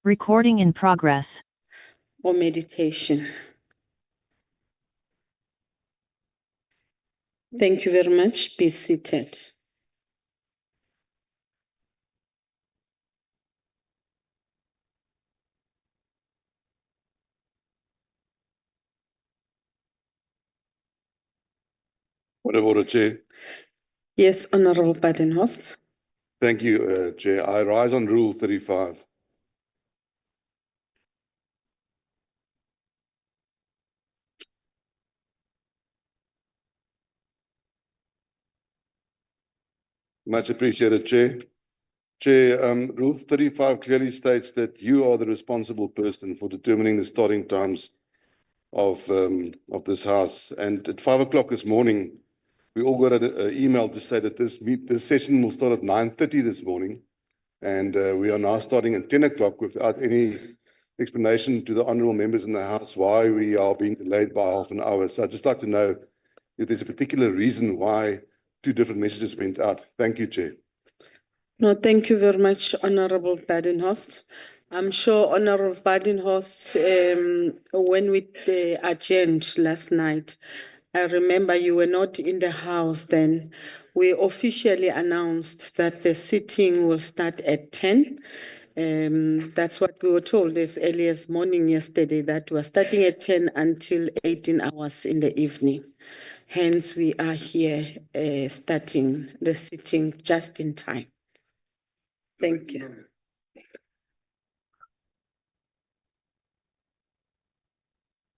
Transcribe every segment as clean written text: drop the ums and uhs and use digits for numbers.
Recording in progress. or meditation. Thank you very much. Be seated. Point of order, Chair. Yes, Honorable Badenhorst. Thank you, Chair. I rise on Rule 35. Much appreciated, Chair. Chair, Rule 35 clearly states that you are the responsible person for determining the starting times of this House. And at 5 o'clock this morning, we all got an email to say that this session will start at 9:30 this morning. And we are now starting at 10 o'clock without any explanation to the honourable members in the House why we are being delayed by half an hour. So I'd just like to know if there's a particular reason why two different messages went out. Thank you, Chair. No, thank you very much, Honorable Badenhorst. I'm sure Honorable Badenhorst, when we adjourned last night, I remember you were not in the House then. We officially announced that the sitting will start at 10. That's what we were told as early as morning yesterday, that we're starting at 10 until 18 hours in the evening. Hence, we are here starting the sitting just in time. Thank you.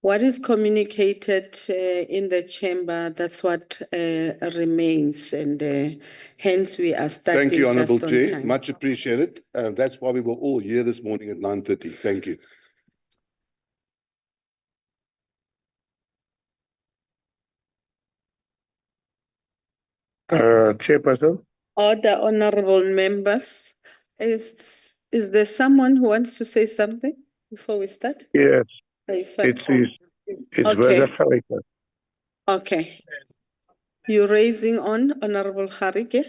What is communicated in the chamber, that's what remains, and hence we are starting. Thank you, Honourable just on Chair. time. Much appreciated. That's why we were all here this morning at 9:30. Thank you. Chairperson. Order, honourable members. Is there someone who wants to say something before we start? Yes, It's it's Okay. Werner Gericke. Okay. You're raising on, Honourable Gericke?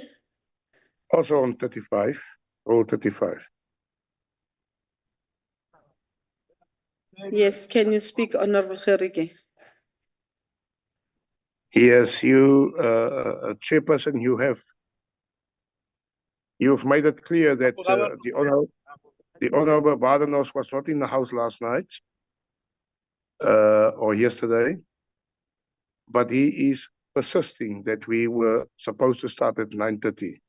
Also on 35, Rule 35. Yes, can you speak, Honourable Gericke? Yes, you, Chairperson, you've made it clear that the Honourable Badenhorst was not in the House last night or yesterday, but he is persisting that we were supposed to start at 9:30.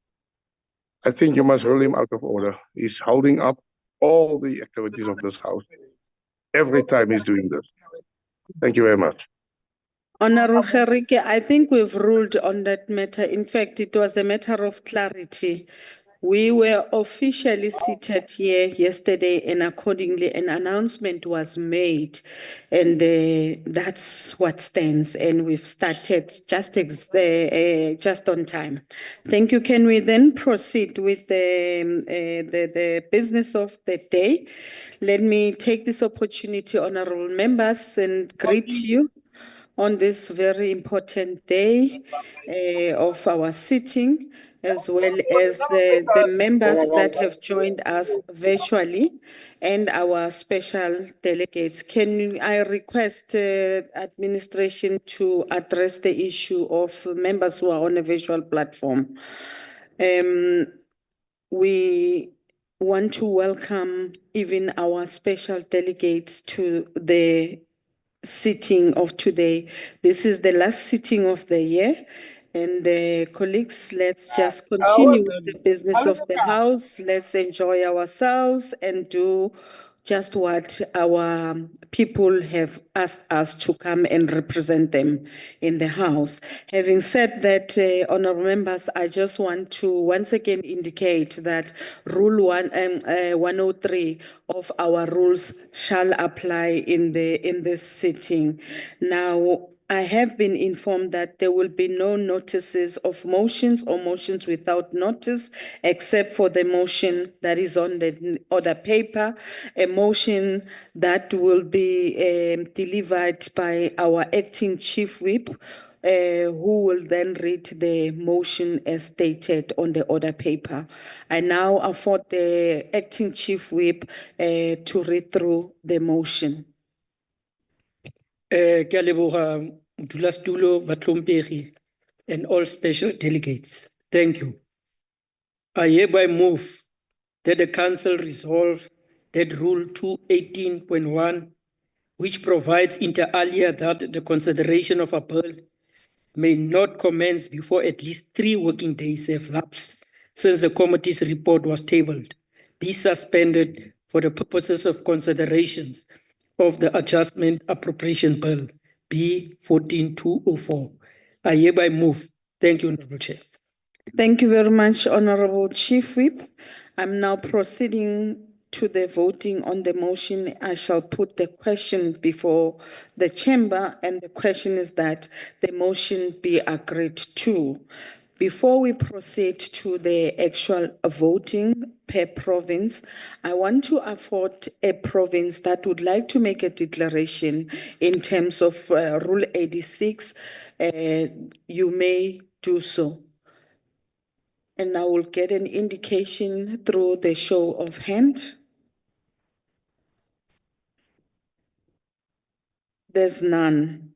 I think you must rule him out of order. He's holding up all the activities of this House every time he's doing this. Thank you very much. Honourable Gericke, I think we've ruled on that matter. In fact, it was a matter of clarity. We were officially seated here yesterday, and accordingly an announcement was made, and that's what stands. And we've started just on time. Thank you. Can we then proceed with the business of the day? Let me take this opportunity, honourable members, and greet you on this very important day of our sitting, as well as the members that have joined us virtually and our special delegates. Can I request administration to address the issue of members who are on a visual platform? We want to welcome even our special delegates to the sitting of today. This is the last sitting of the year. And colleagues, let's just continue with the business of the House. Let's enjoy ourselves and do just what our people have asked us to come and represent them in the House. Having said that, honourable members, I just want to once again indicate that Rule 103 of our rules shall apply in this sitting. Now, I have been informed that there will be no notices of motions or motions without notice, except for the motion that is on the order paper, a motion that will be delivered by our acting chief whip, who will then read the motion as stated on the order paper. I now afford the acting chief whip to read through the motion. Ke a leboga modulasetulo, batlhompegi, and all special delegates. Thank you. I hereby move that the council resolve that Rule 218.1, which provides inter alia that the consideration of a bill may not commence before at least 3 working days have lapsed since the committee's report was tabled, be suspended for the purposes of considerations of the Adjustment Appropriation Bill B 14204. I hereby move. Thank you, Honorable Chair. Thank you very much, Honorable Chief Whip. I'm now proceeding to the voting on the motion. I shall put the question before the chamber, and the question is that the motion be agreed to. Before we proceed to the actual voting per province, I want to afford a province that would like to make a declaration in terms of Rule 86. You may do so. And I will get an indication through the show of hand. There's none.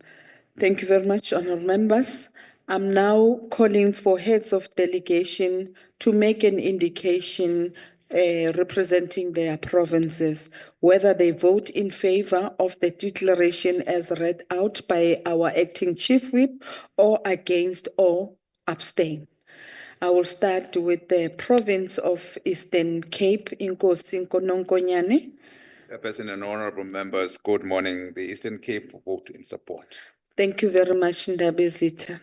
Thank you very much, honourable members. I'm now calling for heads of delegation to make an indication representing their provinces, whether they vote in favour of the declaration as read out by our acting chief whip or against or abstain. I will start with the province of Eastern Cape, Inkosi Nkononkonyane. Chairperson and honorable members, good morning. The Eastern Cape vote in support. Thank you very much, Ndabezitha.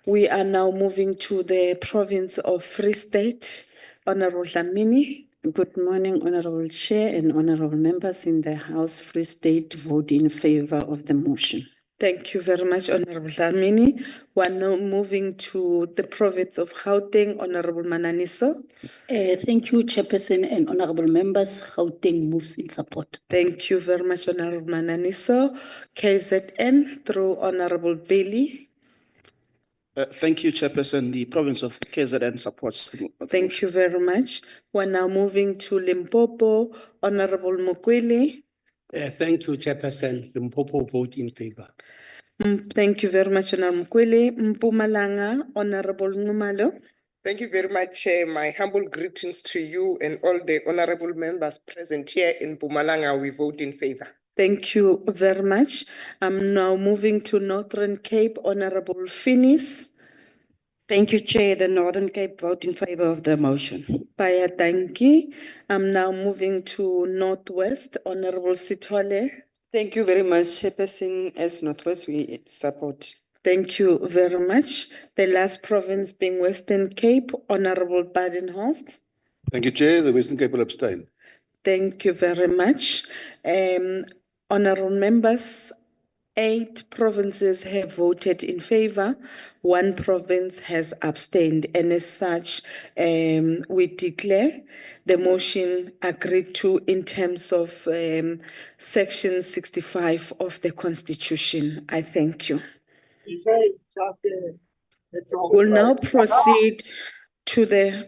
We are now moving to the province of Free State. Honorable Dlamini. Good morning, Honorable Chair and honorable members in the House. Free State vote in favor of the motion. Thank you very much, Honorable Dlamini. We are now moving to the province of Gauteng, Honorable Mananiso. Thank you, Chairperson and honorable members. Gauteng moves in support. Thank you very much, Honorable Mananiso. KZN through Honorable Bailey. Thank you, Chairperson. The province of KZN supports the Thank you very much. We're now moving to Limpopo, Honorable Mokwele. Thank you, Chairperson. Limpopo vote in favor. Thank you very much, Honorable Mokwele. Mpumalanga, Honorable Numalo. Thank you very much, Chair. My humble greetings to you and all the honorable members present here in Mpumalanga. We vote in favor. Thank you very much. I'm now moving to Northern Cape, Honorable Finis. Thank you, Chair. The Northern Cape vote in favor of the motion. Paya Danki. I'm now moving to Northwest, Honorable Sithole. Thank you very much, Chairperson. As Northwest, we support. Thank you very much. The last province being Western Cape, Honorable Badenhorst. Thank you, Chair. The Western Cape will abstain. Thank you very much. Honorable members, 8 provinces have voted in favor. 1 province has abstained, and as such, we declare the motion agreed to in terms of Section 65 of the Constitution. I thank you. We'll now proceed to the,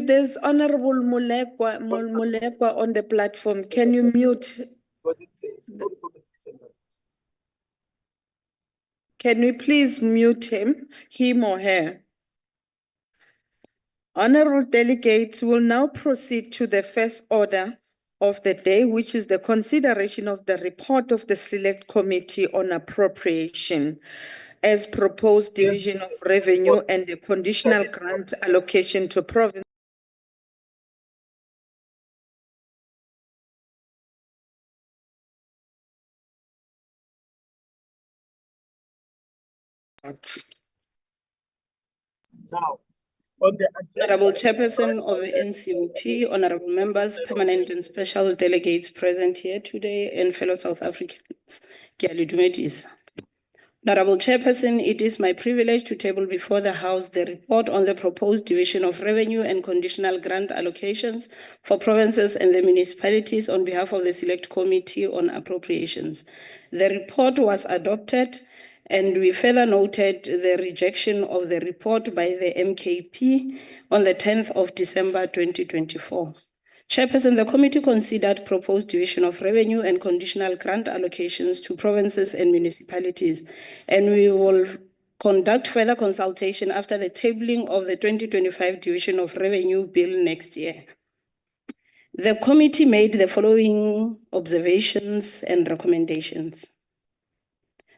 there's Honorable Mulekwa on the platform. Can you mute? Can we please mute him or her? Honorable delegates, will now proceed to the first order of the day, which is the consideration of the report of the Select Committee on Appropriation as proposed division of revenue and the conditional grant allocation to province. Honorable Chairperson of the NCOP, honorable members, permanent and special delegates present here today, and fellow South Africans. Honorable Chairperson, it is my privilege to table before the House the report on the proposed division of revenue and conditional grant allocations for provinces and the municipalities on behalf of the Select Committee on Appropriations. The report was adopted And we further noted the rejection of the report by the NCOP on the 10th of December 2024. Chairperson, the committee considered proposed division of revenue and conditional grant allocations to provinces and municipalities, and we will conduct further consultation after the tabling of the 2025 division of revenue bill next year. The committee made the following observations and recommendations.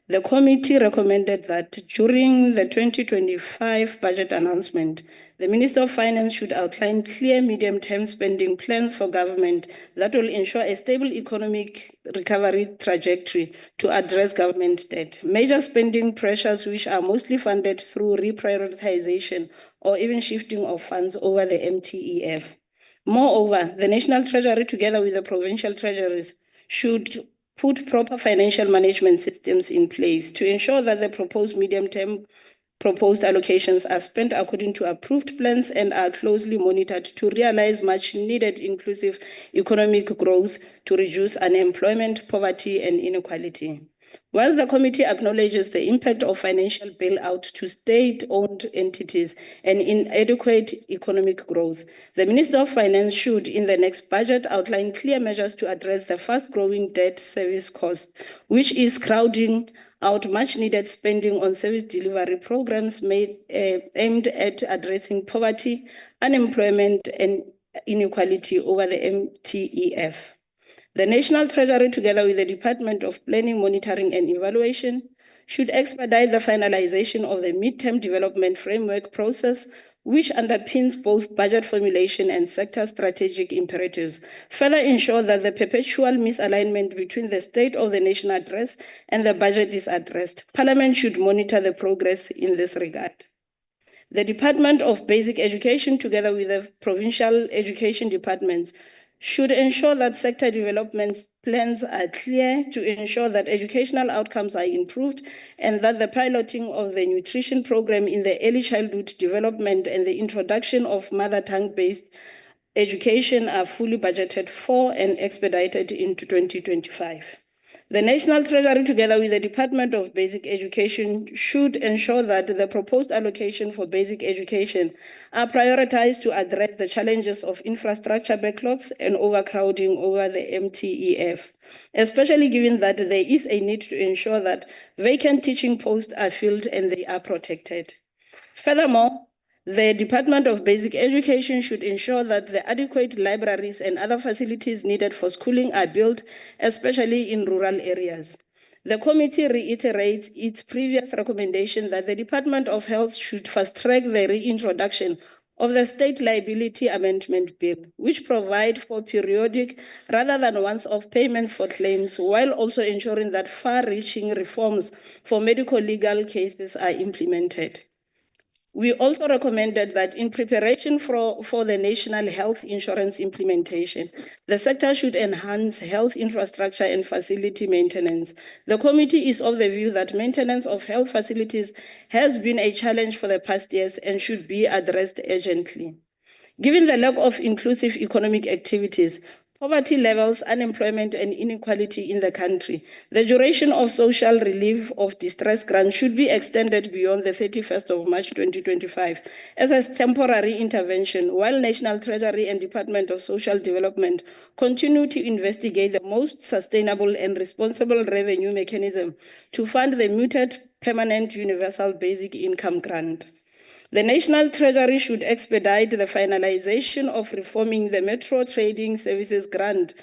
The committee recommended that during the 2025 budget announcement, the Minister of Finance should outline clear medium-term spending plans for government that will ensure a stable economic recovery trajectory to address government debt, major spending pressures which are mostly funded through reprioritization or even shifting of funds over the MTEF. Moreover, the National Treasury, together with the provincial treasuries, should put proper financial management systems in place to ensure that the proposed medium-term proposed allocations are spent according to approved plans and are closely monitored to realize much-needed inclusive economic growth to reduce unemployment, poverty, and inequality. While the committee acknowledges the impact of financial bailout to state-owned entities and inadequate economic growth, the Minister of Finance should, in the next budget, outline clear measures to address the fast-growing debt service cost, which is crowding out much-needed spending on service delivery programs aimed at addressing poverty, unemployment, and inequality over the MTEF. The National Treasury, together with the Department of Planning, Monitoring and Evaluation, should expedite the finalization of the midterm development framework process, which underpins both budget formulation and sector strategic imperatives. Further ensure that the perpetual misalignment between the state of the nation address and the budget is addressed. Parliament should monitor the progress in this regard. The Department of Basic Education, together with the provincial education departments, should ensure that sector development plans are clear to ensure that educational outcomes are improved and that the piloting of the nutrition program in the early childhood development and the introduction of mother tongue-based education are fully budgeted for and expedited into 2025. The National Treasury, together with the Department of Basic Education, should ensure that the proposed allocation for basic education are prioritized to address the challenges of infrastructure backlogs and overcrowding over the MTEF, especially given that there is a need to ensure that vacant teaching posts are filled and they are protected. Furthermore, the Department of Basic Education should ensure that the adequate libraries and other facilities needed for schooling are built, especially in rural areas. The committee reiterates its previous recommendation that the Department of Health should fast-track the reintroduction of the State Liability Amendment Bill, which provide for periodic rather than once-off payments for claims, while also ensuring that far-reaching reforms for medical legal cases are implemented. We also recommended that in preparation for the national health insurance implementation, the sector should enhance health infrastructure and facility maintenance. The committee is of the view that maintenance of health facilities has been a challenge for the past years and should be addressed urgently. Given the lack of inclusive economic activities, poverty levels, unemployment, and inequality in the country, the duration of social relief of distress grants should be extended beyond the 31st of March 2025 as a temporary intervention, while National Treasury and Department of Social Development continue to investigate the most sustainable and responsible revenue mechanism to fund the mooted permanent universal basic income grant. The National Treasury should expedite the finalization of reforming the Metro Trading Services Grant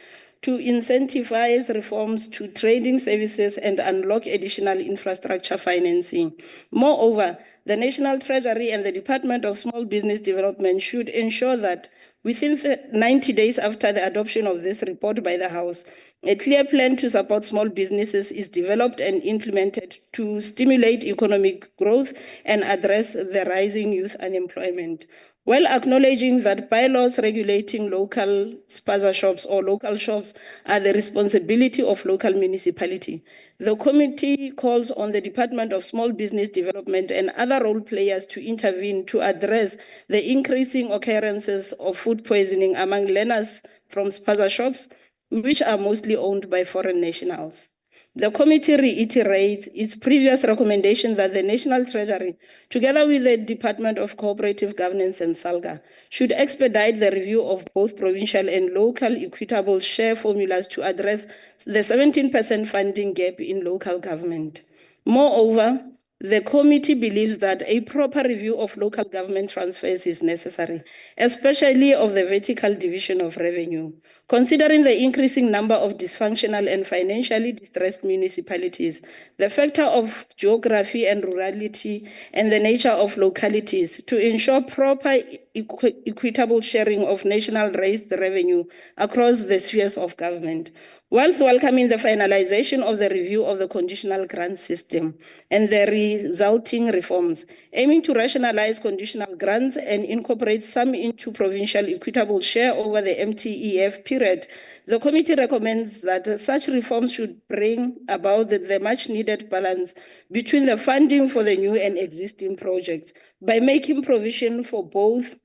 to incentivize reforms to trading services and unlock additional infrastructure financing. Moreover, the National Treasury and the Department of Small Business Development should ensure that within 90 days after the adoption of this report by the House, a clear plan to support small businesses is developed and implemented to stimulate economic growth and address the rising youth unemployment. While acknowledging that bylaws regulating local spaza shops or local shops are the responsibility of local municipality, the committee calls on the Department of Small Business Development and other role players to intervene to address the increasing occurrences of food poisoning among learners from spaza shops, which are mostly owned by foreign nationals. The committee reiterates its previous recommendation that the National Treasury, together with the Department of Cooperative Governance and SALGA, should expedite the review of both provincial and local equitable share formulas to address the 17% funding gap in local government. Moreover, the committee believes that a proper review of local government transfers is necessary, especially of the vertical division of revenue. Considering the increasing number of dysfunctional and financially distressed municipalities, the factor of geography and rurality, and the nature of localities, to ensure proper equitable sharing of national raised revenue across the spheres of government. Whilst welcoming the finalization of the review of the conditional grant system and the resulting reforms, aiming to rationalize conditional grants and incorporate some into provincial equitable share over the MTEF period, the committee recommends that such reforms should bring about the much needed balance between the funding for the new and existing projects by making provision for both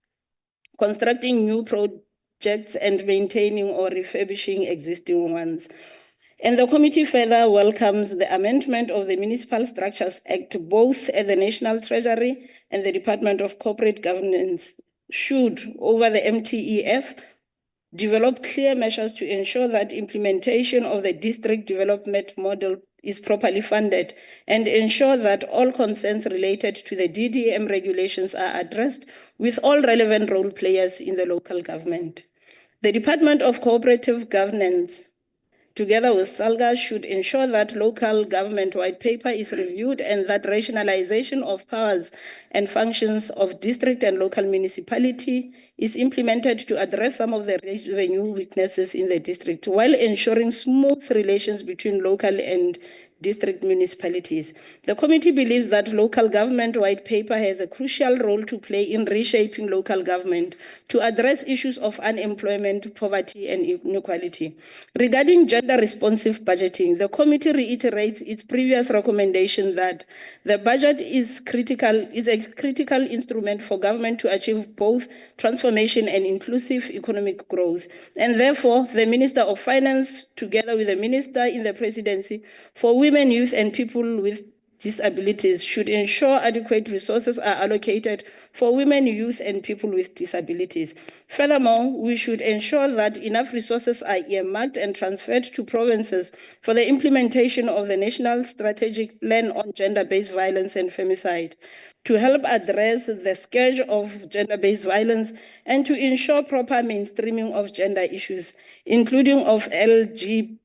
constructing new projects and maintaining or refurbishing existing ones. And the committee further welcomes the amendment of the Municipal Structures Act, both at the National Treasury and the Department of Corporate Governance should, over the MTEF, develop clear measures to ensure that implementation of the district development model is properly funded and ensure that all concerns related to the DDM regulations are addressed with all relevant role players in the local government. The Department of Cooperative Governance, together with SALGA, should ensure that local government white paper is reviewed and that rationalization of powers and functions of district and local municipality is implemented to address some of the revenue weaknesses in the district while ensuring smooth relations between local and district municipalities. The committee believes that local government white paper has a crucial role to play in reshaping local government to address issues of unemployment, poverty, and inequality. Regarding gender responsive budgeting, the committee reiterates its previous recommendation that the budget is a critical instrument for government to achieve both transformation and inclusive economic growth. And therefore, the Minister of Finance, together with the Minister in the Presidency for Women, Youth, and People with Disabilities, should ensure adequate resources are allocated for women, youth, and people with disabilities. Furthermore, we should ensure that enough resources are earmarked and transferred to provinces for the implementation of the National Strategic Plan on Gender-Based Violence and Femicide, to help address the scourge of gender-based violence and to ensure proper mainstreaming of gender issues, including of LGBTQIA+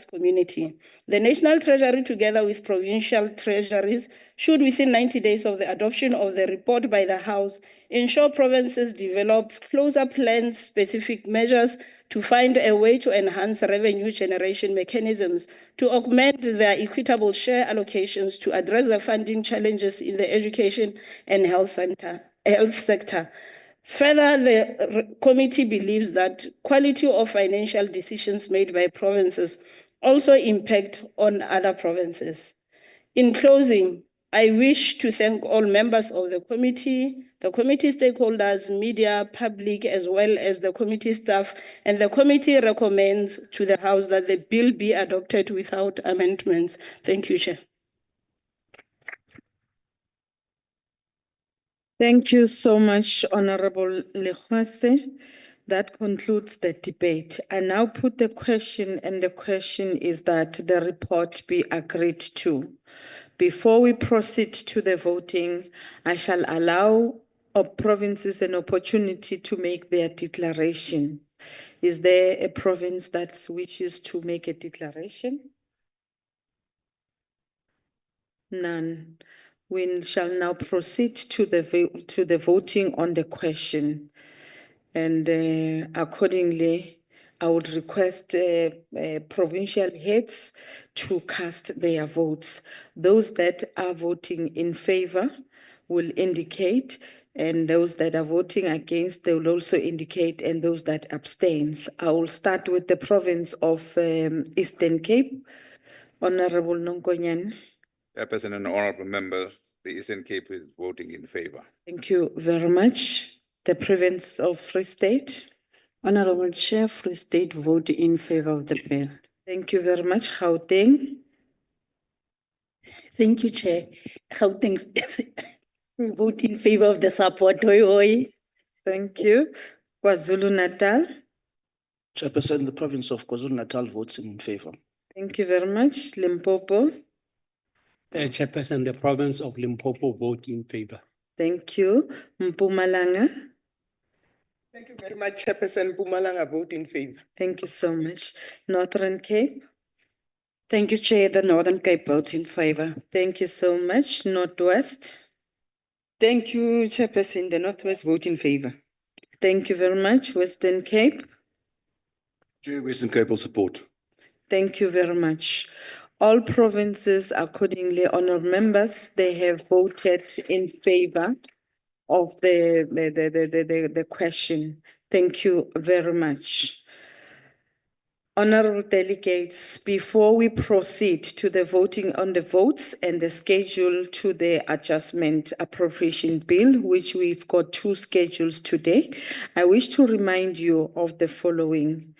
community. The National Treasury, together with provincial treasuries, should within 90 days of the adoption of the report by the House, ensure provinces develop closer plans, specific measures to find a way to enhance revenue generation mechanisms, to augment their equitable share allocations to address the funding challenges in the education and health sector. Further, the committee believes that quality of financial decisions made by provinces also impact on other provinces. In closing, I wish to thank all members of the committee stakeholders, media, public, as well as the committee staff, and the committee recommends to the House that the bill be adopted without amendments. Thank you, Chair. Thank you so much, Honorable Lekhwase. That concludes the debate. I now put the question, and the question is that the report be agreed to. Before we proceed to the voting, I shall allow provinces an opportunity to make their declaration. Is there a province that wishes to make a declaration? None. We shall now proceed to the voting on the question. And accordingly, I would request provincial heads to cast their votes. Those that are voting in favor will indicate, and those that are voting against, they will also indicate, and those that abstains. I will start with the province of Eastern Cape. Honorable Nonkonyan. Chairperson and honorable members, the Eastern Cape is voting in favor. Thank you very much. The province of Free State. Honorable Chair, Free State vote in favor of the bill. Thank you very much, Gauteng. Thank you, Chair. Gauteng vote in favor of the support. Hoi, hoi. Thank you. KwaZulu-Natal. Chairperson, the province of KwaZulu-Natal votes in favor. Thank you very much. Limpopo. Chairperson, the province of Limpopo vote in favor. Thank you. Mpumalanga. Thank you very much, Chairperson. Mpumalanga vote in favor. Thank you so much. Northern Cape. Thank you, Chair. The Northern Cape votes in favor. Thank you so much. Northwest. Thank you, Chairperson. The Northwest vote in favor. Thank you very much. Western Cape. Chair, Western Cape will support. Thank you very much. All provinces accordingly, honourable members, they have voted in favor of the question. Thank you very much. Honourable delegates, before we proceed to the voting on the votes and the schedule to the adjustment appropriation bill, which we've got two schedules today, I wish to remind you of the following.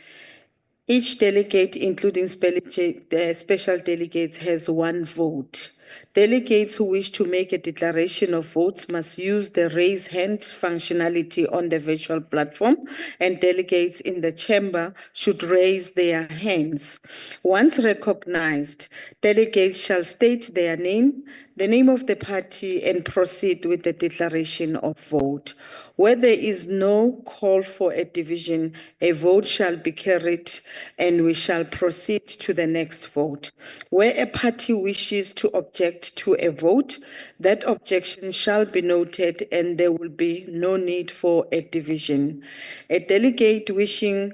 Each delegate, including special delegates, has one vote. Delegates who wish to make a declaration of votes must use the raise hand functionality on the virtual platform, and delegates in the chamber should raise their hands. Once recognized, delegates shall state their name, the name of the party, and proceed with the declaration of vote. Where there is no call for a division, a vote shall be carried and we shall proceed to the next vote. Where a party wishes to object to a vote, that objection shall be noted and there will be no need for a division. A delegate wishing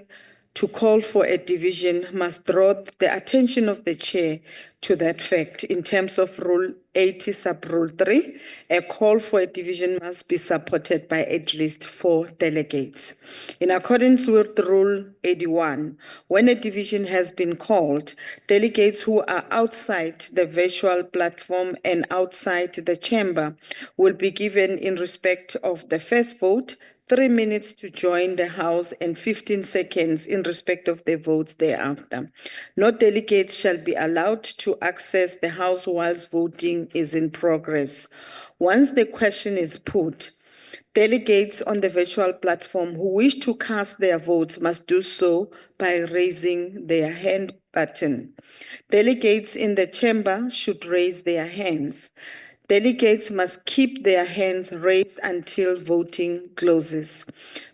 to call for a division must draw the attention of the chair to that fact. In terms of Rule 80 sub-Rule 3, a call for a division must be supported by at least 4 delegates. In accordance with Rule 81, when a division has been called, delegates who are outside the virtual platform and outside the chamber will be given, in respect of the first vote, 3 minutes to join the House and 15 seconds in respect of the votes thereafter. No delegates shall be allowed to access the House whilst voting is in progress. Once the question is put, delegates on the virtual platform who wish to cast their votes must do so by raising their hand button. Delegates in the chamber should raise their hands. Delegates must keep their hands raised until voting closes.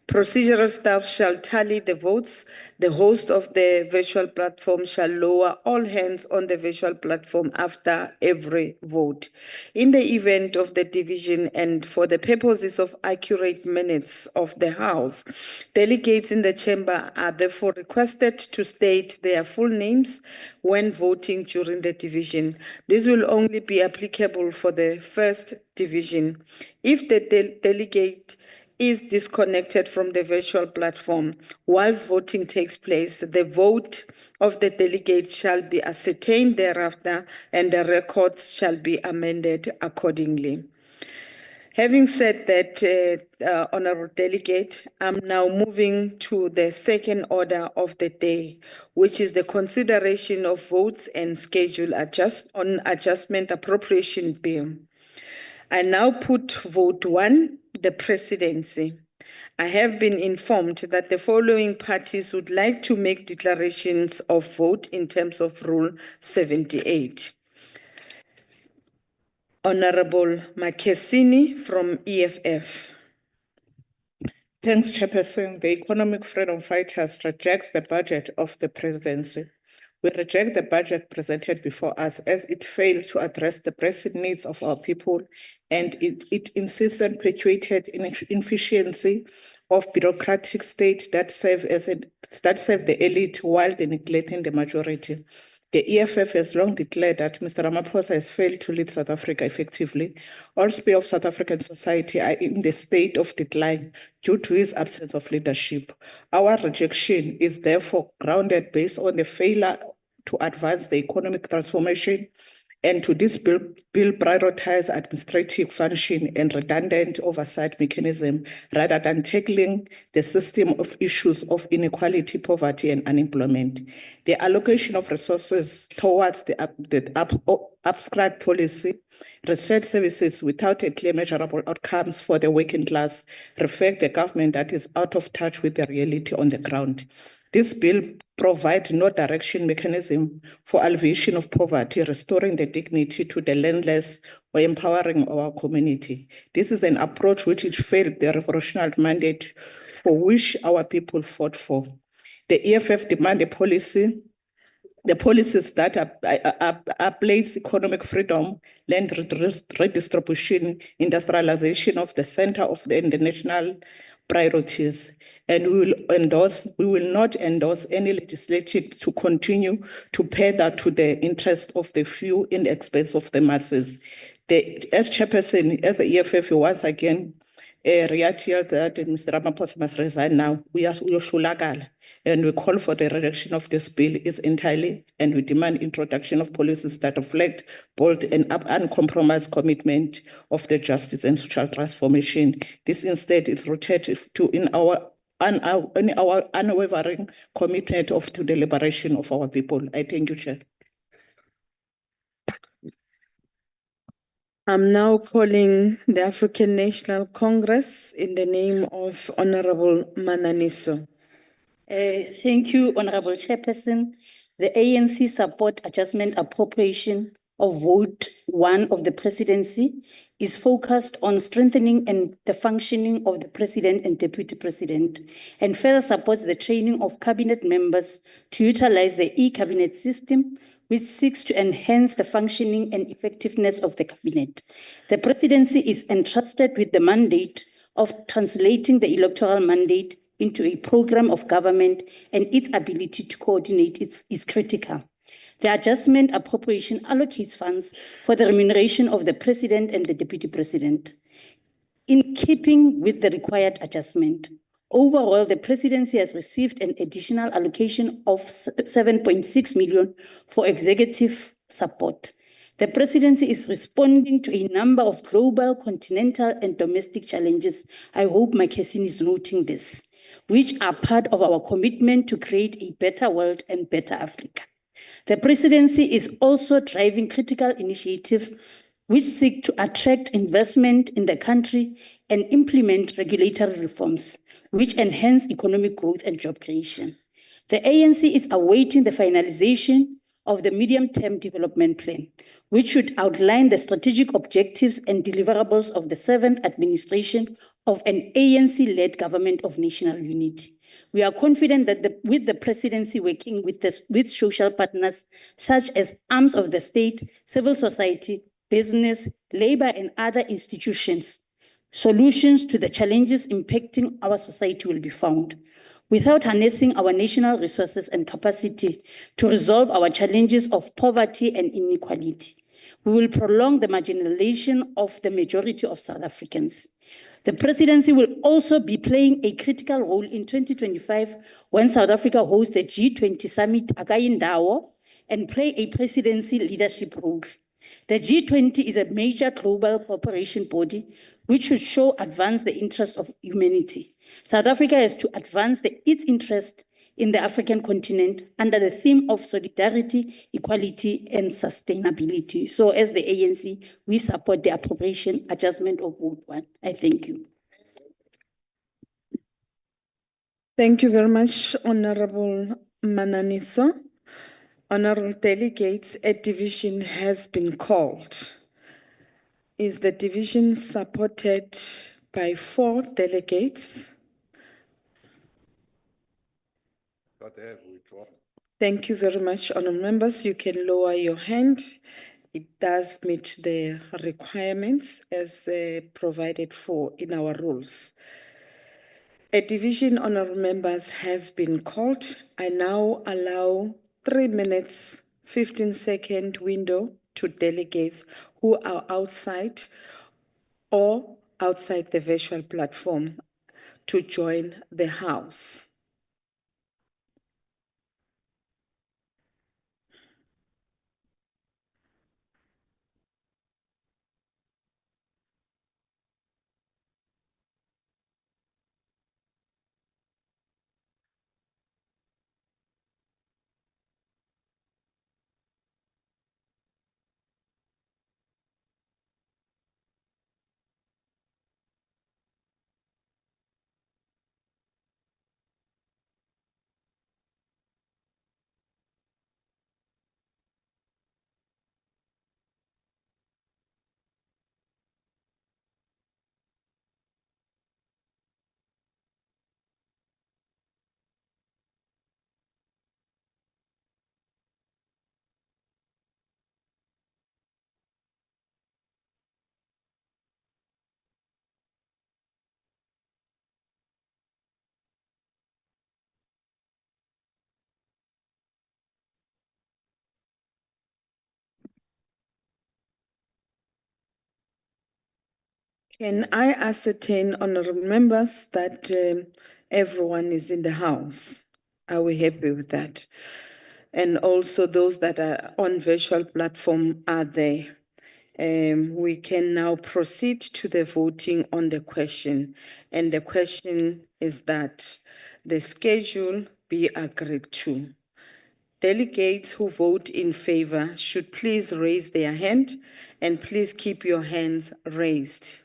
Procedural staff shall tally the votes. The host of the virtual platform shall lower all hands on the virtual platform after every vote. In the event of the division and for the purposes of accurate minutes of the House, delegates in the chamber are therefore requested to state their full names when voting during the division. This will only be applicable for the first division. If the delegate is disconnected from the virtual platform whilst voting takes place, the vote of the delegate shall be ascertained thereafter and the records shall be amended accordingly. Having said that, Honourable Delegate, I'm now moving to the second order of the day, which is the consideration of votes and schedule on adjustment appropriation bill. I now put vote 1, the Presidency. I have been informed that the following parties would like to make declarations of vote in terms of Rule 78. Honorable Makesini from EFF. Thanks, Chairperson. The Economic Freedom Fighters reject the budget of the Presidency. We reject the budget presented before us as it failed to address the pressing needs of our people, and it insists on perpetuated inefficiency of bureaucratic state that serve the elite while they neglecting the majority. The EFF has long declared that Mr. Ramaphosa has failed to lead South Africa effectively. All spheres of South African society are in the state of decline due to his absence of leadership. Our rejection is therefore grounded based on the failure to advance the economic transformation And to this bill prioritize administrative function and redundant oversight mechanism rather than tackling the system of issues of inequality, poverty, and unemployment. The allocation of resources towards the abstract policy, research services without a clear measurable outcomes for the working class reflect the government that is out of touch with the reality on the ground. This bill provides no direction mechanism for alleviation of poverty, restoring the dignity to the landless, or empowering our community. This is an approach which it failed the revolutionary mandate for which our people fought for. The EFF demand the policies that place economic freedom, land redistribution, industrialization of the center of the national priorities. And we will not endorse any legislation to continue to pay that to the interest of the few in the expense of the masses. As chairperson, as the EFF, once again, reiterated that Mr. Ramaphosa must resign now. We are shulakala. And we call for the rejection of this bill is entirely, and we demand introduction of policies that reflect bold and uncompromised commitment of the justice and social transformation. This instead is rooted in our unwavering commitment to the liberation of our people. I thank you, Chair. I'm now calling the African National Congress in the name of Honorable Mananiso. Thank you, Honorable Chairperson. The ANC support adjustment appropriation of vote 1 of the presidency is focused on strengthening and the functioning of the president and deputy president, and further supports the training of cabinet members to utilize the e-cabinet system, which seeks to enhance the functioning and effectiveness of the cabinet. The presidency is entrusted with the mandate of translating the electoral mandate into a program of government, and its ability to coordinate is critical. The adjustment appropriation allocates funds for the remuneration of the president and the deputy president. In keeping with the required adjustment, overall, the presidency has received an additional allocation of 7.6 million for executive support. The presidency is responding to a number of global, continental, and domestic challenges. I hope my Kesini is noting this, which are part of our commitment to create a better world and better Africa. The presidency is also driving critical initiatives which seek to attract investment in the country and implement regulatory reforms, which enhance economic growth and job creation. The ANC is awaiting the finalization of the medium-term development plan, which should outline the strategic objectives and deliverables of the 7th administration of an ANC-led government of national unity. We are confident that with the presidency working with social partners such as arms of the state, civil society, business, labor, and other institutions, solutions to the challenges impacting our society will be found. Without harnessing our national resources and capacity to resolve our challenges of poverty and inequality, we will prolong the marginalization of the majority of South Africans. The presidency will also be playing a critical role in 2025 when South Africa hosts the G20 summit Akayindawo and play a presidency leadership role. The G20 is a major global cooperation body which should advance the interest of humanity. South Africa has to advance its interest in the African continent under the theme of solidarity, equality, and sustainability. So as the ANC, we support the appropriation adjustment of vote 1. I thank you. Thank you very much, Honorable Mananiso. Honorable delegates, a division has been called. Is the division supported by 4 delegates? Thank you very much, honorable members. You can lower your hand. It does meet the requirements as provided for in our rules. A division, honorable members, has been called. I now allow 3 minutes, 15-second window to delegates who are outside or outside the virtual platform to join the House. Can I ascertain, honorable members, that everyone is in the house? Are we happy with that? And also those that are on virtual platform are there. We can now proceed to the voting on the question. And the question is that the schedule be agreed to. Delegates who vote in favor should please raise their hand and please keep your hands raised.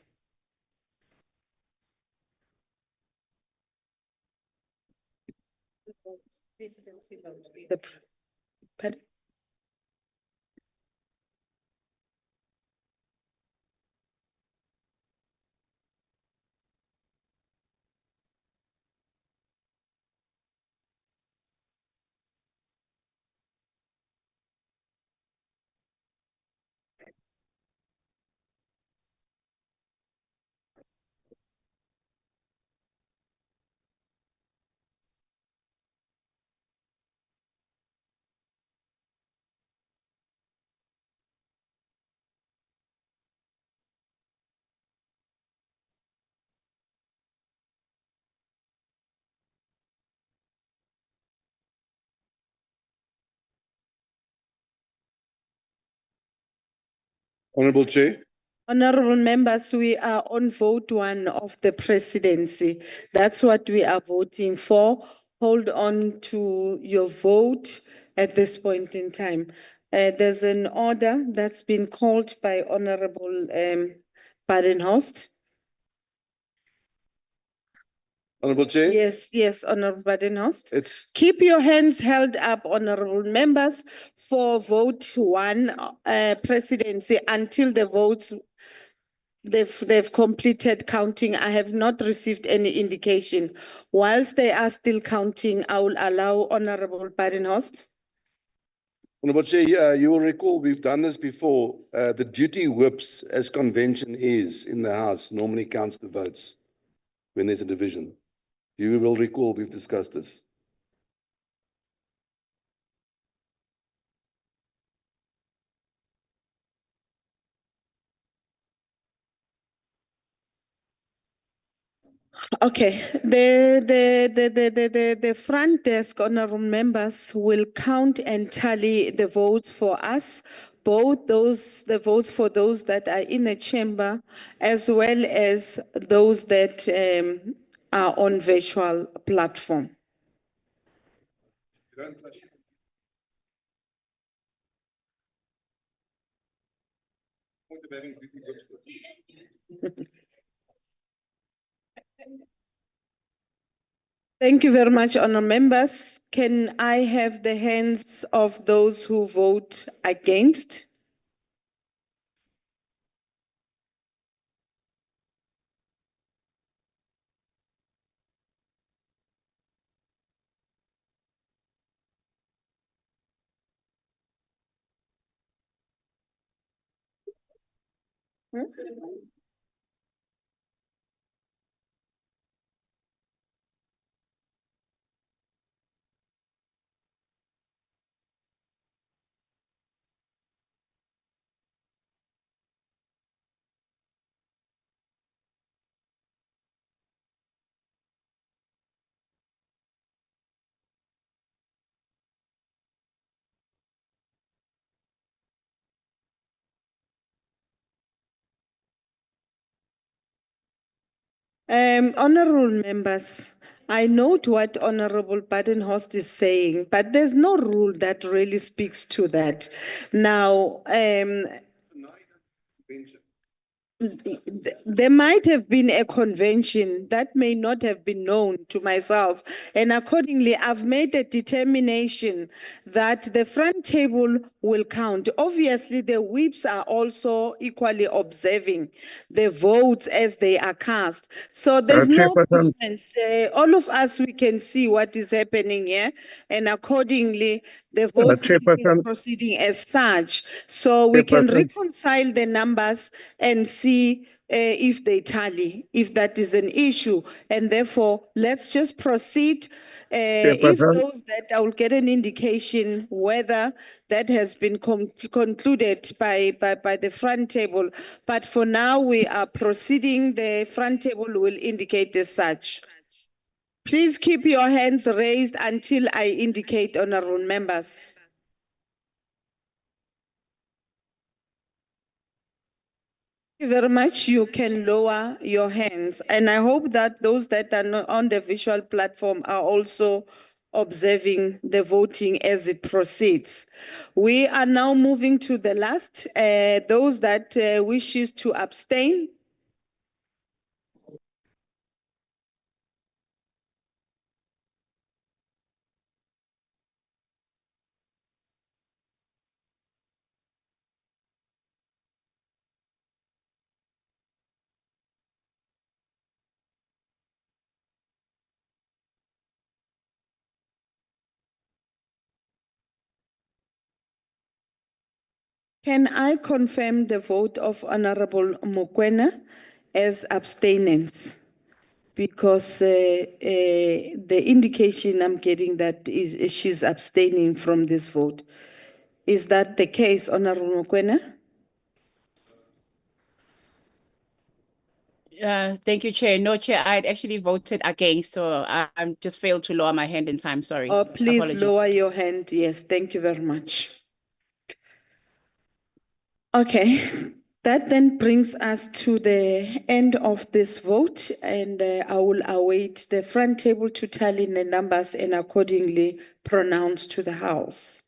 Pardon? Honorable Chair. Honorable members, we are on vote 1 of the presidency. That's what we are voting for. Hold on to your vote at this point in time. There's an order that's been called by Honorable Badenhorst. Honorable Chair. Yes, Honorable Badenhorst. It's Keep your hands held up, honorable members, for vote 1 presidency until the votes they've completed counting. I have not received any indication. Whilst they are still counting, I will allow Honorable Badenhorst. Honorable Chair, you will recall we've done this before. The duty whips, as convention is in the House, normally counts the votes when there's a division. You will recall we've discussed this. Okay, the front desk, honorable members, will count and tally the votes for us, both the votes for those that are in the chamber, as well as those that are on virtual platform. Thank you very much, honourable members. Can I have the hands of those who vote against? Honourable members, I note what Honourable Badenhorst is saying, but there's no rule that really speaks to that. Now, there might have been a convention that may not have been known to myself, and accordingly, I've made a determination that the front table will count. Obviously, the whips are also equally observing the votes as they are cast. So there's no Chairperson. difference. All of us, we can see what is happening here, and accordingly, the vote is Chairperson. proceeding as such. So we can Chairperson. reconcile the numbers and see if they tally, if that is an issue. And therefore, let's just proceed. If Chairperson. those that I will get an indication whether that has been concluded by the front table. But for now, we are proceeding. The front table will indicate as such. Please keep your hands raised until I indicate, honorable members. Thank you very much. You can lower your hands. And I hope that those that are not on the visual platform are also observing the voting as it proceeds. We are now moving to the last, those that wishes to abstain. Can I confirm the vote of Honorable Mokoena as abstainers? Because the indication I'm getting that is she's abstaining from this vote. Is that the case, Honorable Mokoena? Thank you, Chair. No, Chair, I had actually voted against, so I just failed to lower my hand in time. Sorry. Oh, please Apologies. lower your hand. Yes, thank you very much. Okay, that then brings us to the end of this vote, and I will await the front table to tally the numbers and accordingly pronounce to the House.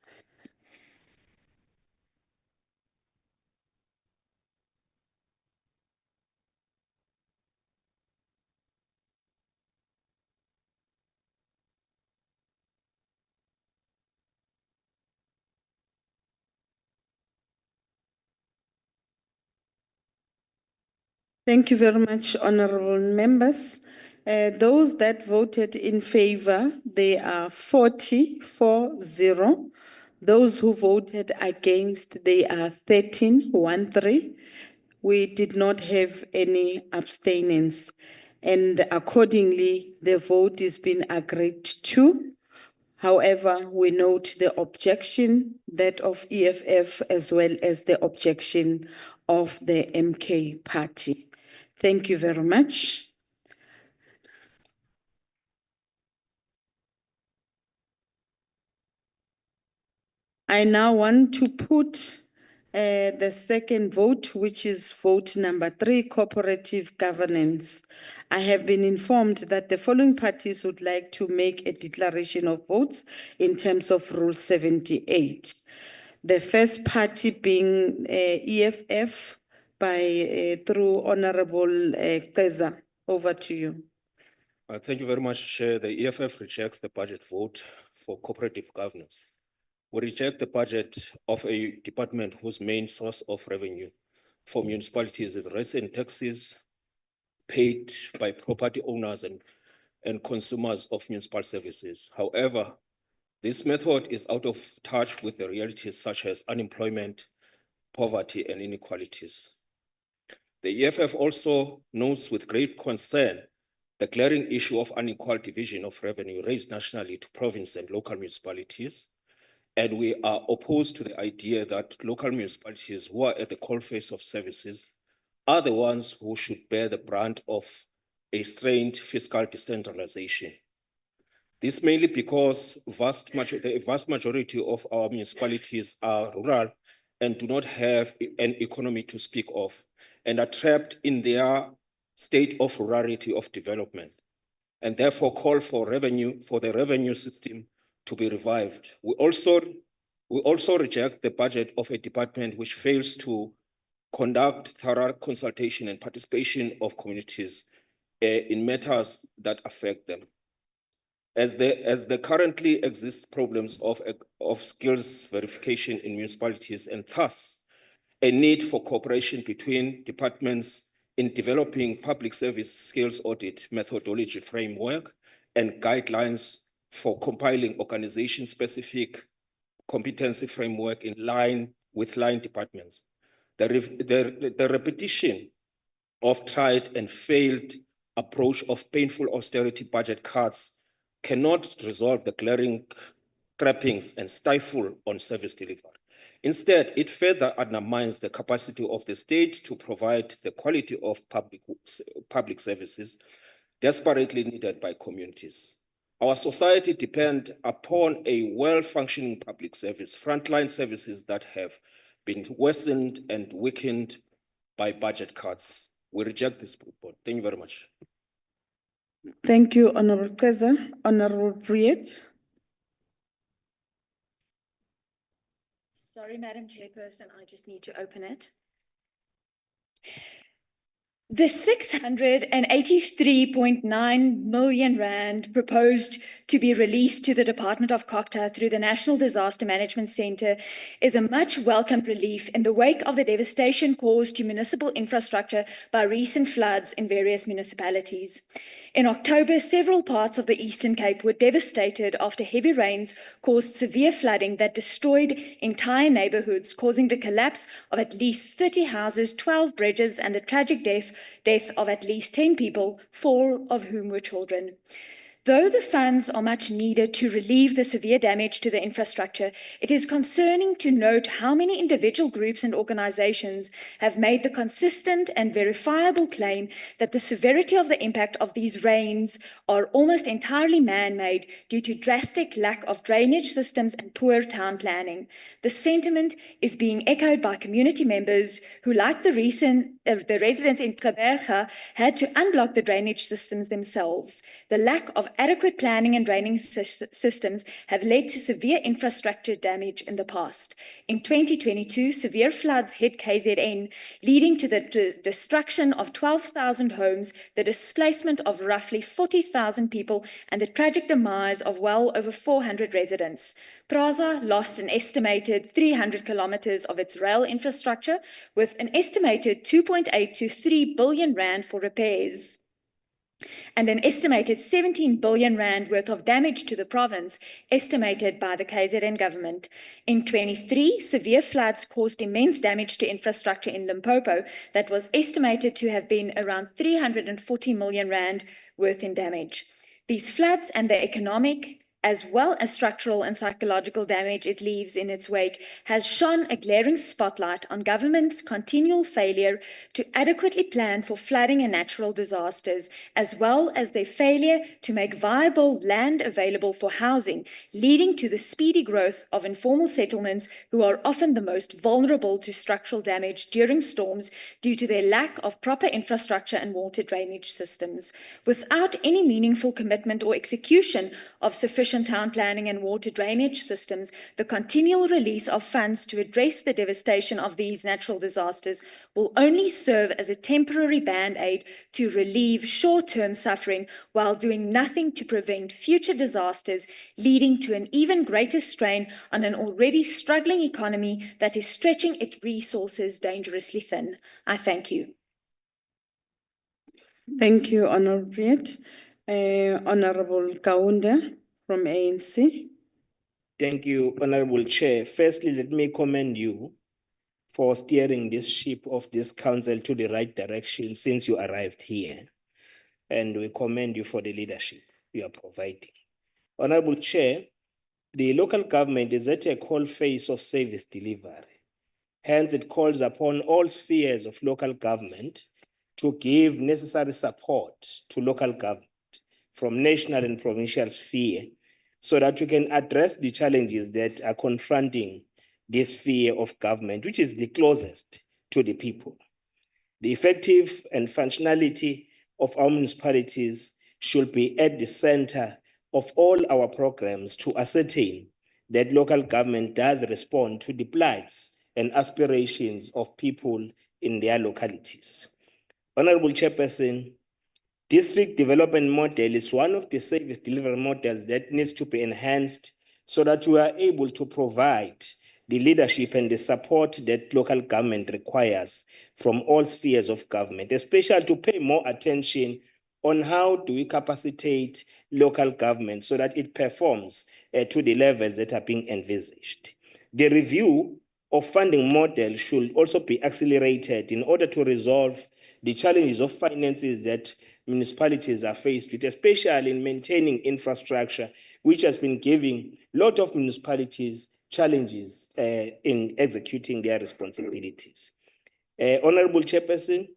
Thank you very much, honorable members. Those that voted in favor, they are 40-0. Those who voted against, they are 13-13. We did not have any abstainers. And accordingly, the vote is been agreed to. However, we note the objection, that of EFF, as well as the objection of the MK party. Thank you very much. I now want to put the second vote, which is vote number 3, cooperative governance. I have been informed that the following parties would like to make a declaration of votes in terms of Rule 78. The first party being EFF through Honorable Teza. Over to you. Thank you very much, Chair. The EFF rejects the budget vote for cooperative governance. We reject the budget of a department whose main source of revenue for municipalities is rates and taxes paid by property owners and consumers of municipal services. However, this method is out of touch with the realities such as unemployment, poverty, and inequalities. The EFF also notes with great concern the glaring issue of unequal division of revenue raised nationally to province and local municipalities. And we are opposed to the idea that local municipalities who are at the coalface of services are the ones who should bear the brunt of a strained fiscal decentralization. This mainly because the vast majority of our municipalities are rural and do not have an economy to speak of and are trapped in their state of rurality of development, and therefore call for the revenue system to be revived. We also reject the budget of a department which fails to conduct thorough consultation and participation of communities in matters that affect them. As there currently exist problems of skills verification in municipalities, and thus a need for cooperation between departments in developing public service skills audit methodology framework and guidelines for compiling organization-specific competency framework in line with line departments. The repetition of tried and failed approach of painful austerity budget cuts cannot resolve the glaring trappings and stifle on service delivery. Instead, it further undermines the capacity of the state to provide the quality of public services desperately needed by communities. Our society depends upon a well-functioning public service, frontline services that have been worsened and weakened by budget cuts. We reject this report. Thank you very much. Thank you, Honorable Keza. Honorable Priet. Sorry, Madam Chairperson, I just need to open it. The 683.9 million rand proposed to be released to the Department of COCTA through the National Disaster Management Centre is a much welcomed relief in the wake of the devastation caused to municipal infrastructure by recent floods in various municipalities. In October, several parts of the Eastern Cape were devastated after heavy rains caused severe flooding that destroyed entire neighborhoods, causing the collapse of at least 30 houses, 12 bridges, and the tragic death of at least 10 people, 4 of whom were children. Though the funds are much needed to relieve the severe damage to the infrastructure, it is concerning to note how many individual groups and organizations have made the consistent and verifiable claim that the severity of the impact of these rains are almost entirely man-made due to drastic lack of drainage systems and poor town planning. The sentiment is being echoed by community members who, like the residents in Gqeberha, had to unblock the drainage systems themselves. The lack of adequate planning and draining systems have led to severe infrastructure damage in the past. In 2022, severe floods hit KZN, leading to the destruction of 12,000 homes, the displacement of roughly 40,000 people, and the tragic demise of well over 400 residents. PRASA lost an estimated 300 kilometers of its rail infrastructure, with an estimated 2.8 to 3 billion rand for repairs, and an estimated 17 billion rand worth of damage to the province, estimated by the KZN government. In 23, severe floods caused immense damage to infrastructure in Limpopo that was estimated to have been around 340 million rand worth in damage. These floods and the economic as well as structural and psychological damage it leaves in its wake, has shone a glaring spotlight on government's continual failure to adequately plan for flooding and natural disasters, as well as their failure to make viable land available for housing, leading to the speedy growth of informal settlements who are often the most vulnerable to structural damage during storms due to their lack of proper infrastructure and water drainage systems. Without any meaningful commitment or execution of sufficient town planning and water drainage systems, the continual release of funds to address the devastation of these natural disasters will only serve as a temporary band-aid to relieve short-term suffering while doing nothing to prevent future disasters, leading to an even greater strain on an already struggling economy that is stretching its resources dangerously thin. I thank you. Thank you, Honorable Priet. Honorable Kaunda from ANC. Thank you, Honorable Chair. Firstly, let me commend you for steering this ship of this council to the right direction since you arrived here. And we commend you for the leadership you are providing. Honorable Chair, the local government is at a cold phase of service delivery. Hence, it calls upon all spheres of local government to give necessary support to local government from national and provincial sphere so that we can address the challenges that are confronting this sphere of government, which is the closest to the people. The effective and functionality of our municipalities should be at the center of all our programs to ascertain that local government does respond to the plights and aspirations of people in their localities. Honorable Chairperson, district development model is one of the service delivery models that needs to be enhanced so that we are able to provide the leadership and the support that local government requires from all spheres of government, especially to pay more attention on how do we capacitate local government so that it performs to the levels that are being envisaged. The review of funding model should also be accelerated in order to resolve the challenges of finances that municipalities are faced with, especially in maintaining infrastructure, which has been giving a lot of municipalities challenges in executing their responsibilities. Honorable Chairperson,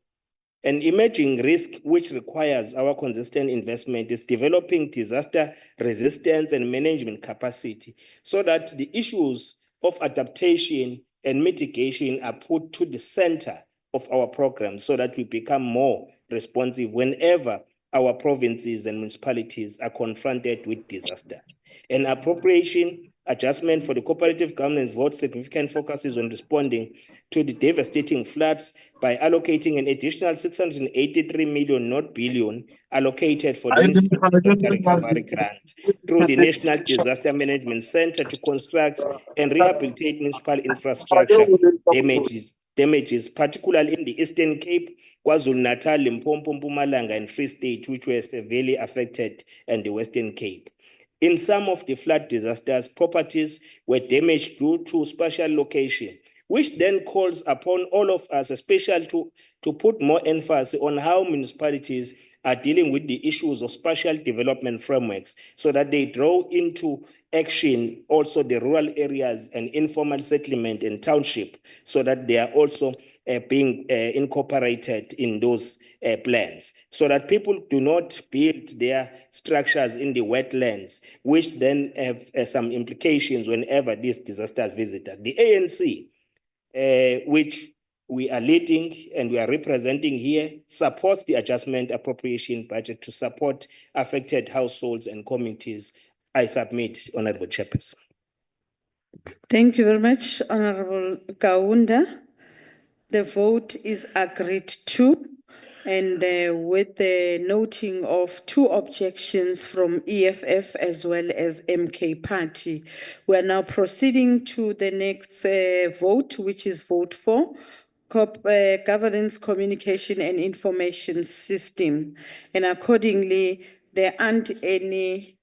an emerging risk which requires our consistent investment is developing disaster resistance and management capacity so that the issues of adaptation and mitigation are put to the center of our program so that we become more responsive whenever our provinces and municipalities are confronted with disaster. An appropriation adjustment for the cooperative governance vote significant focuses on responding to the devastating floods by allocating an additional 683 million, not billion, allocated for the municipal disaster recovery grant through the National Disaster Management Center to construct and rehabilitate municipal infrastructure damages, particularly in the Eastern Cape, KwaZulu-Natal, Limpopo, Mpumalanga, and Free State, which were severely affected, and the Western Cape. In some of the flood disasters, properties were damaged due to spatial location, which then calls upon all of us, especially to put more emphasis on how municipalities are dealing with the issues of spatial development frameworks so that they draw into action also the rural areas and informal settlement and township so that they are also being incorporated in those plans so that people do not build their structures in the wetlands, which then have some implications whenever these disasters visit us. The ANC, which we are leading and we are representing here, supports the adjustment appropriation budget to support affected households and communities. I submit, Honorable Chairperson. Thank you very much, Honorable Kaunda. The vote is agreed to, and with the noting of 2 objections from EFF as well as MK Party. We are now proceeding to the next vote, which is vote 4. Governance, Communication and Information System. And accordingly, there aren't any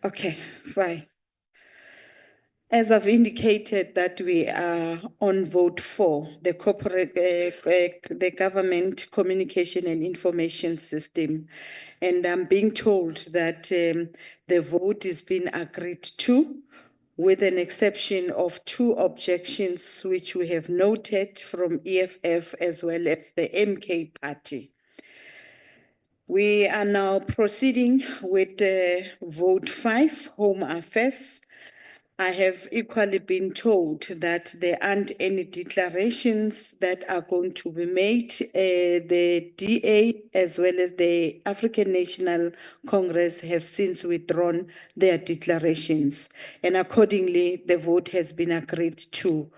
Okay, fine. As I've indicated that we are on vote 4, the Government Communication and Information System. And I'm being told that the vote is being agreed to with an exception of 2 objections, which we have noted from EFF as well as the MK Party. We are now proceeding with vote 5, Home Affairs. I have equally been told that there aren't any declarations that are going to be made. The DA as well as the African National Congress have since withdrawn their declarations, and accordingly the vote has been agreed to.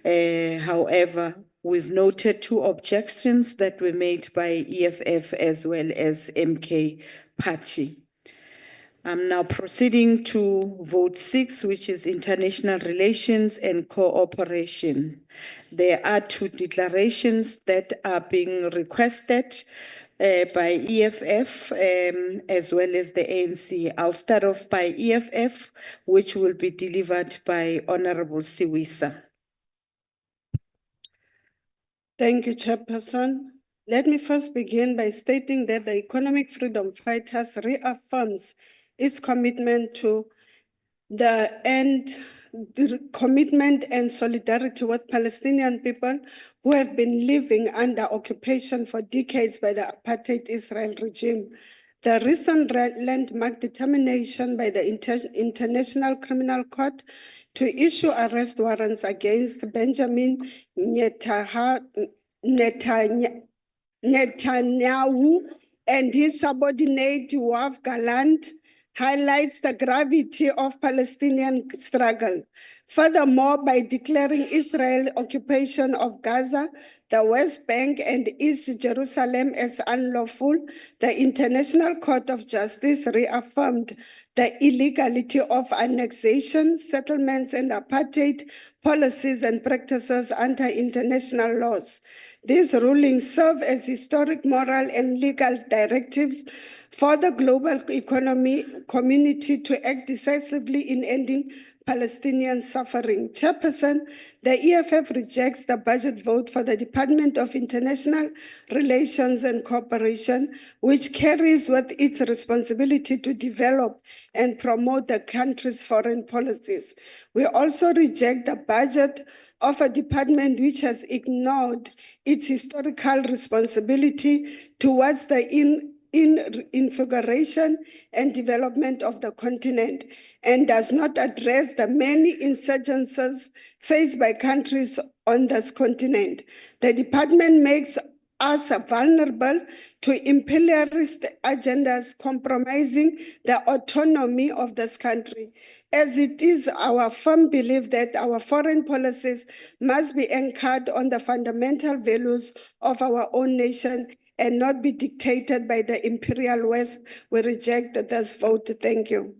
However, we've noted 2 objections that were made by EFF as well as MK Party. I'm now proceeding to vote 6, which is International Relations and Cooperation. There are 2 declarations that are being requested by EFF as well as the ANC. I'll start off by EFF, which will be delivered by Honorable Siwisa. Thank you, Chairperson. Let me first begin by stating that the Economic Freedom Fighters reaffirms its commitment to the commitment and solidarity with Palestinian people who have been living under occupation for decades by the apartheid Israel regime. The recent landmark determination by the International Criminal Court to issue arrest warrants against Benjamin Netanyahu and his subordinate Yoav Gallant highlights the gravity of Palestinian struggle. Furthermore, by declaring Israel occupation of Gaza, the West Bank and East Jerusalem as unlawful, the International Court of Justice reaffirmed the illegality of annexation, settlements, and apartheid policies and practices under international laws. These rulings serve as historic moral and legal directives for the global community to act decisively in ending Palestinian suffering. Chairperson, the EFF rejects the budget vote for the Department of International Relations and Cooperation, which carries with its responsibility to develop and promote the country's foreign policies. We also reject the budget of a department which has ignored its historical responsibility towards the inauguration and development of the continent and does not address the many insurgencies faced by countries on this continent. The department makes us vulnerable to imperialist agendas compromising the autonomy of this country, as it is our firm belief that our foreign policies must be anchored on the fundamental values of our own nation and not be dictated by the imperial West. We reject this vote. Thank you.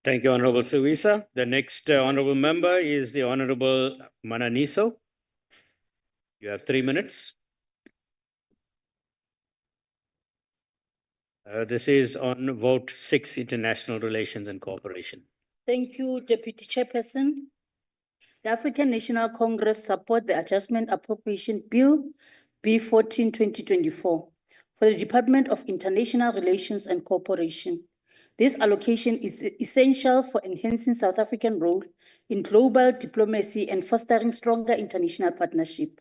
Thank you, Honorable Suisa. The next honorable member is the Honorable Mananiso. You have 3 minutes. This is on vote 6, International Relations and Cooperation. Thank you, Deputy Chairperson. The African National Congress support the Adjustment Appropriation Bill B14 2024 for the Department of International Relations and Cooperation. This allocation is essential for enhancing South African role in global diplomacy and fostering stronger international partnership.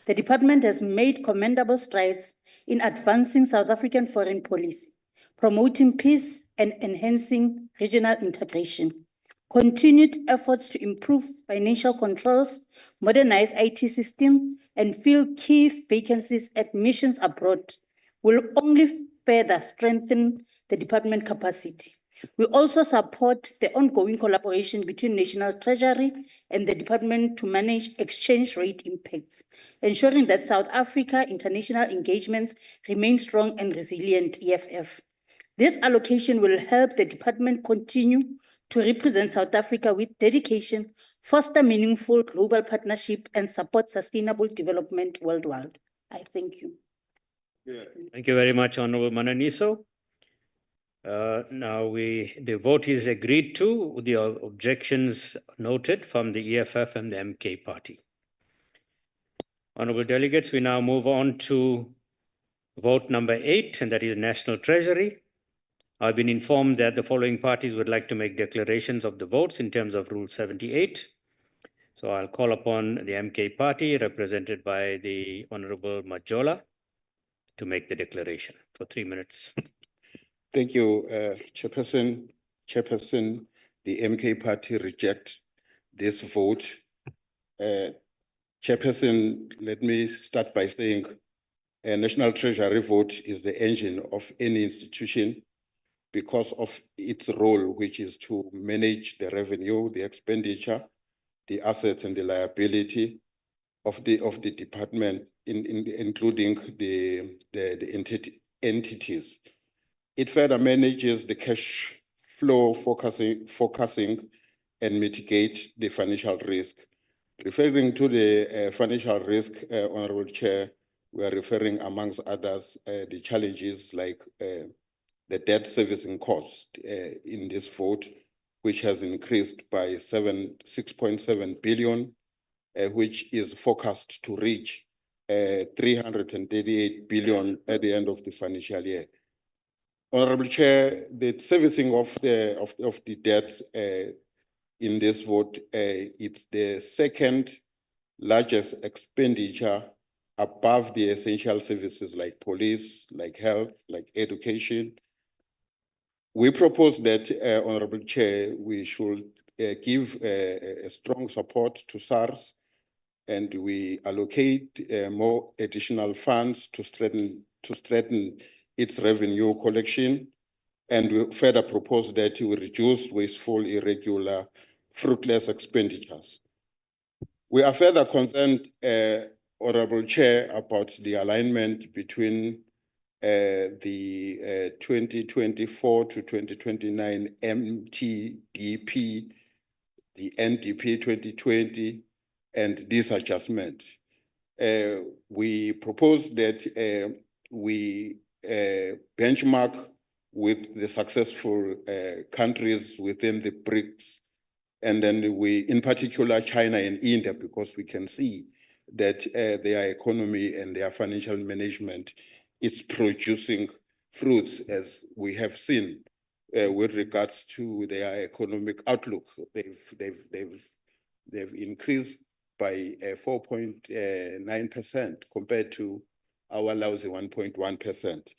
The department has made commendable strides in advancing South African foreign policy, promoting peace and enhancing regional integration. Continued efforts to improve financial controls, modernize IT system, and fill key vacancies at missions abroad will only further strengthen the department capacity. We also support the ongoing collaboration between National Treasury and the department to manage exchange rate impacts, ensuring that South Africa international engagements remain strong and resilient. EFF. This allocation will help the department continue to represent South Africa with dedication, foster meaningful global partnership, and support sustainable development worldwide. I thank you. Thank you very much, Honorable Mananiso. Now the vote is agreed to with the objections noted from the EFF and the MK party. Honorable delegates, we now move on to vote number 8, and that is National Treasury. I've been informed that the following parties would like to make declarations of the votes in terms of Rule 78. So I'll call upon the MK party represented by the Honorable Majola to make the declaration for 3 minutes. Thank you, Chairperson. Chairperson, the MK party reject this vote. Chairperson, let me start by saying a National Treasury vote is the engine of any institution because of its role, which is to manage the revenue, the expenditure, the assets and the liability of the department, including the entities. It further manages the cash flow forecasting and mitigate the financial risk. Referring to the financial risk, Honorable Chair, we are referring amongst others the challenges like the debt servicing cost in this vote, which has increased by 6.7 billion, which is forecast to reach 338 billion at the end of the financial year. Honorable Chair, the servicing of the debts in this vote, it's the second largest expenditure above the essential services like police, like health, like education. We propose that, Honorable Chair, we should give a strong support to SARS, and we allocate more additional funds to strengthen its revenue collection, and we further propose that we reduce wasteful, irregular fruitless expenditures. We are further concerned, Honorable Chair, about the alignment between the 2024 to 2029 MTDP, the NDP 2020, and this adjustment. We propose that we benchmark with the successful countries within the BRICS, and then we, in particular, China and India, because we can see that their economy and their financial management is producing fruits, as we have seen with regards to their economic outlook. They've increased by 4.9% compared to our lousy 1.1%.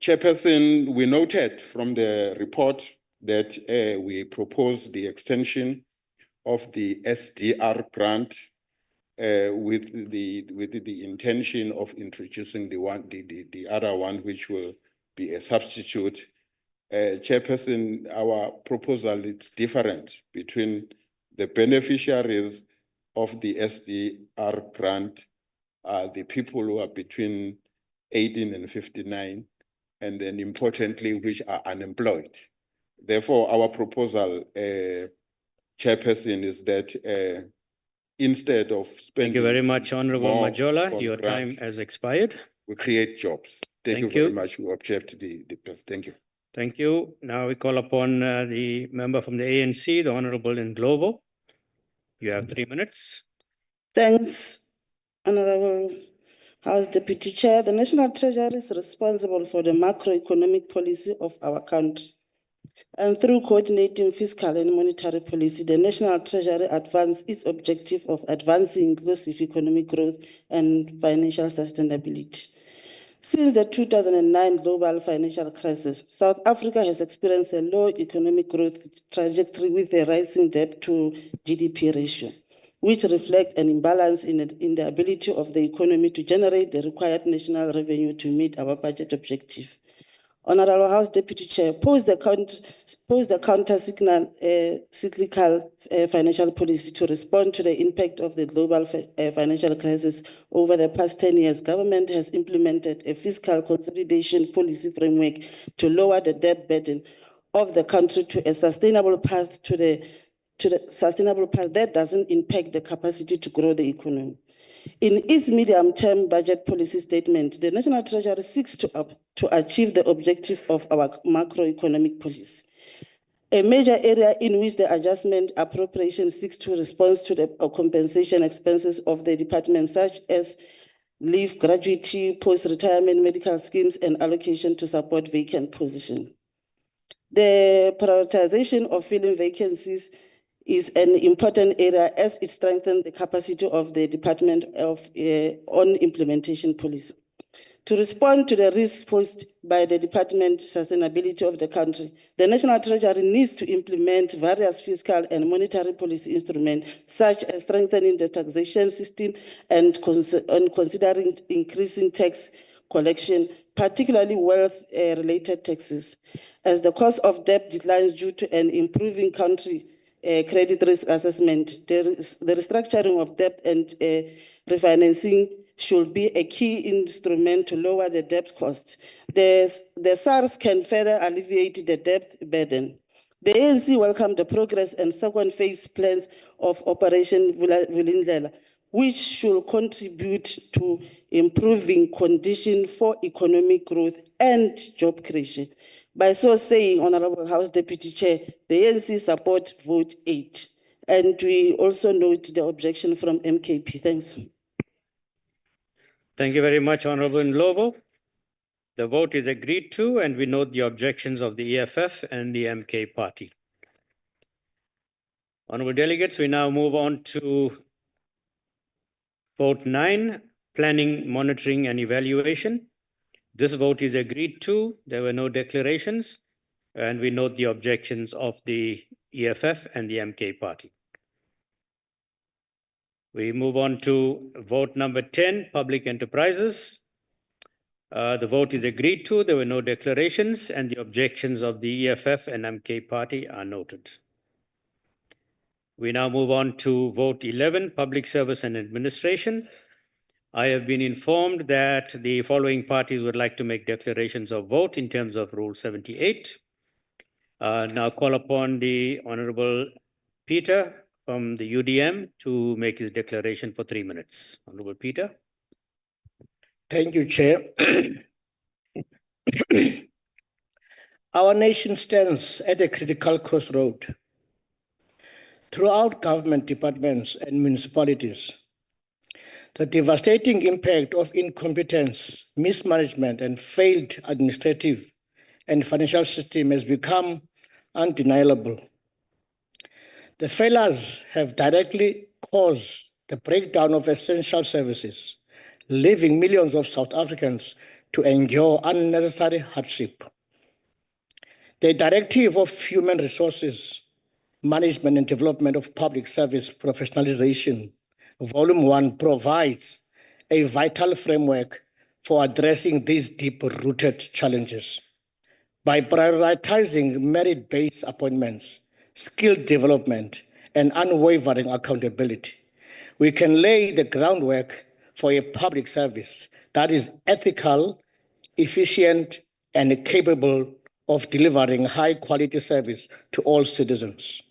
Chairperson, we noted from the report that we proposed the extension of the SDR grant with the intention of introducing the other one, which will be a substitute. Chairperson, our proposal is different between the beneficiaries of the SDR grant, the people who are between 18 and 59, and then importantly, which are unemployed. Therefore, our proposal, Chairperson, is that instead of spending— Thank you very much, Honorable Majola. Your grant, time has expired. We create jobs. Thank you very much. We object to the thank you. Thank you. Now we call upon the member from the ANC, the Honorable Ndlovu. You have 3 minutes. Thanks, Honorable House Deputy Chair. The National Treasury is responsible for the macroeconomic policy of our country. And through coordinating fiscal and monetary policy, the National Treasury advances its objective of advancing inclusive economic growth and financial sustainability. Since the 2009 global financial crisis, South Africa has experienced a low economic growth trajectory with a rising debt to GDP ratio, which reflect an imbalance in the ability of the economy to generate the required national revenue to meet our budget objective. Honorable House Deputy Chair, pose the counter-cyclical financial policy to respond to the impact of the global financial crisis. Over the past 10 years, government has implemented a fiscal consolidation policy framework to lower the debt burden of the country to a sustainable path sustainable path that doesn't impact the capacity to grow the economy. In its medium-term budget policy statement, the National Treasury seeks to achieve the objective of our macroeconomic policy. A major area in which the adjustment appropriation seeks to respond to the compensation expenses of the department, such as leave, gratuity, post-retirement medical schemes, and allocation to support vacant positions. The prioritization of filling vacancies is an important area as it strengthens the capacity of the Department on implementation policy. To respond to the risk posed by the department sustainability of the country, the National Treasury needs to implement various fiscal and monetary policy instruments, such as strengthening the taxation system and considering increasing tax collection, particularly wealth-related taxes. As the cost of debt declines due to an improving country credit risk assessment, the restructuring of debt and refinancing should be a key instrument to lower the debt cost. The SARS can further alleviate the debt burden. The ANC welcomed the progress and second phase plans of Operation Vulindlela, which should contribute to improving conditions for economic growth and job creation. By so saying, Honorable House Deputy Chair, the ANC support vote 8. And we also note the objection from MKP. Thanks. Thank you very much, Honorable Ndlovu. The vote is agreed to, and we note the objections of the EFF and the MK party. Honorable delegates, we now move on to vote 9, planning, monitoring, and evaluation. This vote is agreed to. There were no declarations, and we note the objections of the EFF and the MK party. We move on to vote number 10, public enterprises. The vote is agreed to. There were no declarations, and the objections of the EFF and MK party are noted. We now move on to vote 11, Public Service and Administration. I have been informed that the following parties would like to make declarations of vote in terms of Rule 78. Now call upon the Honorable Peter from the UDM to make his declaration for 3 minutes. Honorable Peter. Thank you, Chair. Our nation stands at a critical crossroad. Throughout government departments and municipalities, the devastating impact of incompetence, mismanagement, and failed administrative and financial system has become undeniable. The failures have directly caused the breakdown of essential services, leaving millions of South Africans to endure unnecessary hardship. The Directive of Human Resources Management and Development of Public Service Professionalization, Volume 1, provides a vital framework for addressing these deep-rooted challenges. By prioritizing merit-based appointments, skill development, and unwavering accountability, we can lay the groundwork for a public service that is ethical, efficient, and capable of delivering high-quality service to all citizens.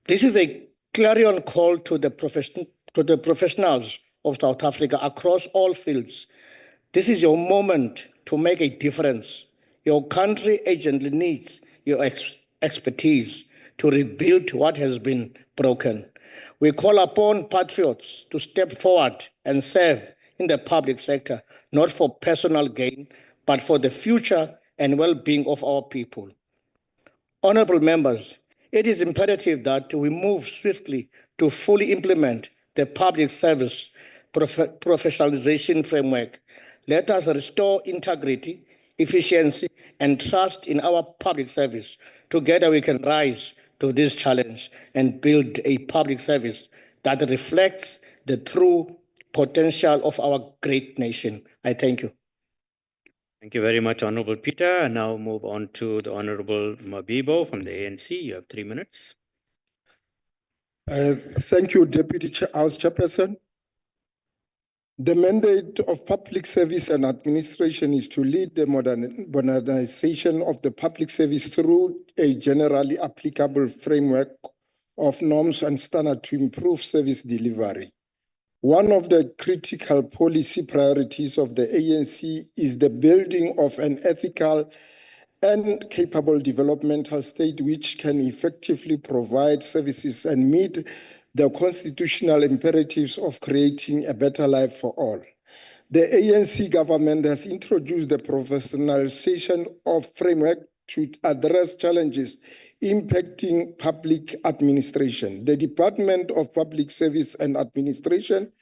This is a clarion call to the professionals of South Africa across all fields. This is your moment to make a difference. Your country urgently needs your expertise to rebuild what has been broken. We call upon patriots to step forward and serve in the public sector, not for personal gain, but for the future and well-being of our people. Honorable members, it is imperative that we move swiftly to fully implement the public service professionalization framework. Let us restore integrity, efficiency, and trust in our public service. Together we can rise to this challenge and build a public service that reflects the true potential of our great nation. I thank you. Thank you very much, Honorable Peter. I now move on to the Honorable Mabibo from the ANC. You have 3 minutes. Thank you, Deputy House Chairperson. The mandate of public service and administration is to lead the modernization of the public service through a generally applicable framework of norms and standards to improve service delivery. One of the critical policy priorities of the ANC is the building of an ethical and capable developmental state which can effectively provide services and meet the constitutional imperatives of creating a better life for all. The ANC government has introduced the professionalization of framework to address challenges impacting public administration. The Department of Public Service and Administration,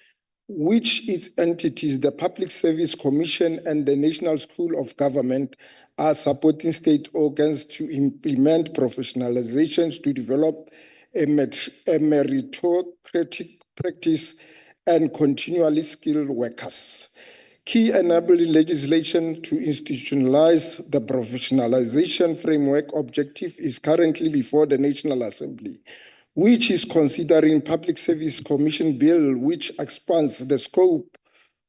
which its entities, the Public Service Commission and the National School of Government, are supporting state organs to implement professionalizations to develop a meritocratic practice and continually skilled workers. Key enabling legislation to institutionalize the professionalization framework objective is currently before the National Assembly, which is considering Public Service Commission Bill, which expands the scope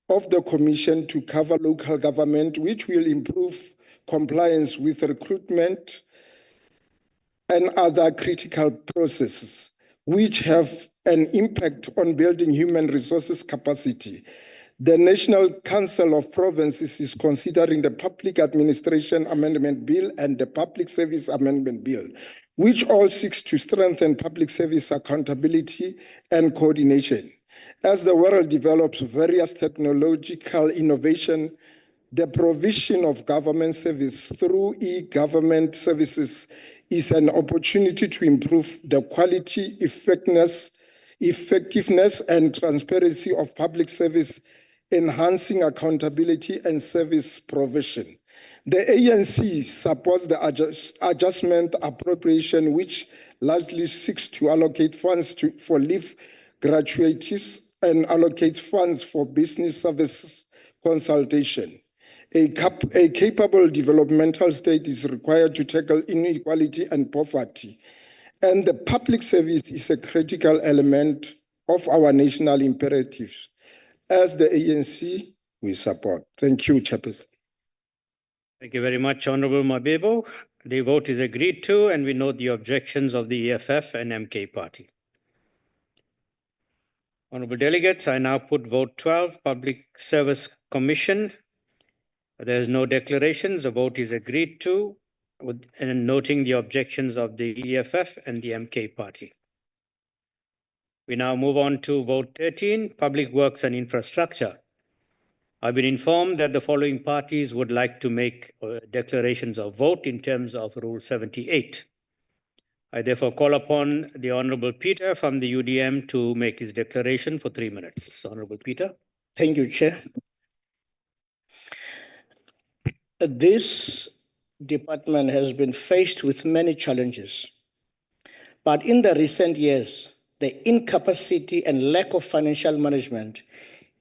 of the Commission to cover local government, which will improve compliance with recruitment and other critical processes, which have an impact on building human resources capacity. The National Council of Provinces is considering the Public Administration Amendment Bill and the Public Service Amendment Bill, which all seeks to strengthen public service accountability and coordination. As the world develops various technological innovation, the provision of government service through e-government services is an opportunity to improve the quality, effectiveness, and transparency of public service, enhancing accountability and service provision. The ANC supports the adjustment appropriation, which largely seeks to allocate funds for leave gratuities and allocates funds for business services consultation. A capable developmental state is required to tackle inequality and poverty. And the public service is a critical element of our national imperatives. As the ANC, we support. Thank you, Chairperson. Thank you very much, Honorable Mabebo. The vote is agreed to, and we note the objections of the EFF and MK party. Honorable delegates, I now put vote 12, Public Service Commission. There is no declarations. The vote is agreed to, and noting the objections of the EFF and the MK party. We now move on to vote 13, Public Works and Infrastructure. I've been informed that the following parties would like to make declarations of vote in terms of Rule 78. I therefore call upon the Honorable Peter from the UDM to make his declaration for 3 minutes. Honorable Peter. Thank you, Chair. This department has been faced with many challenges, but in the recent years, the incapacity and lack of financial management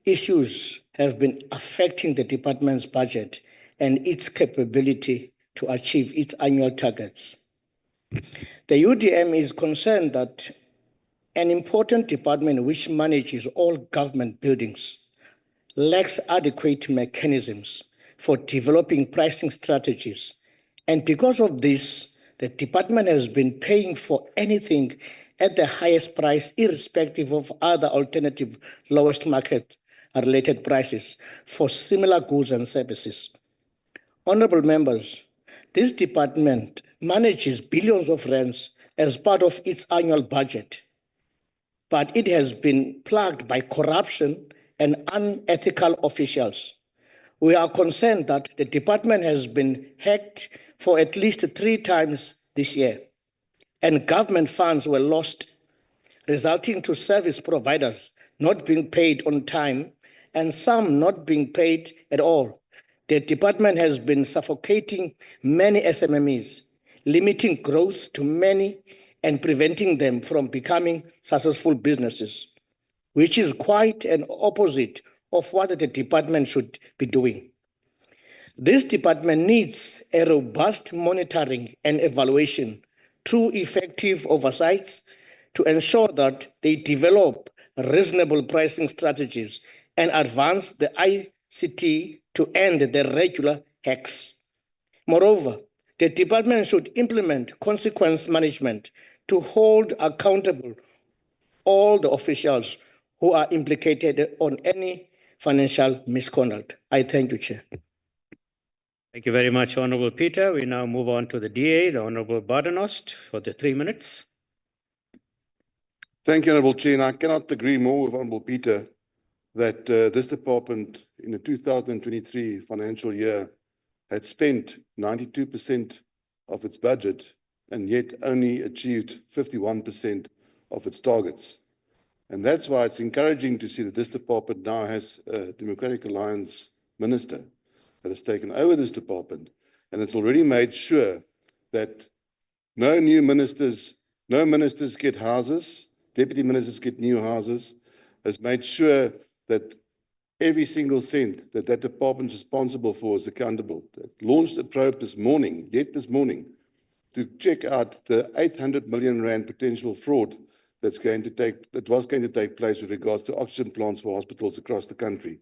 issues have been affecting the department's budget and its capability to achieve its annual targets. The UDM is concerned that an important department which manages all government buildings lacks adequate mechanisms for developing pricing strategies. And because of this, the department has been paying for anything at the highest price, irrespective of other alternative lowest market related prices for similar goods and services. Honorable members, this department manages billions of rands as part of its annual budget, but it has been plagued by corruption and unethical officials. We are concerned that the department has been hacked for at least 3 times this year, and government funds were lost, resulting to service providers not being paid on time and some not being paid at all. The department has been suffocating many SMMEs, limiting growth to many and preventing them from becoming successful businesses, which is quite an opposite of what the department should be doing. This department needs a robust monitoring and evaluation through effective oversights to ensure that they develop reasonable pricing strategies and advance the ICT to end the regular hacks. Moreover, the department should implement consequence management to hold accountable all the officials who are implicated on any financial misconduct. I thank you, Chair. Thank you very much, Honorable Peter. We now move on to the DA, the Honorable Badenost, for the 3 minutes. Thank you, Honorable Chair. And I cannot agree more with Honorable Peter that this department in the 2023 financial year had spent 92% of its budget and yet only achieved 51% of its targets. And that's why it's encouraging to see that this department now has a Democratic Alliance minister that has taken over this department, and it's already made sure that no ministers get houses, deputy ministers get new houses, has made sure that every single cent that that department is responsible for is accountable. It launched a probe this morning, to check out the 800 million rand potential fraud that was going to take place with regards to oxygen plants for hospitals across the country.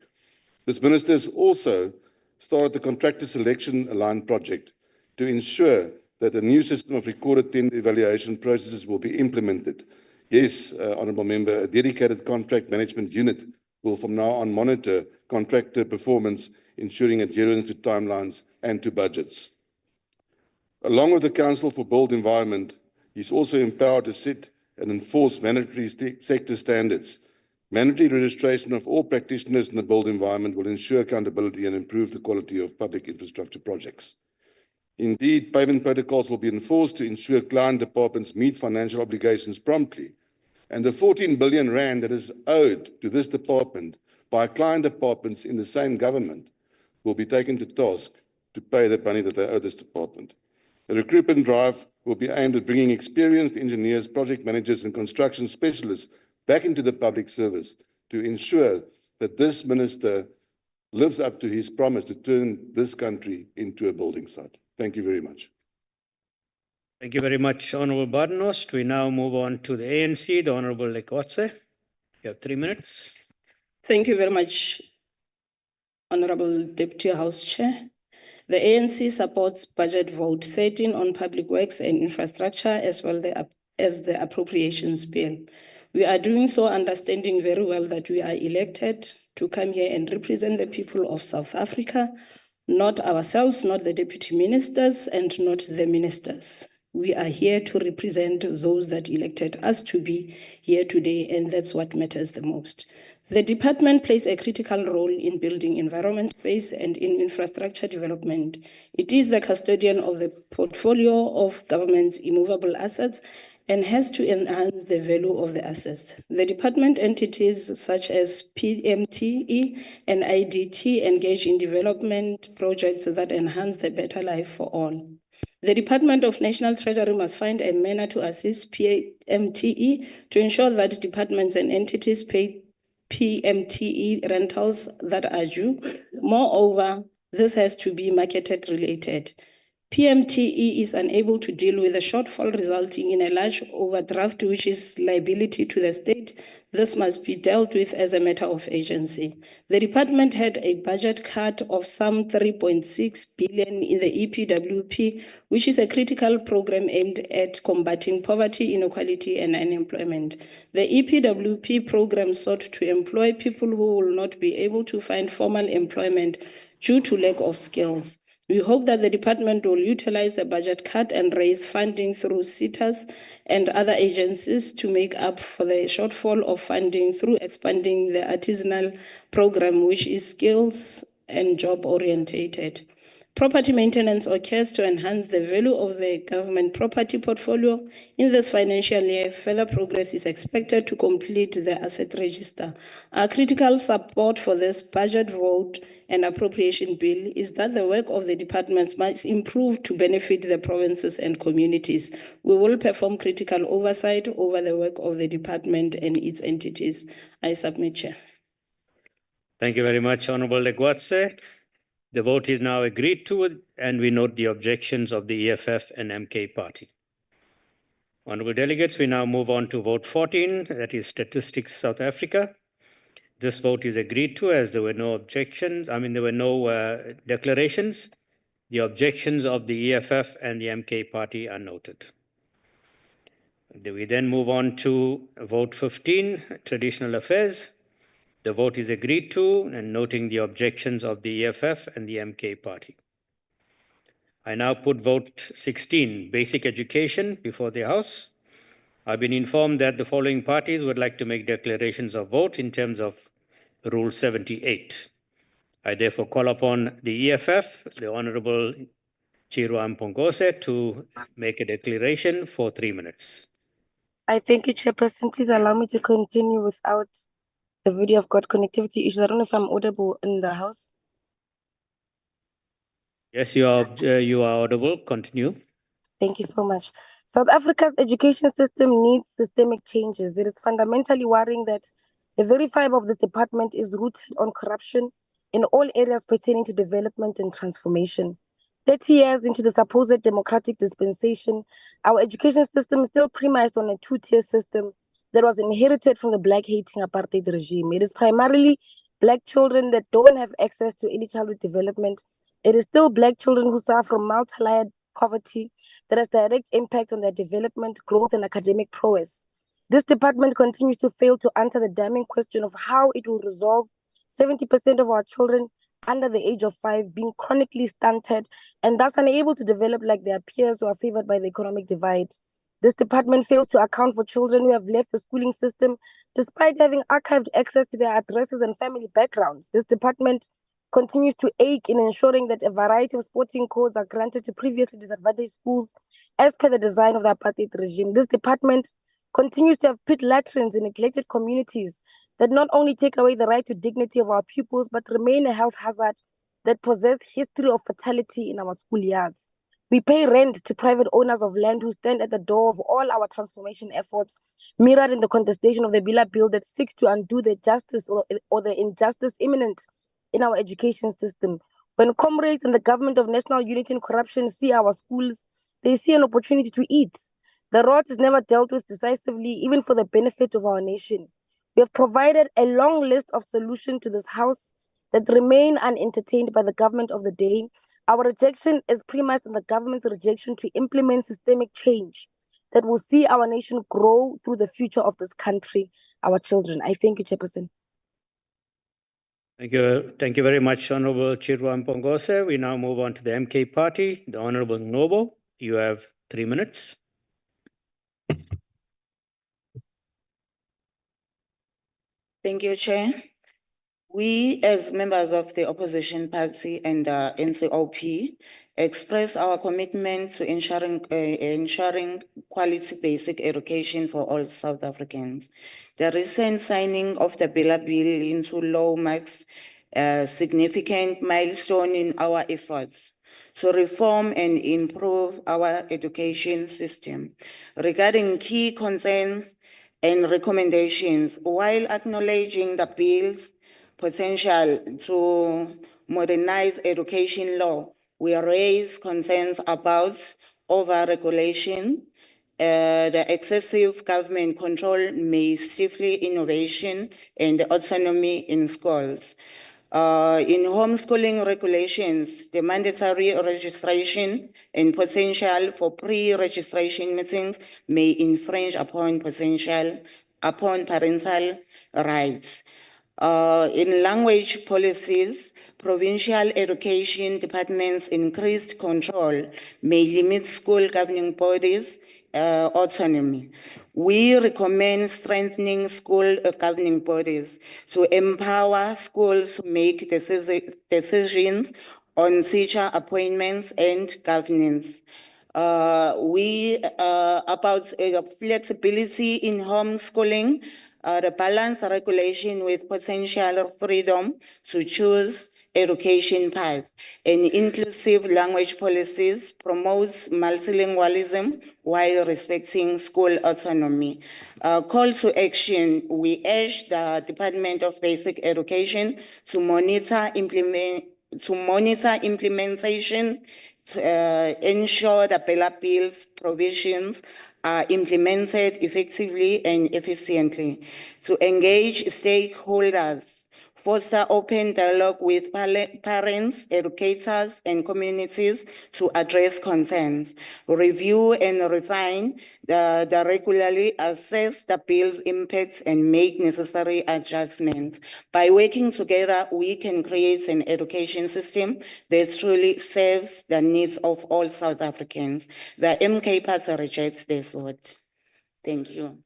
This minister has also started the contractor selection aligned project to ensure that a new system of recorded tender evaluation processes will be implemented. Yes, Honourable Member, a dedicated contract management unit will from now on monitor contractor performance, ensuring adherence to timelines and to budgets. Along with the Council for Built Environment, he's also empowered to set and enforce mandatory sector standards. Mandatory registration of all practitioners in the built environment will ensure accountability and improve the quality of public infrastructure projects. Indeed, payment protocols will be enforced to ensure client departments meet financial obligations promptly. And the 14 billion rand that is owed to this department by client departments in the same government will be taken to task to pay the money that they owe this department. The recruitment drive will be aimed at bringing experienced engineers, project managers, and construction specialists back into the public service to ensure that this minister lives up to his promise to turn this country into a building site. Thank you very much. Thank you very much, Honorable Barnos. We now move on to the ANC, the Honorable Lekotse. You have 3 minutes. Thank you very much, Honorable Deputy House Chair. The ANC supports budget vote 13 on public works and infrastructure as well as the appropriations bill. We are doing so understanding very well that we are elected to come here and represent the people of South Africa, not ourselves, not the deputy ministers, and not the ministers. We are here to represent those that elected us to be here today, and that's what matters the most. The department plays a critical role in building environment space and in infrastructure development. It is the custodian of the portfolio of government's immovable assets and has to enhance the value of the assets. The department entities such as PMTE and IDT engage in development projects that enhance the better life for all. The Department of National Treasury must find a manner to assist PMTE to ensure that departments and entities pay PMTE rentals that are due. Moreover, this has to be market related. PMTE is unable to deal with a shortfall resulting in a large overdraft, which is liability to the state. This must be dealt with as a matter of agency. The department had a budget cut of some 3.6 billion in the EPWP, which is a critical program aimed at combating poverty, inequality, and unemployment. The EPWP program sought to employ people who will not be able to find formal employment due to lack of skills. We hope that the department will utilize the budget cut and raise funding through SETAs and other agencies to make up for the shortfall of funding through expanding the artisanal program, which is skills and job orientated. Property maintenance occurs to enhance the value of the government property portfolio. In this financial year, further progress is expected to complete the asset register. Our critical support for this budget vote and appropriation bill is that the work of the departments must improve to benefit the provinces and communities. We will perform critical oversight over the work of the department and its entities. I submit, Chair. Thank you very much, Honorable Legwatse. The vote is now agreed to, and we note the objections of the EFF and MK party. Honorable delegates, we now move on to vote 14, that is Statistics South Africa. This vote is agreed to as there were no objections. There were no declarations. The objections of the EFF and the MK party are noted. We then move on to vote 15, Traditional Affairs. The vote is agreed to, and noting the objections of the EFF and the MK party. I now put vote 16, Basic Education, before the House. I've been informed that the following parties would like to make declarations of vote in terms of Rule 78. I therefore call upon the EFF, the Honorable Chirwa Mpongose, to make a declaration for 3 minutes. I thank you, Chairperson. Please allow me to continue without the video. I've got connectivity issues. I don't know if I'm audible in the House. Yes, you are audible. Continue. Thank you so much. South Africa's education system needs systemic changes. It is fundamentally worrying that the very fiber of this department is rooted on corruption in all areas pertaining to development and transformation. 30 years into the supposed democratic dispensation, our education system is still premised on a two-tier system that was inherited from the black-hating apartheid regime. It is primarily Black children that don't have access to early childhood development. It is still Black children who suffer from multi-layered poverty that has direct impact on their development, growth, and academic prowess. This department continues to fail to answer the damning question of how it will resolve 70% of our children under the age of 5 being chronically stunted and thus unable to develop like their peers who are favored by the economic divide. This department fails to account for children who have left the schooling system despite having archived access to their addresses and family backgrounds. This department continues to ache in ensuring that a variety of sporting codes are granted to previously disadvantaged schools as per the design of the apartheid regime. This department continues to have pit latrines in neglected communities that not only take away the right to dignity of our pupils, but remain a health hazard that possess history of fatality in our schoolyards. We pay rent to private owners of land who stand at the door of all our transformation efforts, mirrored in the contestation of the Bila Bill that seeks to undo the justice or the injustice imminent in our education system. When comrades in the government of national unity and corruption see our schools they see an opportunity to eat. The rot is never dealt with decisively, even for the benefit of our nation. We have provided a long list of solutions to this House that remain unentertained by the government of the day. Our rejection is premised on the government's rejection to implement systemic change that will see our nation grow through the future of this country, our children. I thank you, Chairperson. Thank you. Thank you very much, Honorable Chirwa Mpongose. We now move on to the MK Party. The Honorable Noble, you have 3 minutes. Thank you, Chair. We, as members of the opposition party and NCOP, express our commitment to ensuring quality basic education for all South Africans. The recent signing of the Bill into law marks a significant milestone in our efforts to reform and improve our education system. Regarding key concerns and recommendations, while acknowledging the bill's potential to modernize education law, we raise concerns about over-regulation. The excessive government control may stifle innovation and autonomy in schools. In homeschooling regulations, the mandatory registration and potential for pre-registration meetings may infringe upon parental rights. In language policies, provincial education departments' increased control may limit school governing bodies' autonomy. We recommend strengthening school governing bodies to empower schools to make decisions on teacher appointments and governance. About flexibility in homeschooling, the balance regulation with potential freedom to choose education path and inclusive language policies promotes multilingualism while respecting school autonomy. Call to action, we urge the Department of Basic Education to monitor implementation, ensure the Bill's provisions are implemented effectively and efficiently, to engage stakeholders, foster open dialogue with parents, educators, and communities to address concerns, review and refine, regularly assess the bill's impacts and make necessary adjustments. By working together, we can create an education system that truly serves the needs of all South Africans. The MK Party rejects this vote. Thank you.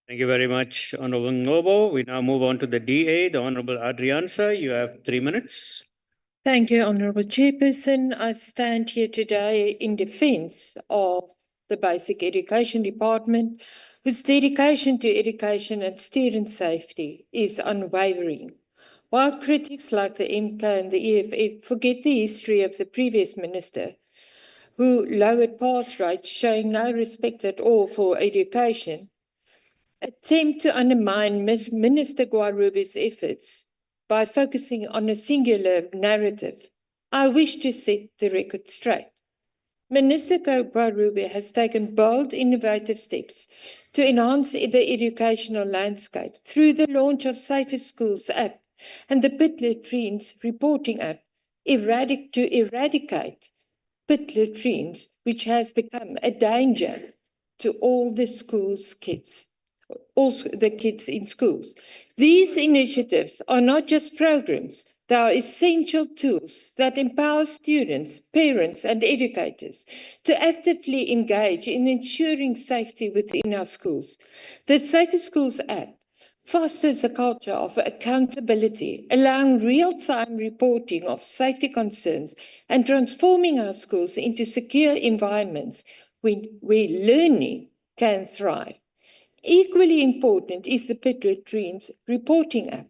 Thank you very much, Honorable Noble. We now move on to the DA, the Honorable Adriansa. You have 3 minutes. Thank you, Honorable Chairperson. I stand here today in defense of the Basic Education Department, whose dedication to education and student safety is unwavering. While critics like the MK and the EFF forget the history of the previous minister, who lowered pass rates, showing no respect at all for education, attempt to undermine Minister Gwarube's efforts by focusing on a singular narrative, I wish to set the record straight. Minister Gwarube has taken bold, innovative steps to enhance the educational landscape through the launch of Safer Schools app and the Pit Latrines reporting app to eradicate pit latrines, which has become a danger to all the schools' kids. Also the kids in schools. These initiatives are not just programs, they are essential tools that empower students, parents, and educators to actively engage in ensuring safety within our schools. The Safer Schools app fosters a culture of accountability, allowing real-time reporting of safety concerns and transforming our schools into secure environments where learning can thrive. Equally important is the Pit Latrines reporting app,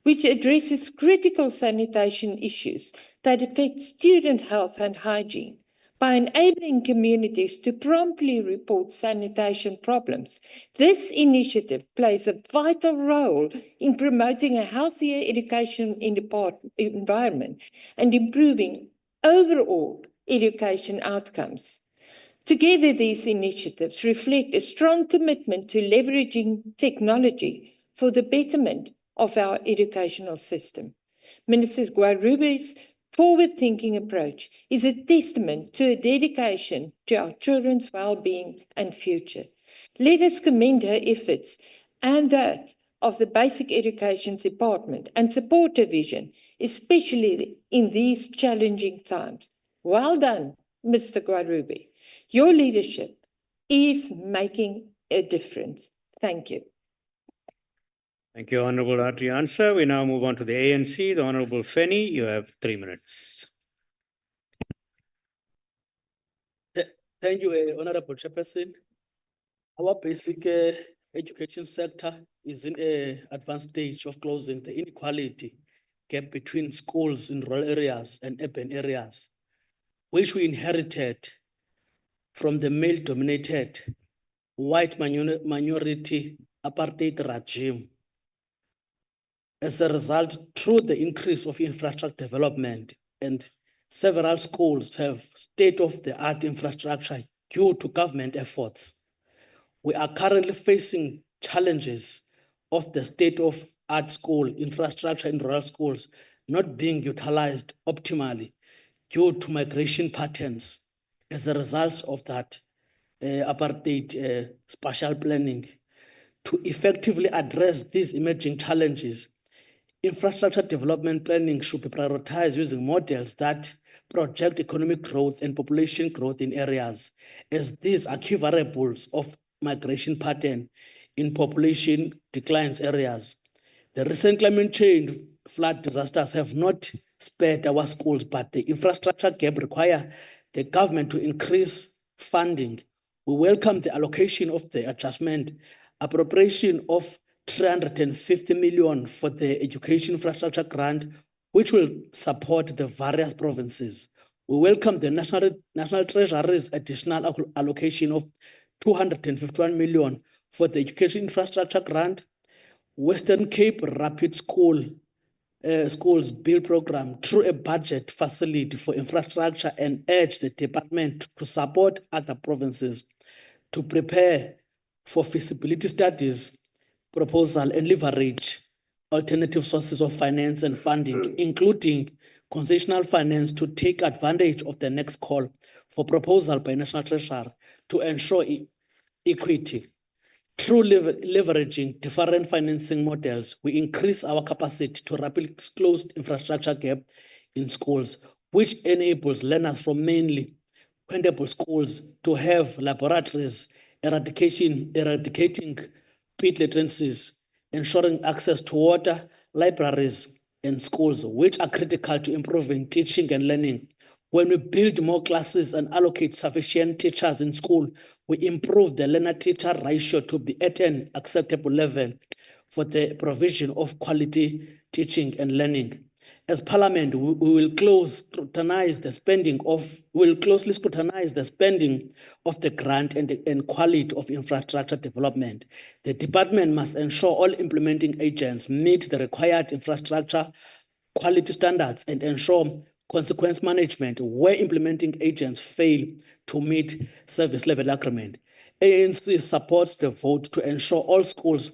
which addresses critical sanitation issues that affect student health and hygiene. By enabling communities to promptly report sanitation problems, this initiative plays a vital role in promoting a healthier education environment and improving overall education outcomes. Together, these initiatives reflect a strong commitment to leveraging technology for the betterment of our educational system. Minister Gwarube's forward-thinking approach is a testament to a dedication to our children's well-being and future. Let us commend her efforts and that of the Basic Education Department and support her vision, especially in these challenging times. Well done, Mr. Gwarube. Your leadership is making a difference. Thank you. Thank you, Honorable Adriansa. We now move on to the ANC. The Honorable Feni, you have 3 minutes. Thank you, Honorable Chairperson. Our basic education sector is in an advanced stage of closing the inequality gap between schools in rural areas and urban areas, which we inherited from the male-dominated white minority apartheid regime. As a result, through the increase of infrastructure development, and several schools have state-of-the-art infrastructure due to government efforts, we are currently facing challenges of the state-of-art school infrastructure in rural schools not being utilized optimally due to migration patterns. As a result of that, apartheid spatial planning, to effectively address these emerging challenges, infrastructure development planning should be prioritized using models that project economic growth and population growth in areas, as these are key variables of migration pattern in population declines areas. The recent climate change flood disasters have not spared our schools, but the infrastructure gap requires the government to increase funding. We welcome the allocation of the adjustment appropriation of 350 million for the education infrastructure grant, which will support the various provinces. We welcome the National Treasury's additional allocation of 251 million for the education infrastructure grant, Western Cape Rapid Schools Build Program through a budget facility for infrastructure, and urge the department to support other provinces to prepare for feasibility studies, proposal, and leverage alternative sources of finance and funding, including concessional finance, to take advantage of the next call for proposal by National Treasury to ensure equity. Through leveraging different financing models, we increase our capacity to rapidly close infrastructure gap in schools, which enables learners from mainly quintable schools to have laboratories, eradicating pit literacies, ensuring access to water, libraries, and schools, which are critical to improving teaching and learning. When we build more classes and allocate sufficient teachers in school, we improve the learner-teacher ratio to be at an acceptable level for the provision of quality teaching and learning. As Parliament, we will closely scrutinize the spending of the grant and quality of infrastructure development. The department must ensure all implementing agents meet the required infrastructure quality standards and ensure consequence management where implementing agents fail to meet service level agreement. ANC supports the vote to ensure all schools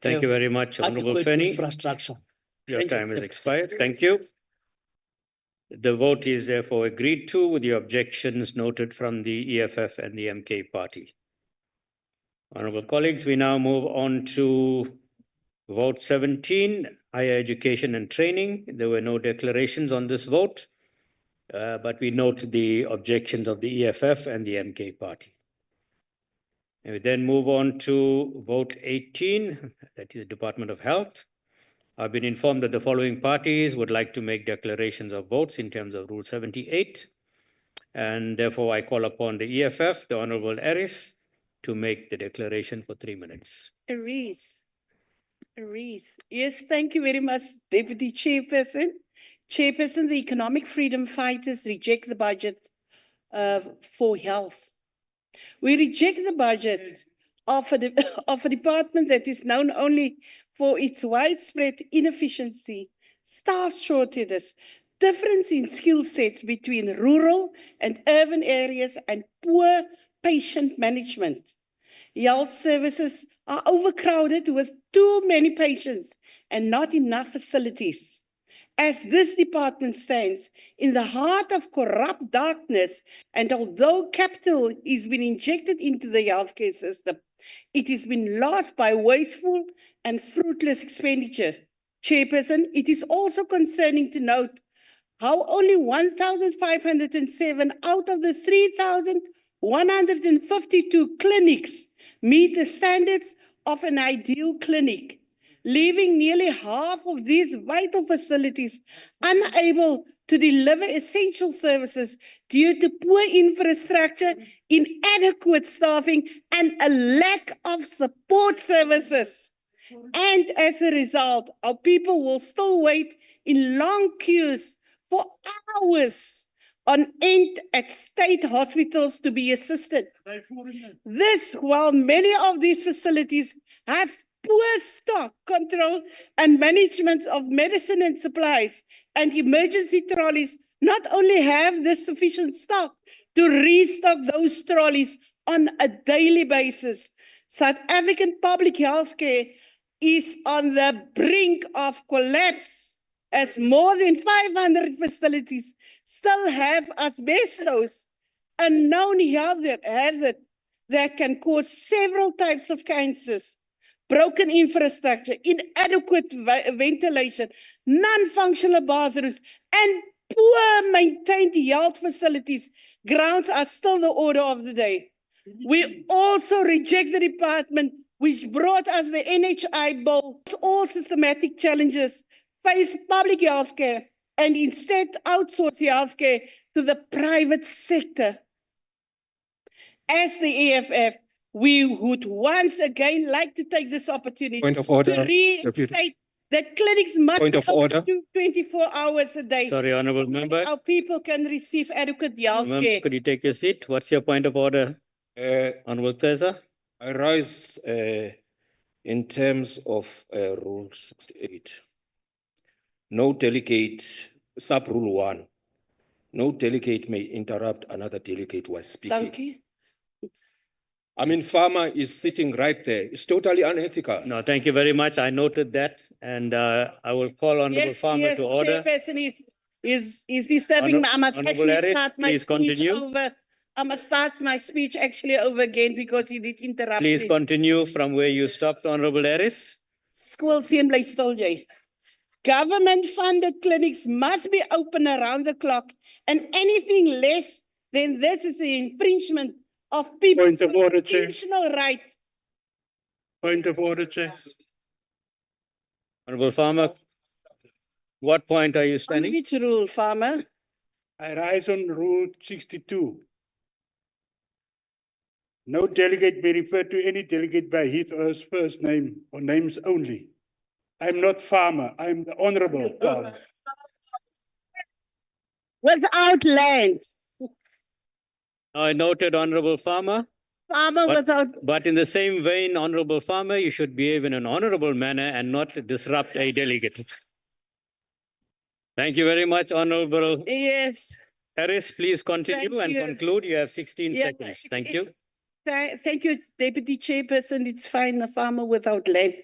Thank you very much, Honorable adequate Feni. infrastructure. Your Thank you. time has expired. Thank you. The vote is therefore agreed to with the objections noted from the EFF and the MK party. Honorable colleagues, we now move on to vote 17, higher education and training. There were no declarations on this vote, but we note the objections of the EFF and the MK party. And we then move on to vote 18, that is the Department of Health. I've been informed that the following parties would like to make declarations of votes in terms of Rule 78. And therefore, I call upon the EFF, the Honorable Eris, to make the declaration for 3 minutes. Reese. Yes, thank you very much, Deputy Chairperson. Chairperson, the economic freedom fighters reject the budget for health. We reject the budget of a department that is known only for its widespread inefficiency, staff shortages, difference in skill sets between rural and urban areas, and poor patient management. Health services are overcrowded with too many patients and not enough facilities. As this department stands in the heart of corrupt darkness, and although capital is been injected into the healthcare system, it has been lost by wasteful and fruitless expenditures. Chairperson, it is also concerning to note how only 1,507 out of the 3,152 clinics meet the standards of an ideal clinic, leaving nearly half of these vital facilities unable to deliver essential services due to poor infrastructure, inadequate staffing, and a lack of support services. And as a result, our people will still wait in long queues for hours on end at state hospitals to be assisted. This, while many of these facilities have poor stock control and management of medicine and supplies, and emergency trolleys not only have the sufficient stock to restock those trolleys on a daily basis. South African public healthcare is on the brink of collapse, as more than 500 facilities still have asbestos, a known health hazard that can cause several types of cancers, broken infrastructure, inadequate ventilation, non-functional bathrooms, and poor maintained health facilities. Grounds are still the order of the day. We also reject the department which brought us the NHI bill. All systematic challenges face public healthcare and instead outsource healthcare to the private sector. As the EFF, we would once again like to take this opportunity Point of order, to reinstate that clinics must Point be of open order. 24 hours a day. Sorry, Honorable Member. Our people can receive adequate health Member, care. could you take your seat? What's your point of order, Honorable Teza? I rise in terms of Rule 68. No delegate, sub-rule 1, no delegate may interrupt another delegate while speaking. Thank you. I mean, farmer is sitting right there. It's totally unethical. No, thank you very much. I noted that, and I will call Honorable Farmer to order. Chairperson is disturbing. I must Honorable actually Harris, start my please speech continue. over. I must start my speech actually over again because he did interrupt Please me. continue from where you stopped, Honorable Harris. School seem like still, Jay. Government-funded clinics must be open around the clock, and anything less than this is an infringement of people's Point of order, Chair. constitutional right. Point of order, Chair. Honorable Farmer, what point are you On standing? which rule, Farmer? I rise on Rule 62. No delegate may refer to any delegate by his or her first name or names only. I'm not Farmer, I'm the Honorable Farmer. Without land. I noted, Honorable Farmer. Farmer without. But in the same vein, Honorable Farmer, you should behave in an honorable manner and not disrupt a delegate. Thank you very much, Honorable. Yes. Harris, please continue and conclude. You have 16 seconds. Thank you. Thank you, Deputy Chairperson. It's fine, a farmer without land.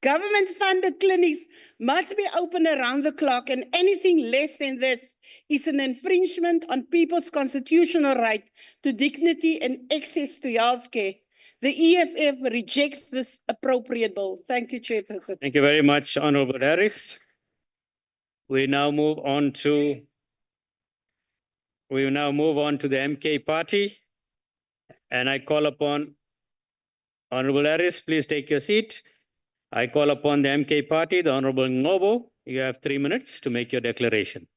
Government-funded clinics must be open around the clock, and anything less than this is an infringement on people's constitutional right to dignity and access to health care. The EFF rejects this appropriate bill. Thank you, Chairperson. Thank you very much, Honorable Harris. We now move on to the MK party. And I call upon Honorable Harris, please take your seat. I call upon the MK party, the Honorable Ngobo. You have 3 minutes to make your declaration.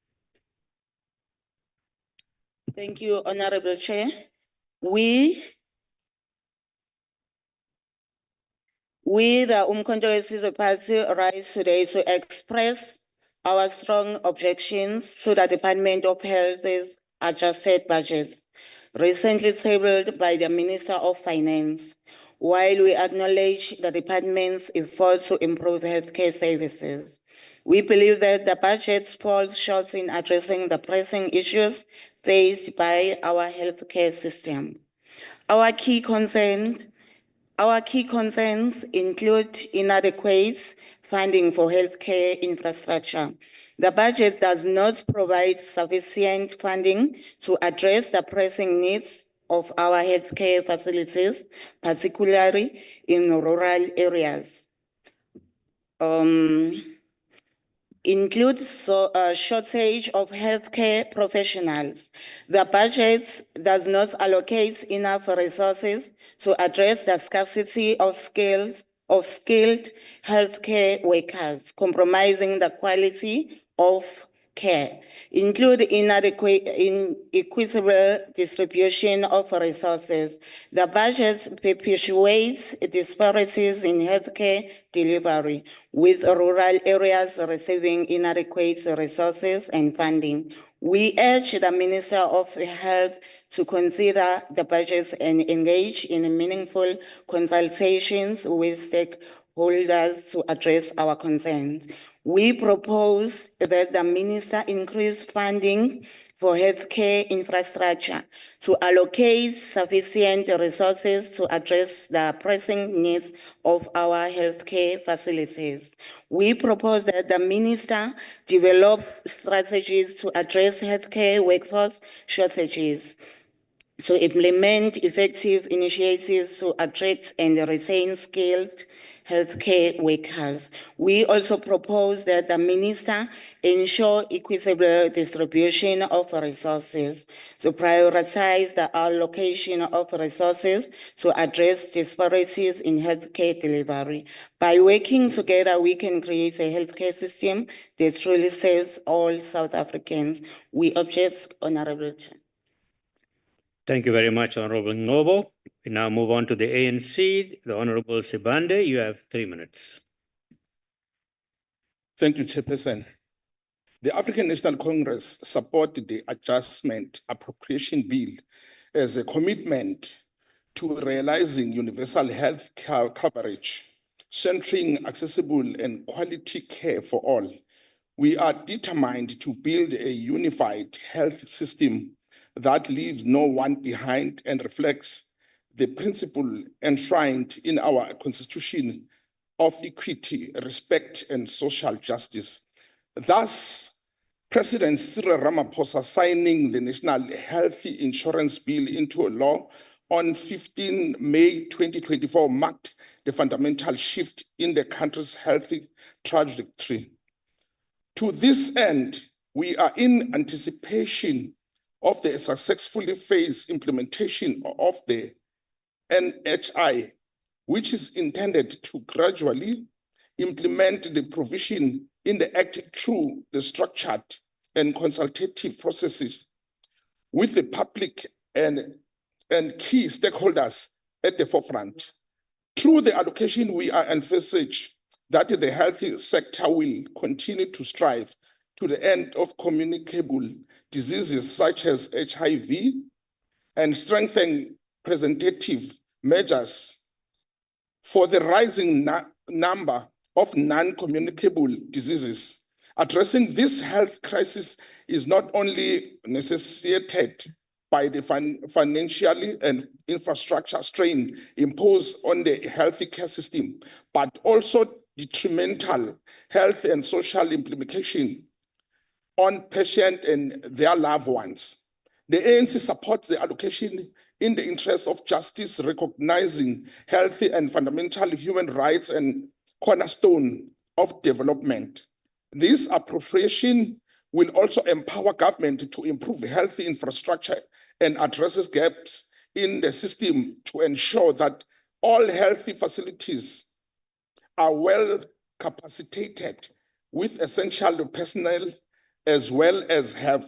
Thank you, Honorable Chair. We, the Umkhonto weSizwe Party, rise today to express our strong objections to the Department of Health's adjusted budgets, recently tabled by the Minister of Finance. While we acknowledge the department's effort to improve healthcare services, We believe that the budget falls short in addressing the pressing issues faced by our healthcare system. Our key concerns include inadequate funding for healthcare infrastructure. The budget does not provide sufficient funding to address the pressing needs of our healthcare facilities, particularly in rural areas. Includes a shortage of healthcare professionals. The budget does not allocate enough resources to address the scarcity of skilled healthcare workers, compromising the quality of care, include inequitable distribution of resources. The budget perpetuates disparities in healthcare delivery, with rural areas receiving inadequate resources and funding. We urge the Minister of Health to consider the budgets and engage in meaningful consultations with stakeholders to address our concerns. We propose that the Minister increase funding for healthcare infrastructure to allocate sufficient resources to address the pressing needs of our healthcare facilities. We propose that the Minister develop strategies to address healthcare workforce shortages, to implement effective initiatives to attract and retain skilled healthcare workers. We also propose that the Minister ensure equitable distribution of resources, to prioritize the allocation of resources to address disparities in healthcare delivery. By working together, we can create a healthcare system that truly serves all South Africans. We object, Honorable Chair. Thank you very much, Honorable Ngobo. We now move on to the ANC. The Honorable Sibande, you have 3 minutes. Thank you, Chairperson. The African National Congress supported the Adjustment Appropriation Bill as a commitment to realizing universal health coverage, centering accessible and quality care for all. We are determined to build a unified health system that leaves no one behind and reflects the principle enshrined in our Constitution of equity, respect, and social justice. Thus, President Cyril Ramaphosa signing the National Health Insurance Bill into law on 15 May 2024 marked the fundamental shift in the country's health trajectory. To this end, we are in anticipation of the successfully phased implementation of the NHI, which is intended to gradually implement the provision in the Act through the structured and consultative processes with the public and key stakeholders at the forefront. Through the allocation, we are envisaging that the health sector will continue to strive to the end of communicable diseases such as HIV and strengthen preventative measures for the rising number of non-communicable diseases. Addressing this health crisis is not only necessitated by the financial and infrastructure strain imposed on the healthcare system, but also detrimental health and social implication on patients and their loved ones. The ANC supports the allocation in the interest of justice, recognizing healthy and fundamental human rights and cornerstone of development. This appropriation will also empower government to improve health infrastructure and addresses gaps in the system to ensure that all healthy facilities are well capacitated with essential personnel, as well as have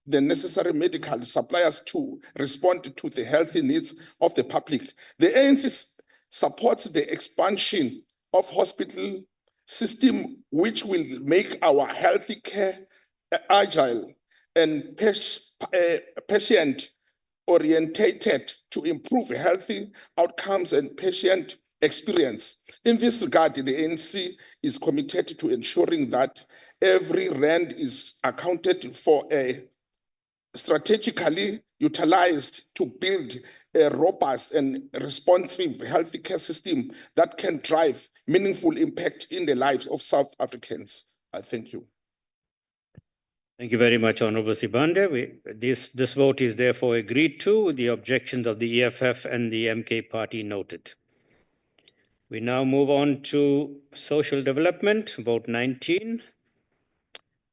the necessary medical suppliers to respond to the healthy needs of the public. The ANC supports the expansion of hospital system, which will make our healthy care agile and patient-orientated to improve healthy outcomes and patient experience. In this regard, the ANC is committed to ensuring that every rand is accounted for, strategically utilized to build a robust and responsive healthcare system that can drive meaningful impact in the lives of South Africans. I thank you. Thank you very much, Honorable Sibande. This vote is therefore agreed to with the objections of the EFF and the MK party noted. We now move on to social development, vote 19.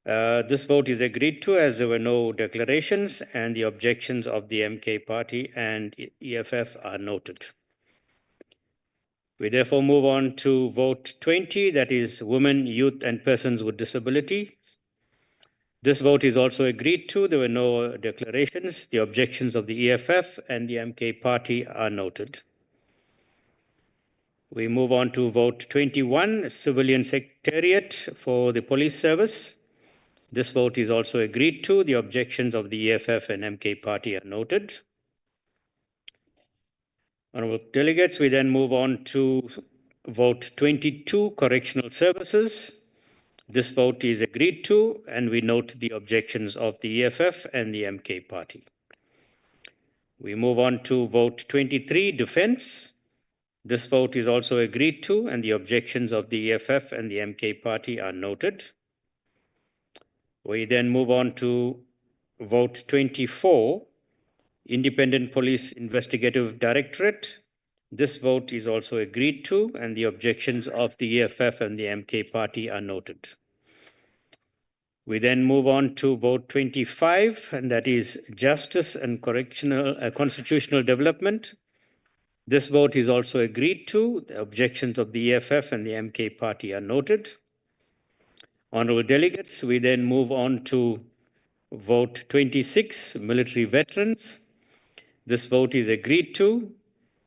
This vote is agreed to as there were no declarations and the objections of the MK party and EFF are noted. We therefore move on to vote 20, that is women, youth and persons with disability. This vote is also agreed to. There were no declarations. The objections of the EFF and the MK party are noted. We move on to vote 21, civilian secretariat for the police service. This vote is also agreed to. The objections of the EFF and MK party are noted. Honorable delegates, we then move on to vote 22, correctional services. This vote is agreed to, and we note the objections of the EFF and the MK party. We move on to vote 23, defense. This vote is also agreed to, and the objections of the EFF and the MK party are noted. We then move on to vote 24, Independent Police Investigative Directorate. This vote is also agreed to, and the objections of the EFF and the MK party are noted. We then move on to vote 25, and that is Justice and Constitutional Development. This vote is also agreed to. The objections of the EFF and the MK party are noted. Honorable delegates, we then move on to vote 26, military veterans. This vote is agreed to,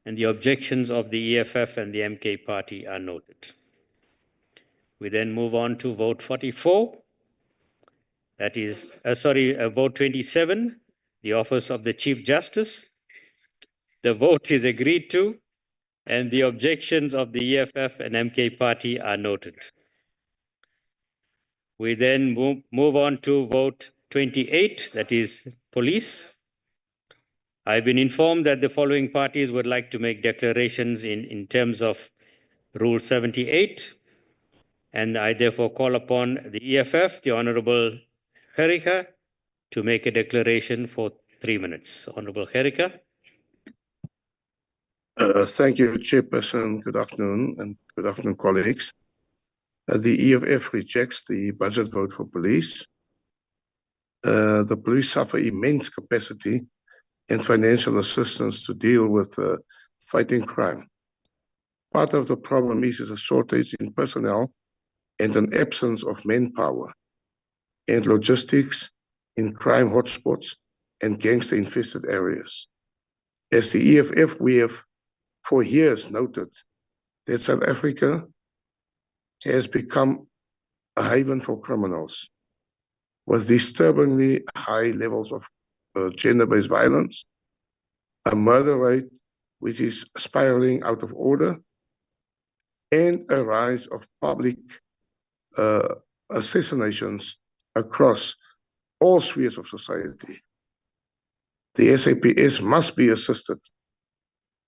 and the objections of the EFF and the MK party are noted. We then move on to vote 44. That is, vote 27, the office of the Chief Justice. The vote is agreed to, and the objections of the EFF and MK party are noted. We then move on to vote 28, that is police. I've been informed that the following parties would like to make declarations in terms of Rule 78, and I therefore call upon the EFF, the Honorable Gericke, to make a declaration for 3 minutes. Honorable Gericke. Thank you, Chairperson. Good afternoon, and good afternoon, colleagues. The EFF rejects the budget vote for police. The police suffer immense capacity and financial assistance to deal with fighting crime. Part of the problem is a shortage in personnel and an absence of manpower and logistics in crime hotspots and gangster-infested areas. As the EFF, we have for years noted that South Africa has become a haven for criminals with disturbingly high levels of gender-based violence, a murder rate which is spiraling out of order, and a rise of public assassinations across all spheres of society. The SAPS must be assisted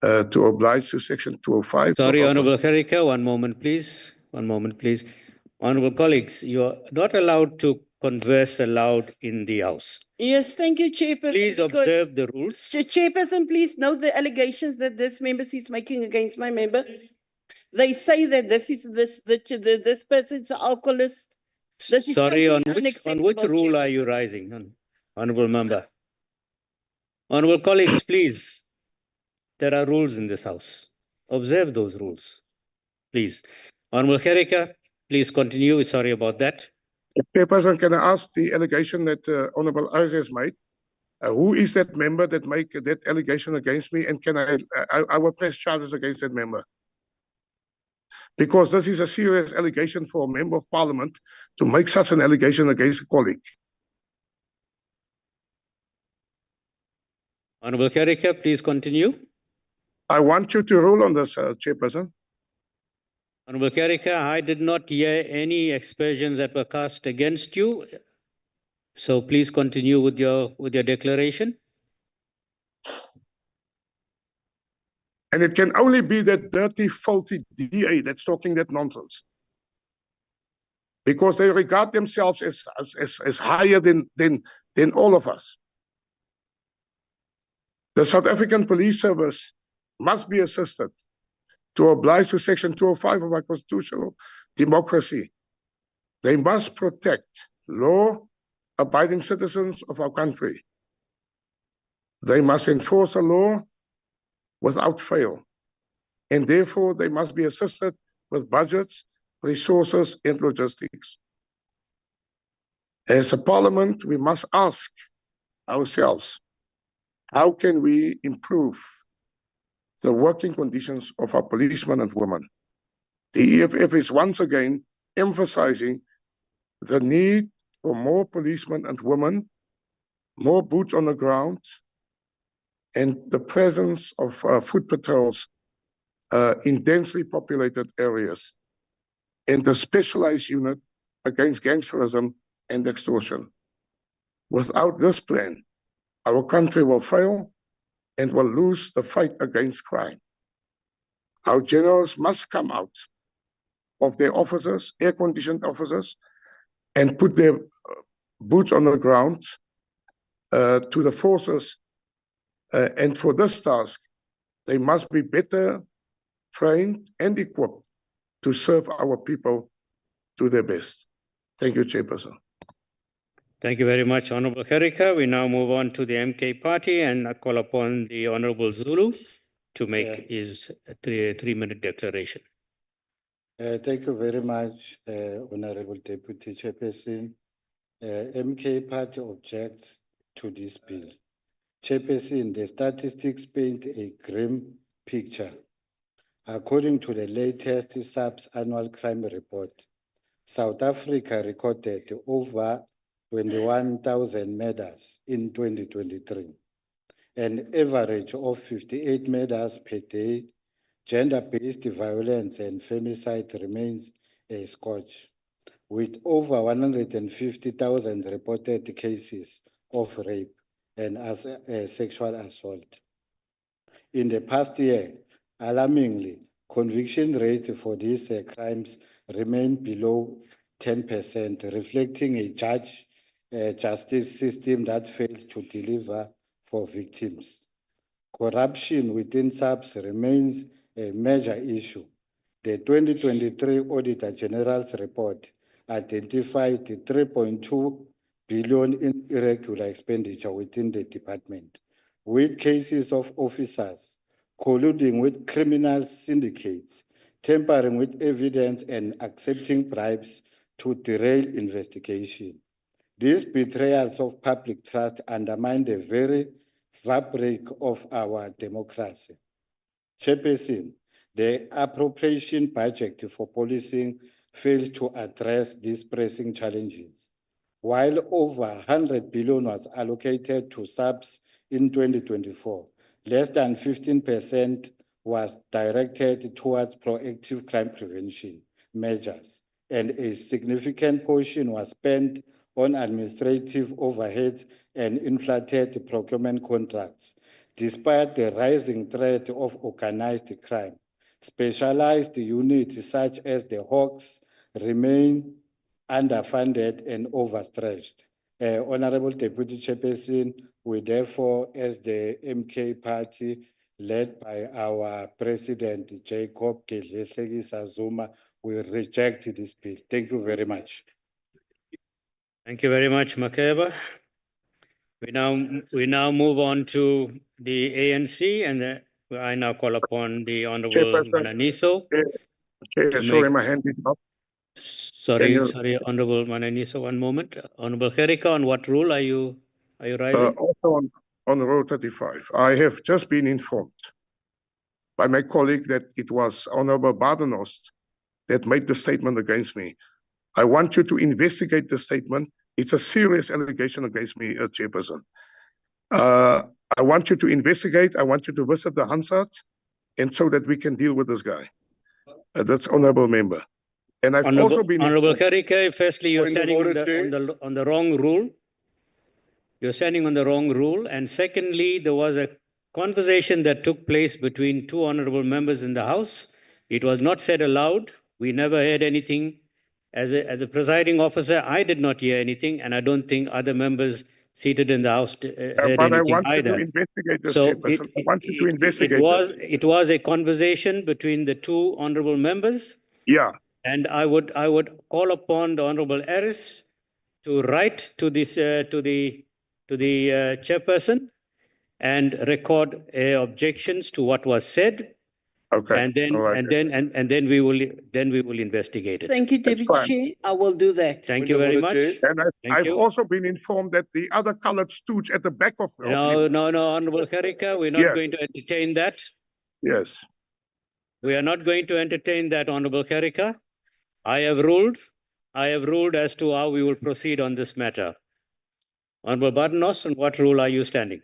to oblige to Section 205. Sorry, Honorable Gericke, one moment, please. One moment, please. Honorable colleagues, you are not allowed to converse aloud in the House. Yes, thank you, Chairperson. Please observe the rules. Chairperson, please note the allegations that this member is making against my member. They say that this person's an alcoholist. This is Sorry, on simply which unacceptable, rule are you rising, Honorable Member? Honorable colleagues, please. There are rules in this House. Observe those rules, please. Honorable Gericke, please continue. Sorry about that. Chairperson, can I ask the allegation that Honorable Ayers has made? Who is that member that make that allegation against me, and can I will press charges against that member? Because this is a serious allegation for a member of parliament to make such an allegation against a colleague. Honorable Gericke, please continue. I want you to rule on this, Chairperson. Honorable Kerika, I did not hear any aspersions that were cast against you. So please continue with your declaration. And it can only be that dirty, filthy DA that's talking that nonsense. Because they regard themselves as higher than all of us. The South African Police Service must be assisted to oblige to Section 205 of our constitutional democracy. They must protect law-abiding citizens of our country. They must enforce the law without fail. And therefore, they must be assisted with budgets, resources, and logistics. As a parliament, we must ask ourselves, how can we improve the working conditions of our policemen and women? The EFF is once again emphasizing the need for more policemen and women, more boots on the ground, and the presence of foot patrols in densely populated areas, and the specialized unit against gangsterism and extortion. Without this plan, our country will fail and will lose the fight against crime. Our generals must come out of their offices, air-conditioned offices, and put their boots on the ground to the forces. And for this task, they must be better trained and equipped to serve our people to their best. Thank you, Chairperson. Thank you very much, Honorable Kerika. We now move on to the MK party, and I call upon the Honorable Zulu to make his three-minute declaration. Thank you very much, Honorable Deputy Chairperson. MK party objects to this bill. Chairperson, the statistics paint a grim picture. According to the latest SAPS annual crime report, South Africa recorded over 21,000 murders in 2023, an average of 58 murders per day. Gender-based violence and femicide remains a scourge, with over 150,000 reported cases of rape and sexual assault. In the past year, alarmingly, conviction rates for these crimes remain below 10%, reflecting a justice system that fails to deliver for victims. Corruption within SAPS remains a major issue. The 2023 Auditor General's report identified 3.2 billion in irregular expenditure within the department, with cases of officers colluding with criminal syndicates, tampering with evidence, and accepting bribes to derail investigation. These betrayals of public trust undermine the very fabric of our democracy. Chairperson, the appropriation budget for policing fails to address these pressing challenges. While over 100 billion was allocated to SAPS in 2024, less than 15% was directed towards proactive crime prevention measures, and a significant portion was spent on administrative overheads and inflated procurement contracts. Despite the rising threat of organized crime, specialized units such as the Hawks remain underfunded and overstretched. Honorable Deputy Chairperson, we therefore, as the MK party, led by our President Jacob Zuma, we reject this bill. Thank you very much. Thank you very much, Makeba. We now move on to the ANC, and I now call upon the Honorable Mananiso. Sorry, my hand is up. Sorry, Honorable Mananiso, one moment. Honorable Kerika, on what rule are you rising? Also on Rule 35. I have just been informed by my colleague that it was Honorable Badenhorst that made the statement against me. I want you to investigate the statement. It's a serious allegation against me, Chairperson. I want you to investigate. I want you to visit the Hansard, and so that we can deal with this guy. That's honorable member. And I've also been Honorable informed- Gericke, firstly, you're Point of standing order, Chair. on the wrong rule. You're standing on the wrong rule. And secondly, there was a conversation that took place between two honorable members in the House. It was not said aloud. We never heard anything. As a presiding officer, I did not hear anything, and I don't think other members seated in the House heard but I anything want you to either. investigate this, So Chairperson. I want you to investigate this. it was a conversation between the two honorable members. Yeah. And I would call upon the Honorable Harris to write to this to the chairperson and record objections to what was said. Okay. And then all right. and then we will investigate it. Thank you, Deputy fine. Chair. I will do that. Thank you very much. And Thank I've you. also been informed that the other colored stooge at the back of No, you. no, Honorable Gericke, we're not Yes. going to entertain that. Yes. We are not going to entertain that, Honorable Gericke. I have ruled as to how we will proceed on this matter. Honorable Barnos, on what rule are you standing?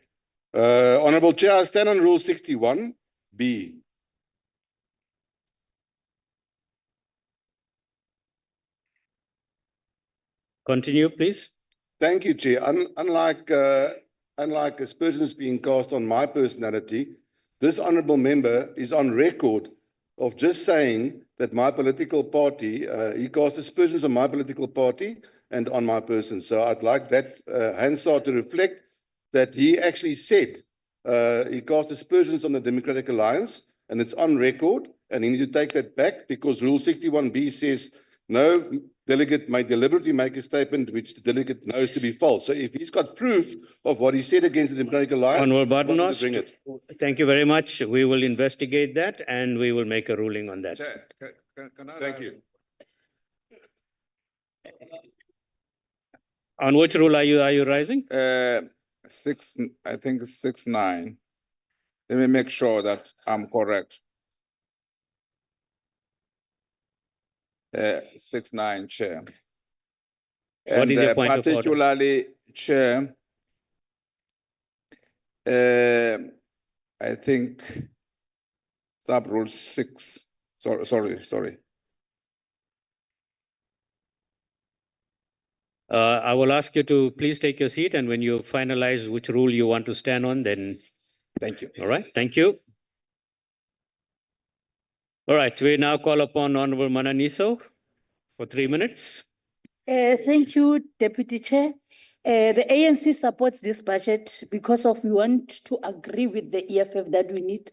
Honorable Chair, I stand on Rule 61B. Continue, please. Thank you, Chair. Unlike aspersions being cast on my personality, this honourable member is on record of just saying that my political party, he cast aspersions on my political party and on my person. So I'd like that Hansard to reflect that he actually said he cast aspersions on the Democratic Alliance, and it's on record, and he need to take that back because Rule 61B says no delegate may deliberately make a statement which the delegate knows to be false. So if he's got proof of what he said against the Democratic Alliance, Honorable welcome to Barnos, bring it. thank you very much. We will investigate that and we will make a ruling on that. Thank you. On which rule are you rising? I think it's 6-9. Let me make sure that I'm correct. 6-9, Chair. What is your point of order? Particularly, Chair, I think sub rule 6. Sorry. I will ask you to please take your seat, and when you finalize which rule you want to stand on, then. Thank you. All right, thank you. All right, we now call upon Honorable Mananiso for 3 minutes. Thank you, Deputy Chair. The ANC supports this budget because we want to agree with the EFF that we need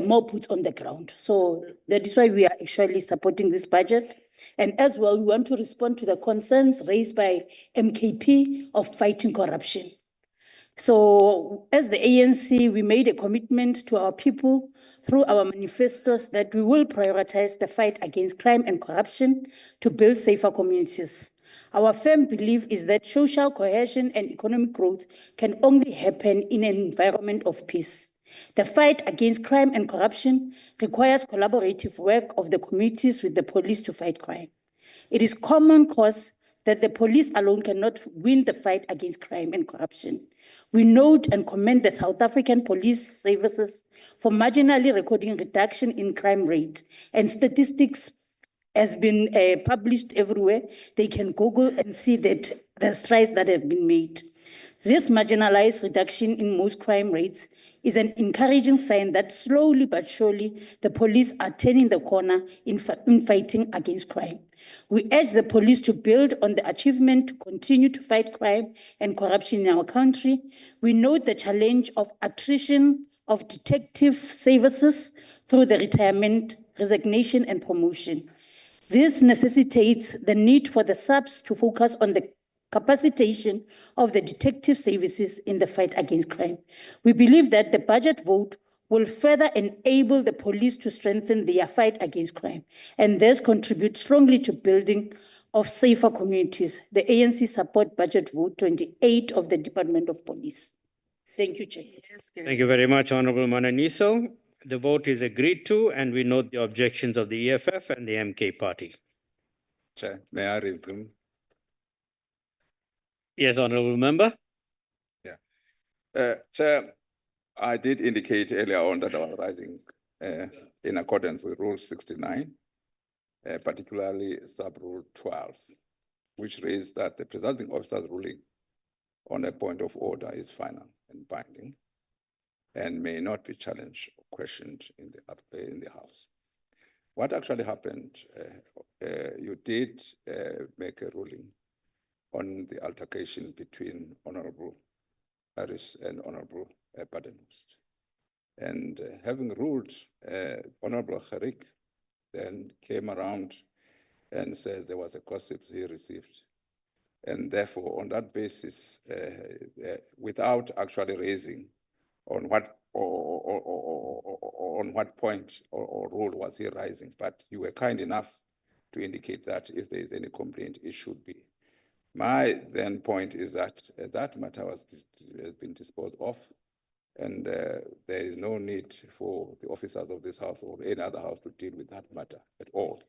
more boots on the ground. So that is why we are actually supporting this budget. And as well, we want to respond to the concerns raised by MKP of fighting corruption. So as the ANC, we made a commitment to our people through our manifestos that we will prioritize the fight against crime and corruption to build safer communities. Our firm belief is that social cohesion and economic growth can only happen in an environment of peace. The fight against crime and corruption requires collaborative work of the communities with the police to fight crime. It is common cause that the police alone cannot win the fight against crime and corruption. We note and commend the South African Police Services for marginally recording reduction in crime rate, and statistics has been published everywhere. They can Google and see that the strides that have been made. This marginalized reduction in most crime rates is an encouraging sign that slowly but surely the police are turning the corner in fighting against crime. We urge the police to build on the achievement to continue to fight crime and corruption in our country. We note the challenge of attrition of detective services through the retirement, resignation, and promotion. This necessitates the need for the SAPs to focus on the capacitation of the detective services in the fight against crime. We believe that the budget vote will further enable the police to strengthen their fight against crime and thus contribute strongly to building of safer communities. The ANC support budget vote 28 of the Department of Police. Thank you, Chair. Thank you very much, Honorable Mananiso. The vote is agreed to, and we note the objections of the EFF and the MK party. Chair, may I resume? Yes, Honorable Member. Chair, I did indicate earlier on that I was rising in accordance with Rule 69. particularly sub-rule 12, which raised that the presiding officer's ruling on a point of order is final and binding and may not be challenged or questioned in the House. What actually happened, you did make a ruling on the altercation between Honorable Harris and Honorable Badenhorst. And having ruled, Honorable Harik then came around and said there was a gossip he received. And therefore, on that basis, without actually raising on what on what point or rule was he rising, but you were kind enough to indicate that if there is any complaint, it should be. My then point is that that matter has been disposed of, and there is no need for the officers of this House or any other House to deal with that matter at all.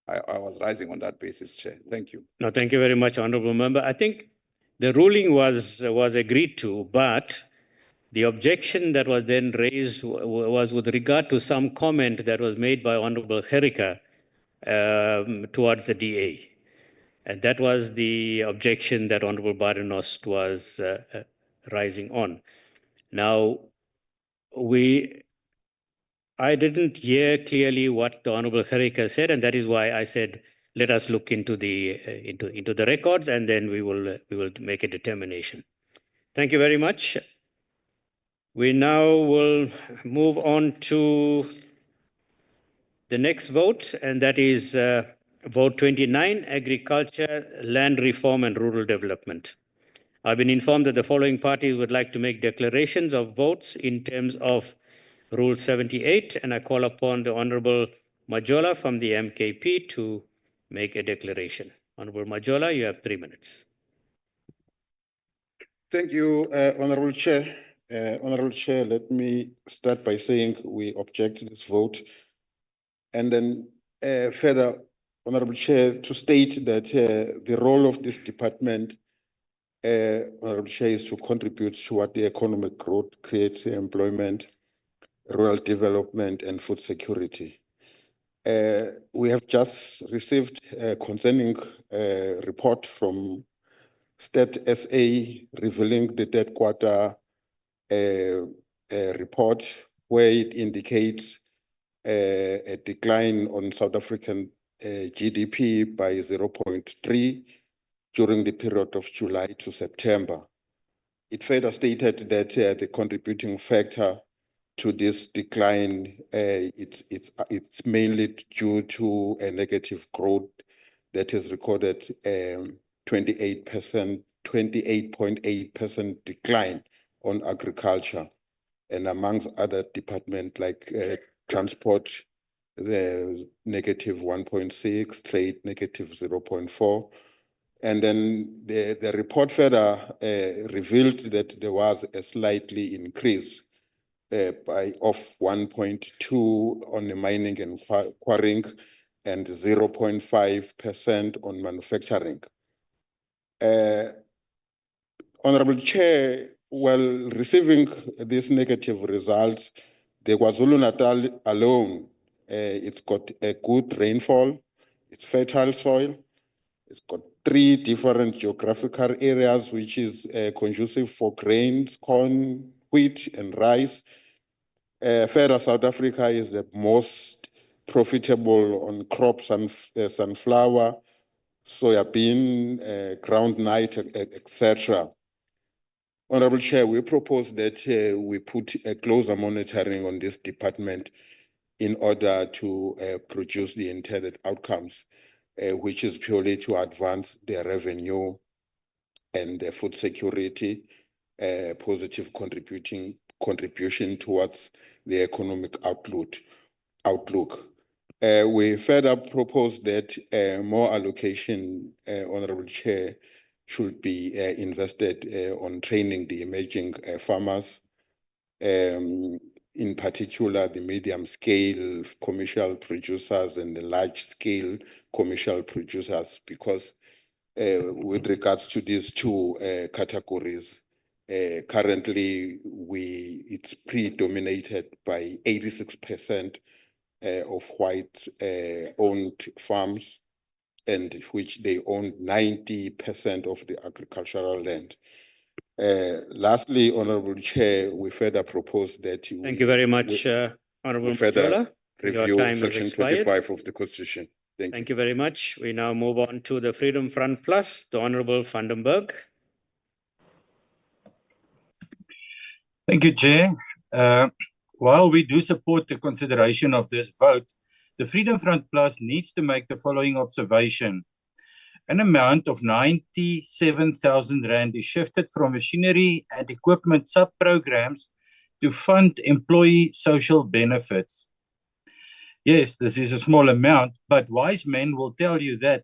I was rising on that basis, Chair. Thank you. No, thank you very much, Honorable Member. I think the ruling was agreed to, but the objection that was then raised was with regard to some comment that was made by Honorable Herika towards the DA. And that was the objection that Honorable Badenhorst was rising on. Now, I didn't hear clearly what the Honorable Herika said, and that is why I said, let us look into the records, and then we will make a determination. Thank you very much. We now will move on to the next vote, and that is vote 29, Agriculture, Land Reform and Rural Development. I've been informed that the following parties would like to make declarations of votes in terms of Rule 78, and I call upon the Honorable Majola from the MKP to make a declaration. Honorable Majola, you have 3 minutes. Thank you, Honorable Chair. Honorable Chair, let me start by saying we object to this vote. And then further, Honorable Chair, to state that the role of this department, Honorable Chair, is to contribute toward the economic growth, create employment, rural development, and food security. We have just received a concerning report from State SA revealing the third quarter report where it indicates a decline on South African GDP by 0.3 during the period of July to September. It further stated that the contributing factor to this decline, it's mainly due to a negative growth that is recorded 28.8% decline on agriculture, and amongst other departments like transport, the negative 1.6, trade negative 0.4. And then the report further revealed that there was a slightly increase of 1.2 on the mining and quarrying and 0.5% on manufacturing. Honorable Chair, while receiving these negative results, the KwaZulu-Natal alone, it's got a good rainfall, it's fertile soil, it's got 3 different geographical areas, which is conducive for grains, corn, wheat, and rice. Further, South Africa is the most profitable on crops and sunflower, soybean, groundnut, etc. Honorable Chair, we propose that we put a closer monitoring on this department in order to produce the intended outcomes, which is purely to advance their revenue and their food security, positive contribution towards the economic outlook. We further propose that more allocation, Honorable Chair, should be invested on training the emerging farmers, in particular the medium-scale commercial producers and the large-scale commercial producers, because with regards to these 2 categories, currently it's predominated by 86% of white owned farms, and which they own 90% of the agricultural land. Lastly, Honorable Chair, we further propose that Thank you very much, Honorable further Majola. Your review time has Section expired. 25 of the Constitution. Thank you very much. We now move on to the Freedom Front Plus, the Honorable Vandenberg. Thank you, Chair. While we do support the consideration of this vote, the Freedom Front Plus needs to make the following observation. An amount of 97,000 Rand is shifted from machinery and equipment sub-programs to fund employee social benefits. Yes, this is a small amount, but wise men will tell you that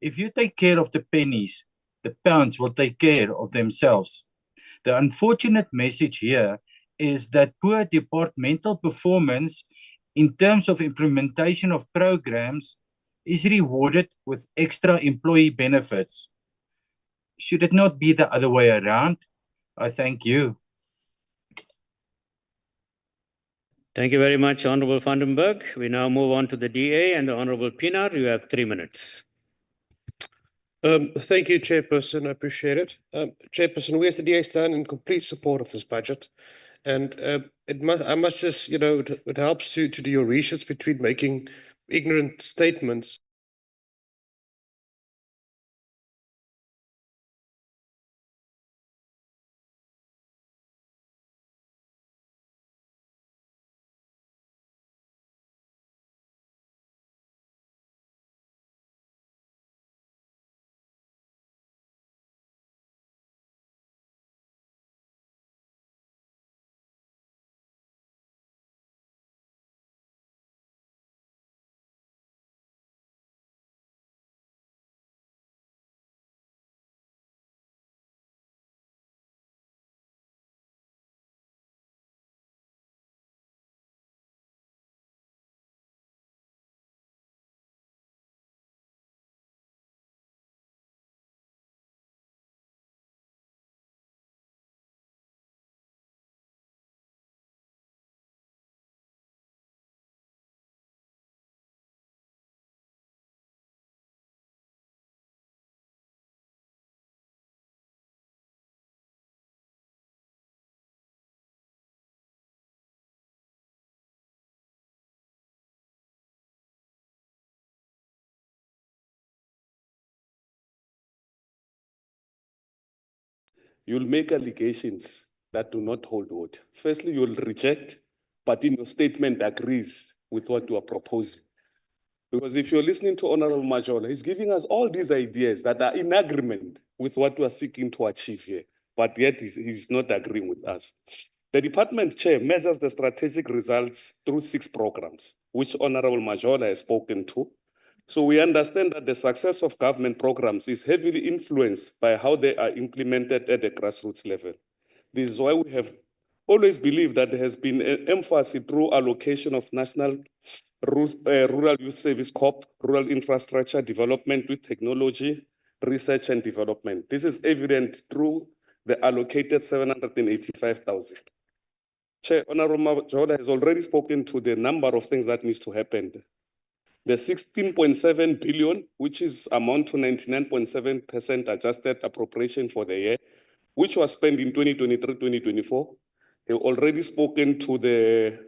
if you take care of the pennies, the pounds will take care of themselves. The unfortunate message here is that poor departmental performance in terms of implementation of programs is rewarded with extra employee benefits. Should it not be the other way around? I thank you. Thank you very much, Honorable Vandenberg. We now move on to the DA and the Honorable Pinar. You have 3 minutes. Thank you, Chairperson. I appreciate it. Chairperson, we as the DA stand in complete support of this budget. And I must just, it helps to do your research between making ignorant statements. You'll make allegations that do not hold water. Firstly, you'll reject, but in your statement agrees with what you are proposing. Because if you're listening to Honorable Majola, he's giving us all these ideas that are in agreement with what we are seeking to achieve here, but yet he's not agreeing with us. The department chair measures the strategic results through 6 programs, which Honorable Majola has spoken to. So we understand that the success of government programs is heavily influenced by how they are implemented at the grassroots level. This is why we have always believed that there has been an emphasis through allocation of National Rural Youth Service Corp, rural infrastructure development with technology, research and development. This is evident through the allocated 785,000. Chair, Honorable Majola has already spoken to the number of things that needs to happen. The 16.7 billion, which is amount to 99.7% adjusted appropriation for the year, which was spent in 2023-2024. He already spoken to the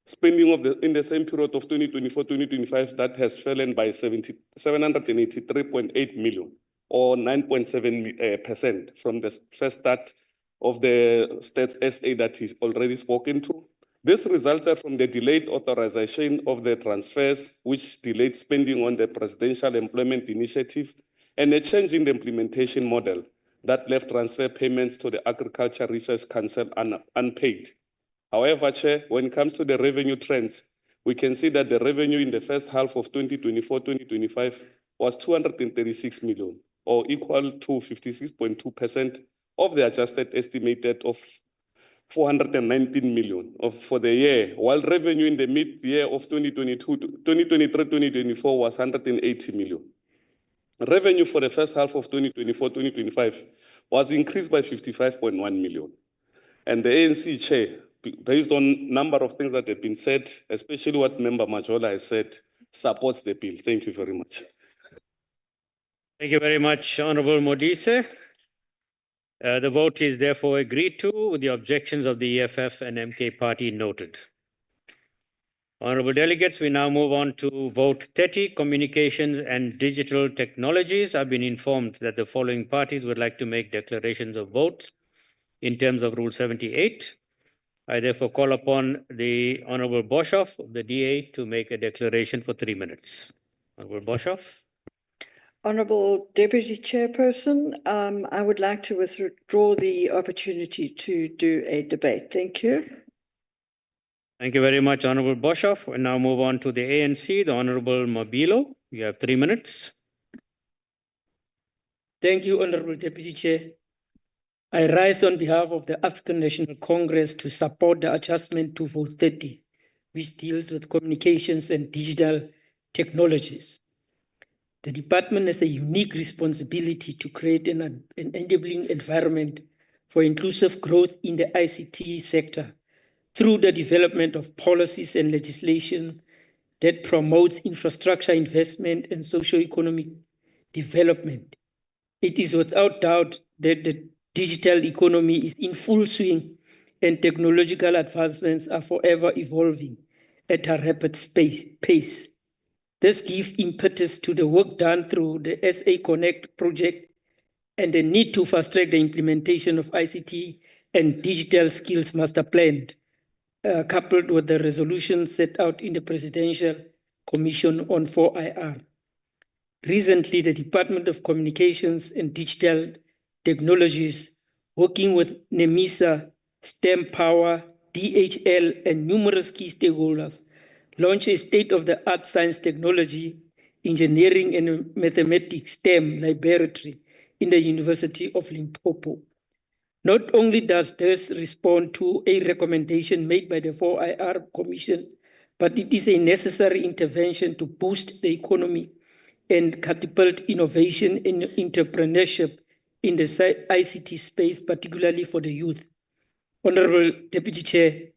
spending in the same period of 2024-2025 that has fallen by 783.8 million, or 9.7% from the first start of the Stats SA that he's already spoken to. This resulted from the delayed authorization of the transfers, which delayed spending on the Presidential Employment Initiative, and a change in the implementation model that left transfer payments to the Agriculture Research Council unpaid. However, Chair, when it comes to the revenue trends, we can see that the revenue in the first half of 2024-2025 was 236 million, or equal to 56.2% of the adjusted estimated of 419 million for the year, while revenue in the mid-year of 2023-2024 was 180 million. Revenue for the first half of 2024-2025 was increased by 55.1 million. And the ANC chair based on number of things that have been said, especially what Member Majola has said, supports the bill. Thank you very much. Thank you very much, Honorable Modise. The vote is therefore agreed to with the objections of the EFF and MK party noted. Honorable delegates, we now move on to vote 30, communications and digital technologies. I've been informed that the following parties would like to make declarations of votes in terms of Rule 78. I therefore call upon the Honorable Boshoff of the DA to make a declaration for 3 minutes. Honorable Boshoff. Honourable Deputy Chairperson, I would like to withdraw the opportunity to do a debate. Thank you. Thank you very much, Honorable Boshoff. We now move on to the ANC, the Honorable Mabilo. You have 3 minutes. Thank you, Honorable Deputy Chair. I rise on behalf of the African National Congress to support the adjustment to Vote 30, which deals with communications and digital technologies. The department has a unique responsibility to create an enabling environment for inclusive growth in the ICT sector through the development of policies and legislation that promotes infrastructure investment and socio-economic development. It is without doubt that the digital economy is in full swing and technological advancements are forever evolving at a rapid pace. This gives impetus to the work done through the SA Connect project and the need to fast-track the implementation of ICT and digital skills master plan, coupled with the resolution set out in the Presidential Commission on 4IR. Recently, the Department of Communications and Digital Technologies, working with NEMISA, STEM Power, DHL, and numerous key stakeholders, launched a state-of-the-art science technology, engineering and mathematics STEM laboratory in the University of Limpopo. Not only does this respond to a recommendation made by the 4IR Commission, but it is a necessary intervention to boost the economy and catapult innovation and entrepreneurship in the ICT space, particularly for the youth. Honorable Deputy Chair,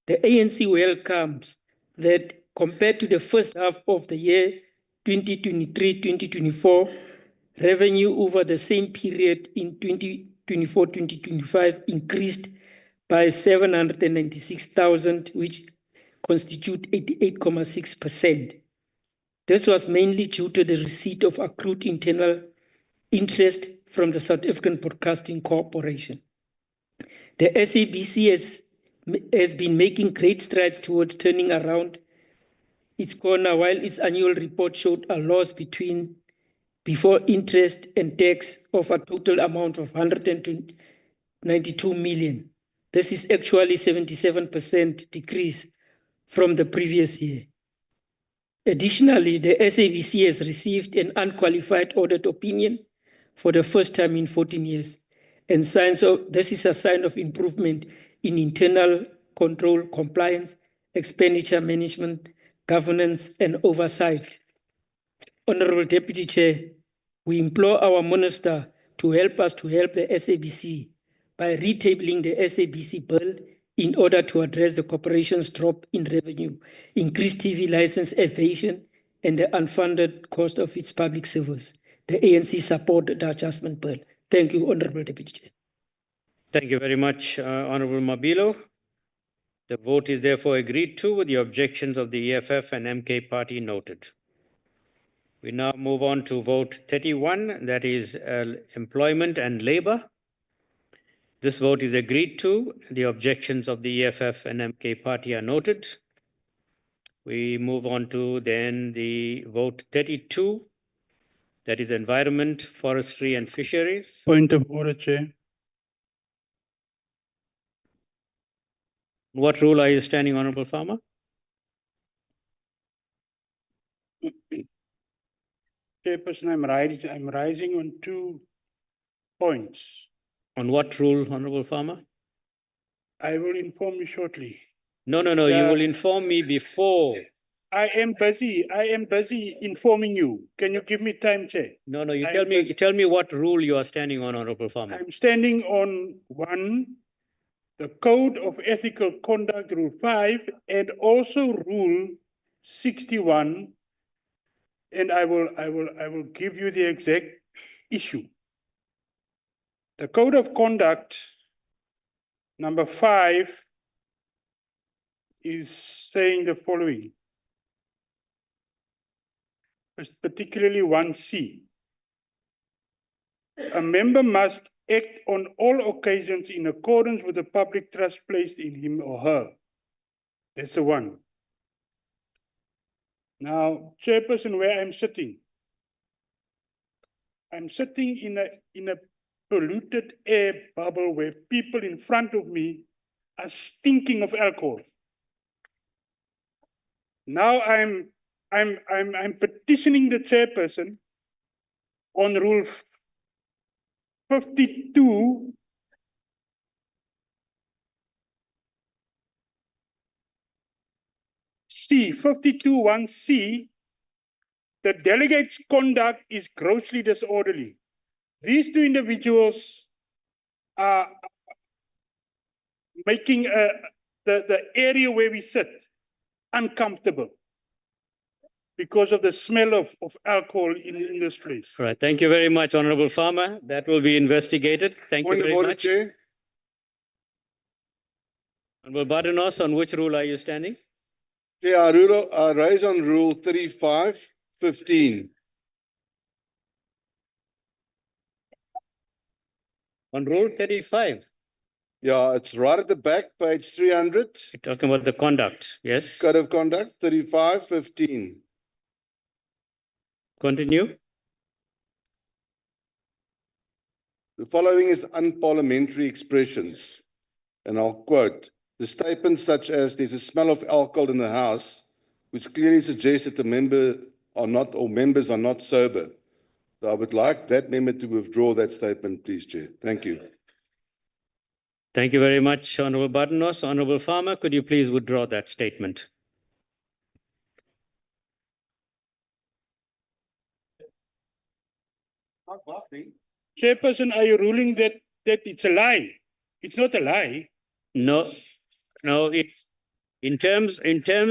the ANC welcomes that compared to the first half of the year 2023-2024, revenue over the same period in 2024-2025 increased by 796,000, which constitute 88.6%. This was mainly due to the receipt of accrued internal interest from the South African Broadcasting Corporation. The SABC has been making great strides towards turning around its corner, while its annual report showed a loss before interest and tax of a total amount of 192 million. This is actually 77% decrease from the previous year. Additionally, the SABC has received an unqualified audit opinion for the first time in 14 years. And this is a sign of improvement in internal control, compliance, expenditure management, governance, and oversight. Honorable Deputy Chair, we implore our Minister to help us to help the SABC by retabling the SABC bill in order to address the corporation's drop in revenue, increased TV license evasion, and the unfunded cost of its public service. The ANC support the adjustment bill. Thank you, Honorable Deputy Chair. Thank you very much, Honorable Mabilo. The vote is therefore agreed to with the objections of the EFF and MK party noted. We now move on to vote 31, that is employment and labor. This vote is agreed to. The objections of the EFF and MK party are noted. We move on to then the vote 32, that is environment, forestry and fisheries. Point of order, Chair. What rule are you standing, Honorable Farmer? Chairperson, I'm rising on 2 points. On what rule, Honorable Farmer? I will inform you shortly. No, you will inform me before. I am busy informing you. Can you give me time, Chair? No, you tell me what rule you are standing on, Honorable Farmer. I'm standing on 1, the Code of Ethical Conduct, Rule 5, and also Rule 61. And I will give you the exact issue. The Code of Conduct, number 5, is saying the following, particularly 1C. A member must act on all occasions in accordance with the public trust placed in him or her. That's the one. Now, Chairperson, where I'm sitting in a polluted air bubble where people in front of me are stinking of alcohol. Now I'm petitioning the chairperson on Rule 52. C, 52(1)C, the delegate's conduct is grossly disorderly. These two individuals are making the area where we sit uncomfortable because of the smell of alcohol in this place. All right, thank you very much, Honorable Farmer. That will be investigated. Thank you very much. Chair. Honorable Bardanos, on which rule are you standing? Chair, I raise on Rule 35(15). On Rule 35. Yeah, it's right at the back, page 300. You're talking about the conduct, yes? Code of Conduct, 35(15). Continue. The following is unparliamentary expressions, and I'll quote, the statements such as there's a smell of alcohol in the house, which clearly suggests that the member are not, or members are not sober. So I would like that member to withdraw that statement, please, Chair. Thank you. Thank you very much, Honorable Bardanos. Honorable Farmer, could you please withdraw that statement? Chairperson, are you ruling that it's a lie? It's not a lie. No, it's in terms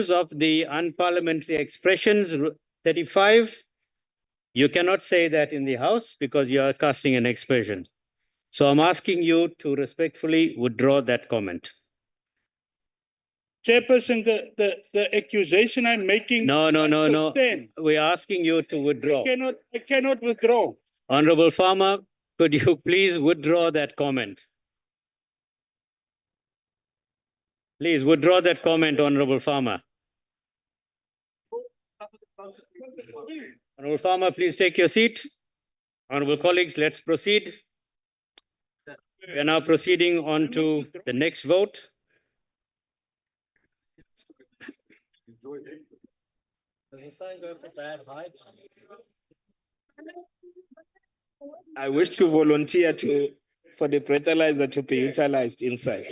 of the unparliamentary expressions, 35, you cannot say that in the House because you are casting an expression. So I'm asking you to respectfully withdraw that comment. Chairperson, the accusation I'm making. No. Stand. We're asking you to withdraw. I cannot withdraw. Honorable Farmer, could you please withdraw that comment? Please withdraw that comment, Honorable Farmer. Honorable Farmer, please take your seat. Honorable colleagues, let's proceed. We are now proceeding on to the next vote. I wish to volunteer for the breathalyzer to be utilized inside.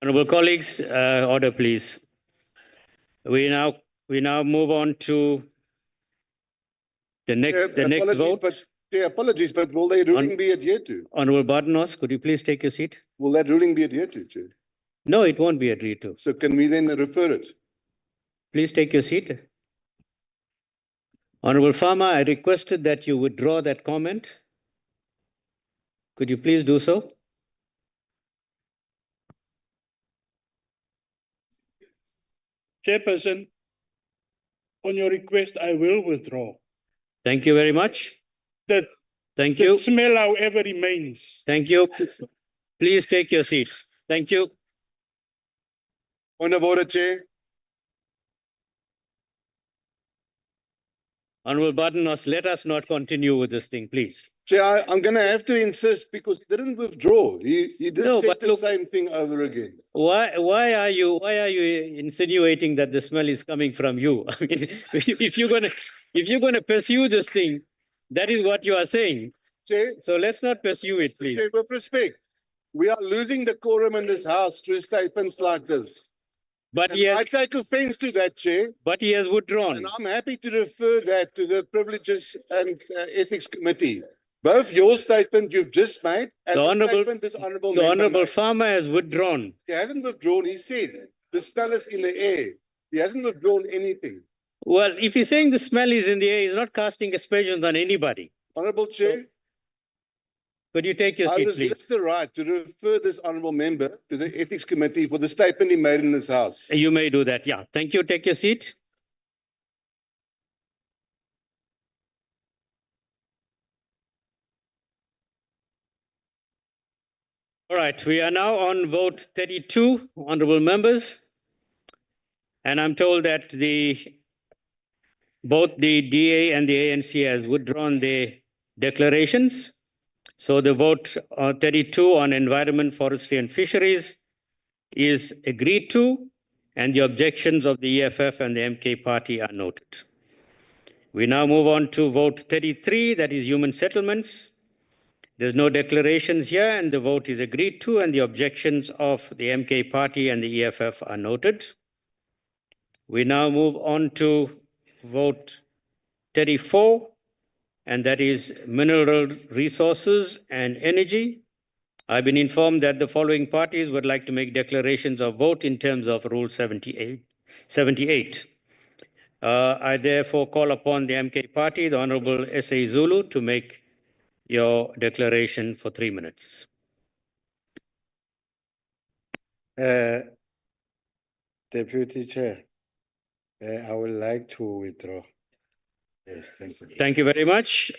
Honorable colleagues, order please. We now move on to the next vote. Apologies, but will that ruling be adhered to? Honorable Bardanos, could you please take your seat? Will that ruling be adhered to, Chair? No, it won't be agreed to. So can we then refer it? Please take your seat. Honorable Farmer, I requested that you withdraw that comment. Could you please do so? Chairperson, on your request, I will withdraw. Thank you very much. Thank you. The smell, however, remains. Thank you. Please take your seat. Thank you. Point of order, Chair. Honorable Bardanos, let us not continue with this thing, please. Chair, I'm going to have to insist because he didn't withdraw. He just said the same thing over again. Why are you insinuating that the smell is coming from you? I mean, if you're gonna pursue this thing, that is what you are saying. Chair, so let's not pursue it, please. Chair, with respect, we are losing the quorum in this House through statements like this. But And I take offense to that, Chair. But he has withdrawn. And I'm happy to refer that to the Privileges and Ethics Committee. Both your statement you've just made and the statement this honourable The member Honourable made. Farmer has withdrawn. He hasn't withdrawn. He said the smell is in the air. He hasn't withdrawn anything. Well, if he's saying the smell is in the air, he's not casting aspersions on anybody. Honourable Chair. Could you take your I seat, reserve please? the right to refer this honourable member to the Ethics Committee for the statement he made in this House. You may do that. Yeah. Thank you. Take your seat. All right. We are now on vote 32, honourable members. And I'm told that both the DA and the ANC has withdrawn their declarations. So the vote 32 on environment, forestry and fisheries is agreed to, and the objections of the EFF and the MK party are noted. We now move on to vote 33, that is human settlements. There's no declarations here, and the vote is agreed to, and the objections of the MK party and the EFF are noted. We now move on to vote 34, and that is mineral resources and energy. I've been informed that the following parties would like to make declarations of vote in terms of Rule 78. I therefore call upon the MK party, the Honorable S.A. Zulu, to make your declaration for 3 minutes. Deputy Chair, I would like to withdraw. Yes, thank you. Thank you very much,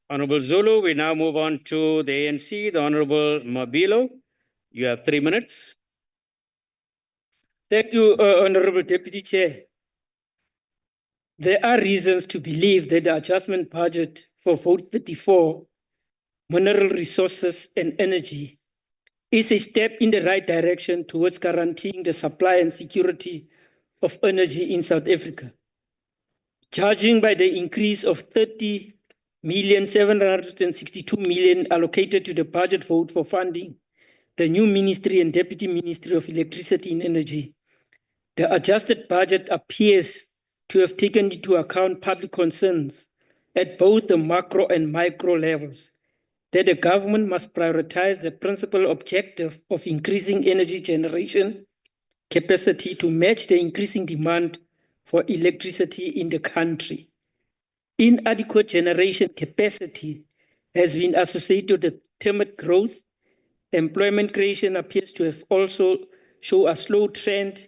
Honorable Zulu. We now move on to the ANC, the Honorable Mabilo. You have 3 minutes. Thank you, Honorable Deputy Chair. There are reasons to believe that the adjustment budget for vote 34, mineral resources and energy, is a step in the right direction towards guaranteeing the supply and security of energy in South Africa. Judging by the increase of 30,762 million allocated to the budget vote for funding the new Ministry and Deputy Ministry of Electricity and Energy, the adjusted budget appears to have taken into account public concerns at both the macro and micro levels that the government must prioritize the principal objective of increasing energy generation capacity to match the increasing demand for electricity in the country. Inadequate generation capacity has been associated with timid growth. Employment creation appears to have also shown a slow trend.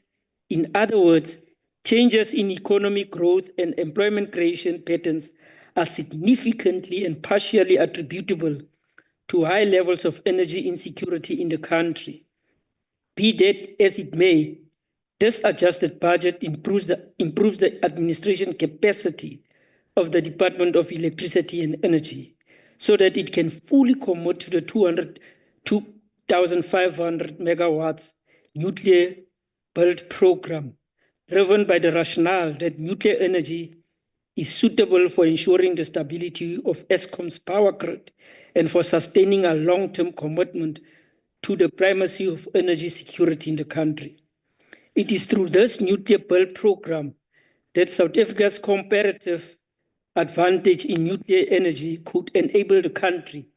In other words, changes in economic growth and employment creation patterns are significantly and partially attributable to high levels of energy insecurity in the country. Be that as it may, this adjusted budget improves the administration capacity of the Department of Electricity and Energy so that it can fully commit to the 2,500 megawatts nuclear build program, driven by the rationale that nuclear energy is suitable for ensuring the stability of Eskom's power grid and for sustaining a long-term commitment to the primacy of energy security in the country. It is through this nuclear build program that South Africa's comparative advantage in nuclear energy could enable the country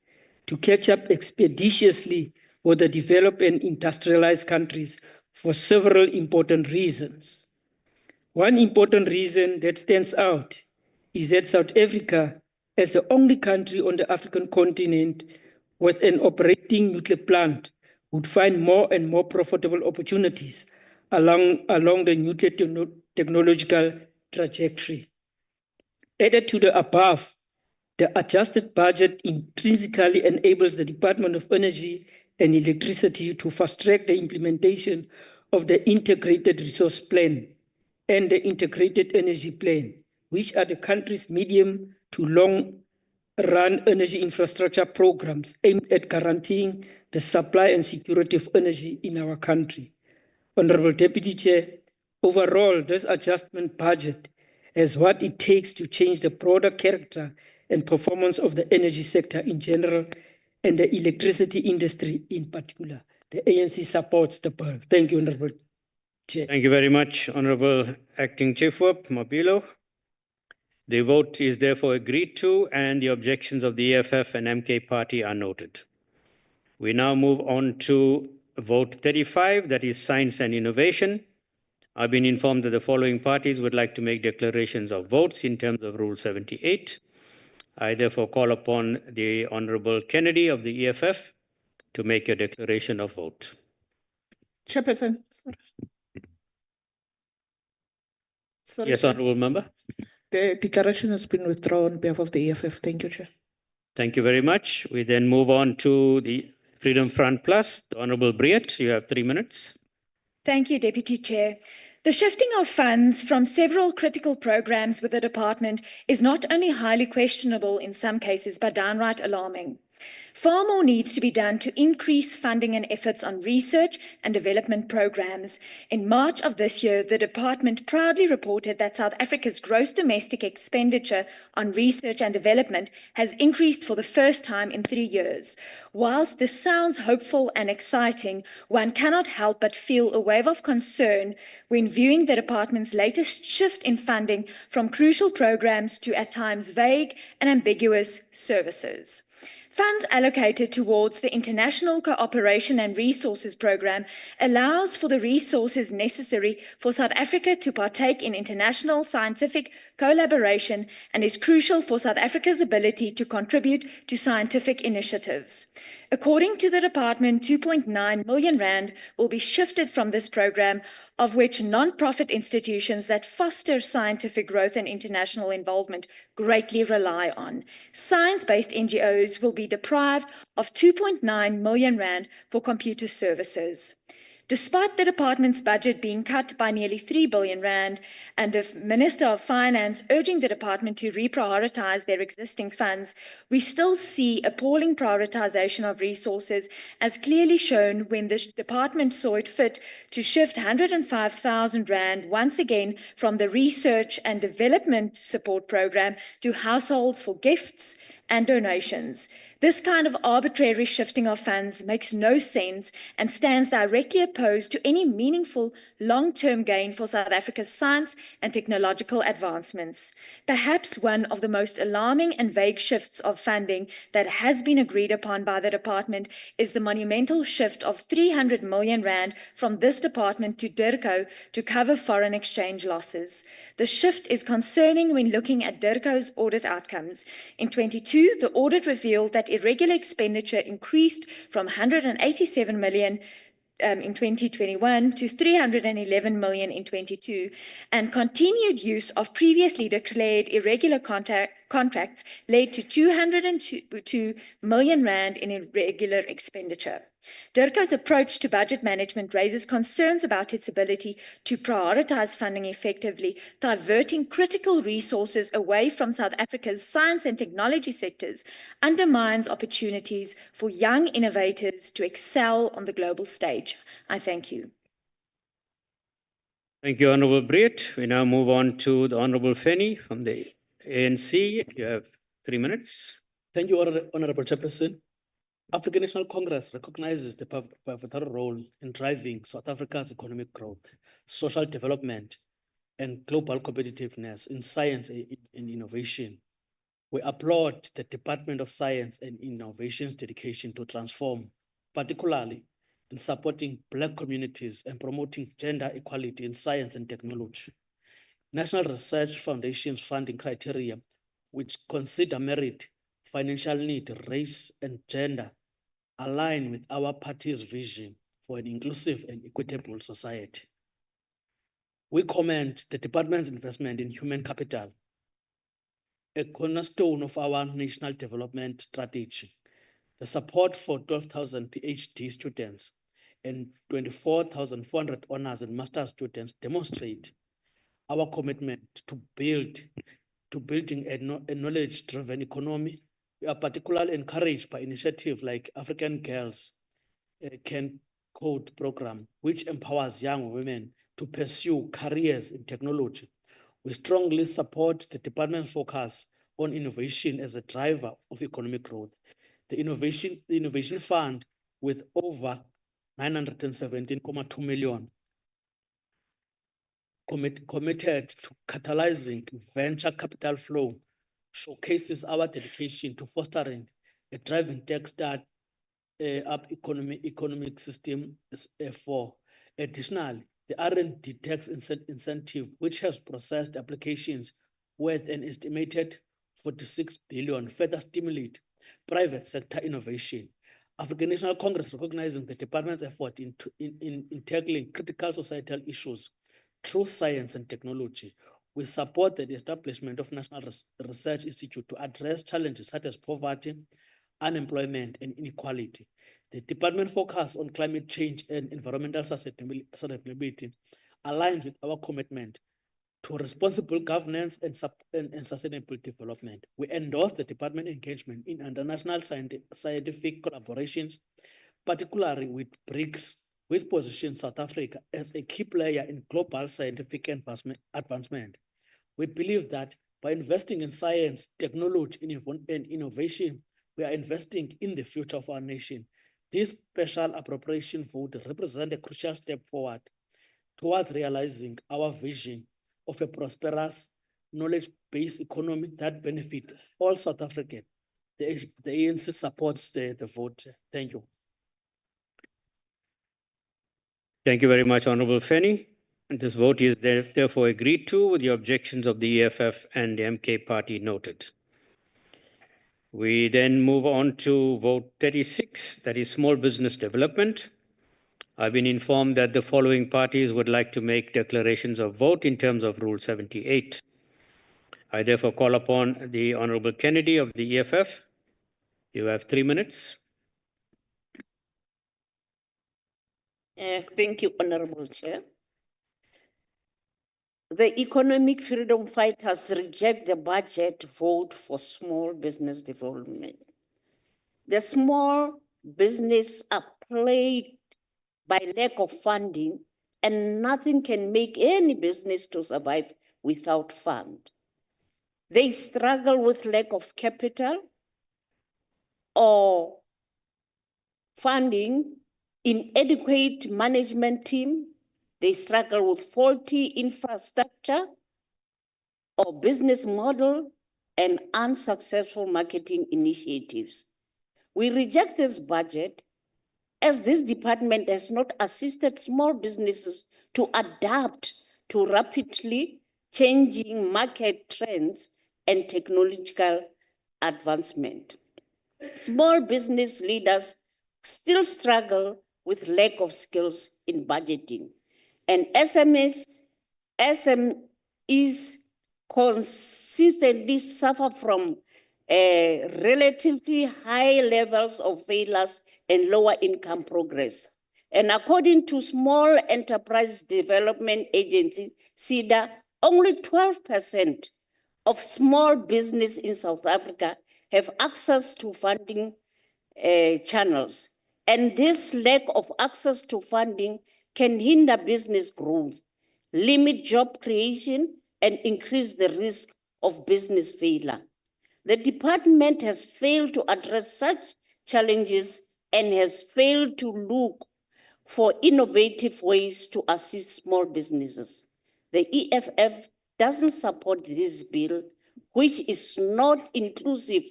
to catch up expeditiously with the developed and industrialized countries for several important reasons. One important reason that stands out is that South Africa, as the only country on the African continent with an operating nuclear plant, would find more and more profitable opportunities along the nuclear technological trajectory. Added to the above, the adjusted budget intrinsically enables the Department of Energy and Electricity to fast-track the implementation of the Integrated Resource Plan and the Integrated Energy Plan, which are the country's medium to long-run energy infrastructure programs aimed at guaranteeing the supply and security of energy in our country. Honorable Deputy Chair, overall, this adjustment budget has what it takes to change the broader character and performance of the energy sector in general and the electricity industry in particular. The ANC supports the bill. Thank you, Honorable Chair. Thank you very much, Honorable Acting Chief Whip Mabilo. The vote is therefore agreed to, and the objections of the EFF and MK Party are noted. We now move on to vote 35, that is Science and Innovation. I've been informed that the following parties would like to make declarations of votes in terms of Rule 78. I therefore call upon the Honorable Kennedy of the EFF to make a declaration of vote. Chairperson. Sorry, Yes, Chair. Honorable Member. The declaration has been withdrawn on behalf of the EFF. Thank you, Chair. Thank you very much. We then move on to the Freedom Front Plus. The Honorable Briet, you have 3 minutes. Thank you, Deputy Chair. The shifting of funds from several critical programs with the department is not only highly questionable in some cases, but downright alarming. Far more needs to be done to increase funding and efforts on research and development programs. In March of this year, the department proudly reported that South Africa's gross domestic expenditure on research and development has increased for the first time in 3 years. Whilst this sounds hopeful and exciting, one cannot help but feel a wave of concern when viewing the department's latest shift in funding from crucial programs to at times vague and ambiguous services. Funds allocated towards the International Cooperation and Resources Programme allows for the resources necessary for South Africa to partake in international scientific collaboration and is crucial for South Africa's ability to contribute to scientific initiatives. According to the department, 2.9 million rand will be shifted from this programme, of which non-profit institutions that foster scientific growth and international involvement greatly rely on. Science-based NGOs will be deprived of 2.9 million rand for computer services. Despite the department's budget being cut by nearly 3 billion rand and the Minister of Finance urging the department to reprioritize their existing funds, we still see appalling prioritization of resources as clearly shown when the department saw it fit to shift 105,000 rand once again from the Research and Development Support Program to households for gifts and donations. This kind of arbitrary shifting of funds makes no sense and stands directly opposed to any meaningful long-term gain for South Africa's science and technological advancements. Perhaps one of the most alarming and vague shifts of funding that has been agreed upon by the department is the monumental shift of 300 million rand from this department to DIRCO to cover foreign exchange losses. The shift is concerning when looking at DIRCO's audit outcomes. In 2022, the audit revealed that irregular expenditure increased from 187 million in 2021 to 311 million in 22, and continued use of previously declared irregular contracts led to 202 million rand in irregular expenditure. DIRCO's approach to budget management raises concerns about its ability to prioritize funding effectively, diverting critical resources away from South Africa's science and technology sectors, undermines opportunities for young innovators to excel on the global stage. I thank you. Thank you, Honorable Briet. We now move on to the Honorable Feni from the ANC. You have 3 minutes. Thank you, Honorable Chairperson. African National Congress recognizes the pivotal role in driving South Africa's economic growth, social development, and global competitiveness in science and innovation. We applaud the Department of Science and Innovation's dedication to transform, particularly in supporting Black communities and promoting gender equality in science and technology. National Research Foundation's funding criteria, which consider merit, financial need, race, and gender, align with our party's vision for an inclusive and equitable society. We commend the department's investment in human capital, a cornerstone of our national development strategy. The support for 12,000 PhD students and 24,400 honors and master's students demonstrate our commitment to building a knowledge-driven economy. We are particularly encouraged by initiatives like African Girls Can Code program, which empowers young women to pursue careers in technology. We strongly support the department's focus on innovation as a driver of economic growth. The Innovation Fund, with over 917.2 million committed to catalyzing venture capital flow, showcases our dedication to fostering a driving tech start up economic system for. Additionally, the R&D tax incentive, which has processed applications worth an estimated 46 billion, further stimulate private sector innovation. African National Congress recognizing the department's effort in tackling critical societal issues through science and technology. We support the establishment of National Research Institute to address challenges such as poverty, unemployment, and inequality. The department focus on climate change and environmental sustainability aligns with our commitment to responsible governance and sustainable development. We endorse the department engagement in international scientific collaborations, particularly with BRICS, which positions South Africa as a key player in global scientific advancement. We believe that by investing in science, technology, and innovation, we are investing in the future of our nation. This special appropriation vote represents a crucial step forward towards realizing our vision of a prosperous, knowledge-based economy that benefits all South Africans. The ANC supports the vote. Thank you. Thank you very much, Honorable Feni. This vote is therefore agreed to with the objections of the EFF and the MK party noted. We then move on to vote 36, that is small business development. I've been informed that the following parties would like to make declarations of vote in terms of Rule 78. I therefore call upon the Honorable Kennedy of the EFF. You have 3 minutes. Thank you, Honorable Chair. The economic freedom fighters reject the budget vote for small business development. The small business are plagued by lack of funding, and nothing can make any business to survive without fund. They struggle with lack of capital or funding, inadequate management team. They struggle with faulty infrastructure or business model and unsuccessful marketing initiatives. We reject this budget as this department has not assisted small businesses to adapt to rapidly changing market trends and technological advancement. Small business leaders still struggle with lack of skills in budgeting, and SMEs consistently suffer from relatively high levels of failures and lower income progress. And according to Small Enterprise Development Agency, SEDA, only 12% of small business in South Africa have access to funding channels. And this lack of access to funding can hinder business growth, limit job creation, and increase the risk of business failure. The department has failed to address such challenges and has failed to look for innovative ways to assist small businesses. The EFF doesn't support this bill, which is not inclusive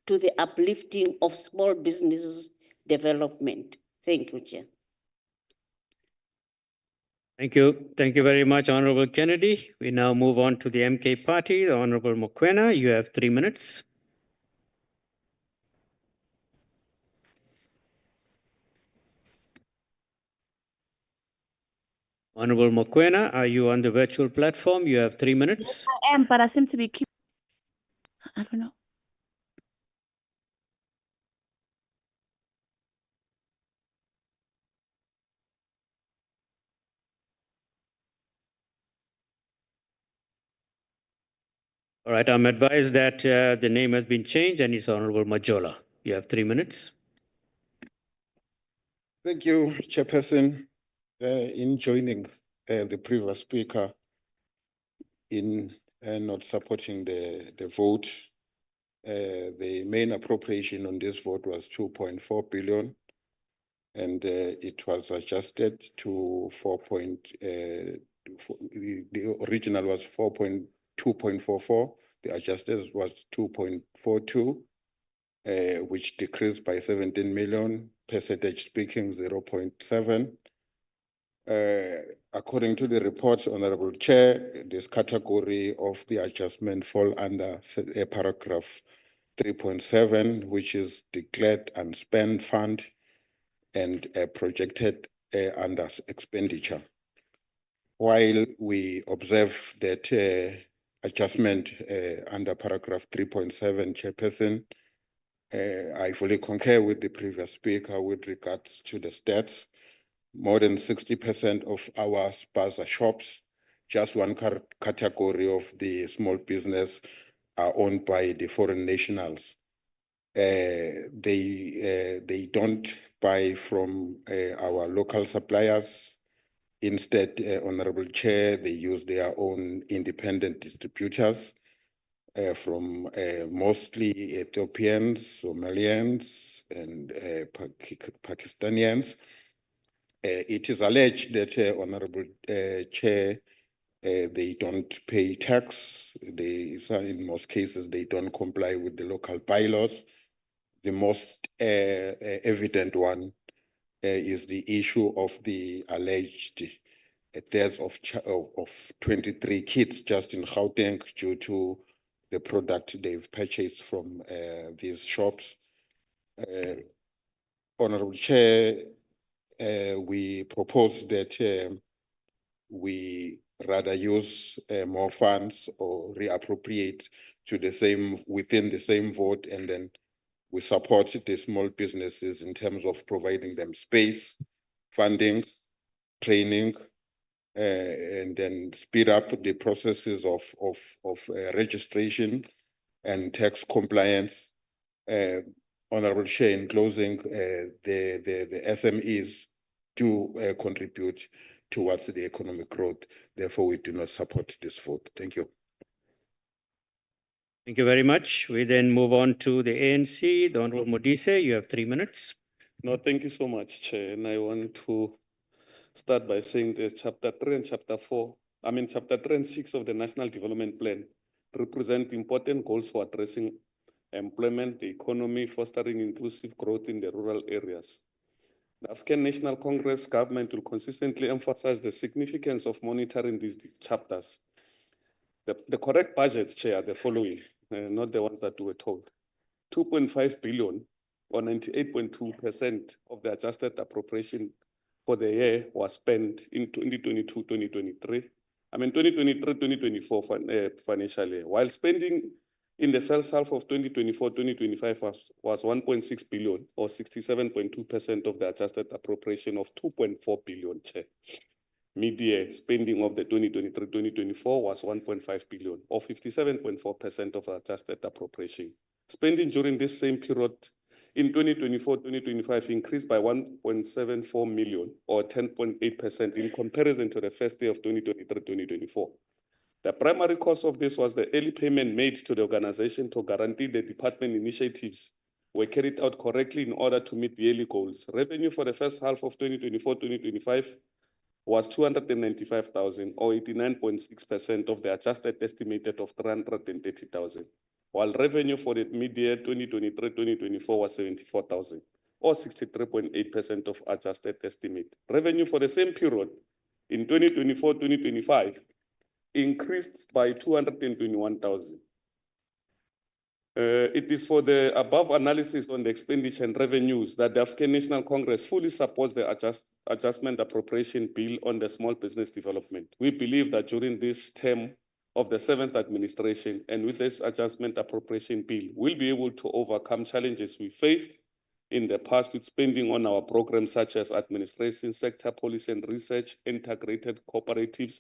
to the uplifting of small businesses development. Thank you, Chair. Thank you. Thank you very much, Honorable Kennedy. We now move on to the MK party. The Honorable Mokoena, you have 3 minutes. Honorable Mokoena, are you on the virtual platform? You have 3 minutes. Yes, I am, but I seem to be I don't know. All right, I'm advised that the name has been changed and it's Honorable Majola. You have 3 minutes. Thank you, Chairperson, in joining the previous speaker in not supporting the vote. The main appropriation on this vote was 2.4 billion, and it was adjusted to the original was 2.44. The adjusted was 2.42, which decreased by 17 million, percentage speaking 0.7. According to the report, Honorable Chair, this category of the adjustment fall under paragraph 3.7, which is declared unspent fund and projected under expenditure. While we observe that adjustment under paragraph 3.7, Chairperson, I fully concur with the previous speaker with regards to the stats. More than 60% of our spaza shops, just one category of the small business, are owned by the foreign nationals. They don't buy from our local suppliers. Instead, Honorable Chair, they use their own independent distributors from mostly Ethiopians, Somalians, and Pakistanians. It is alleged that, Honorable Chair, they don't pay tax. In most cases, they don't comply with the local bylaws. The most evident one is the issue of the alleged deaths of 23 kids just in Gauteng due to the product they've purchased from these shops. Honorable Chair, we propose that we rather use more funds or reappropriate to the same, within the same vote, and then we support the small businesses in terms of providing them space, funding, training, and then speed up the processes of registration and tax compliance. Honorable Chair, in closing, the SMEs do contribute towards the economic growth. Therefore, we do not support this vote. Thank you. Thank you very much. We then move on to the ANC. The Honorable Modise, you have 3 minutes. No, thank you so much, Chair. And I want to start by saying that chapter 3 and chapter 3 and 6 of the National Development Plan represent important goals for addressing employment, the economy, fostering inclusive growth in the rural areas. The African National Congress government will consistently emphasize the significance of monitoring these chapters. The correct budgets, Chair, are the following, not the ones that we were told. 2.5 billion or 98.2% of the adjusted appropriation for the year was spent in 2022-2023. 2023-2024 financial year, while spending in the first half of 2024-2025 was 1.6 billion or 67.2% of the adjusted appropriation of 2.4 billion, Chair. Mid-year spending of the 2023-2024 was 1.5 billion or 57.4% of adjusted appropriation. Spending during this same period in 2024-2025 increased by 1.74 million or 10.8% in comparison to the first year of 2023-2024. The primary cause of this was the early payment made to the organization to guarantee the department initiatives were carried out correctly in order to meet the yearly goals. Revenue for the first half of 2024-2025 was 295,000 or 89.6% of the adjusted estimated of 330,000, while revenue for the mid-year 2023-2024 was 74,000 or 63.8% of adjusted estimate. Revenue for the same period in 2024-2025 increased by 221,000. It is for the above analysis on the expenditure and revenues that the African National Congress fully supports the adjustment appropriation bill on the small business development. We believe that during this term of the 7th administration and with this adjustment appropriation bill, we'll be able to overcome challenges we faced in the past with spending on our programs such as administration, sector policy and research, integrated cooperatives,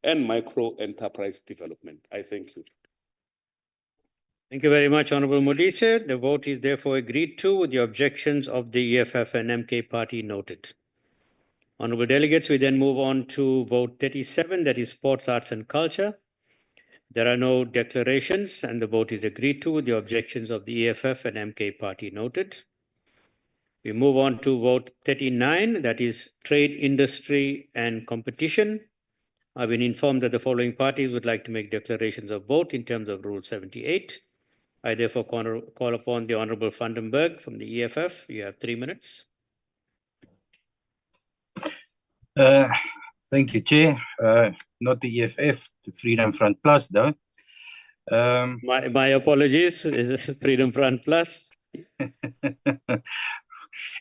and micro enterprise development. I thank you. Thank you very much, Honorable Modise. The vote is therefore agreed to with the objections of the EFF and MK party noted. Honorable delegates, we then move on to vote 37, that is Sports, Arts and Culture. There are no declarations and the vote is agreed to with the objections of the EFF and MK party noted. We move on to vote 39, that is Trade, Industry and Competition. I've been informed that the following parties would like to make declarations of vote in terms of Rule 78. I therefore call upon the Honorable Vandenberg from the EFF. You have 3 minutes. Thank you, Chair. Not the EFF, the Freedom Front Plus, though. My apologies. Is Freedom Front Plus?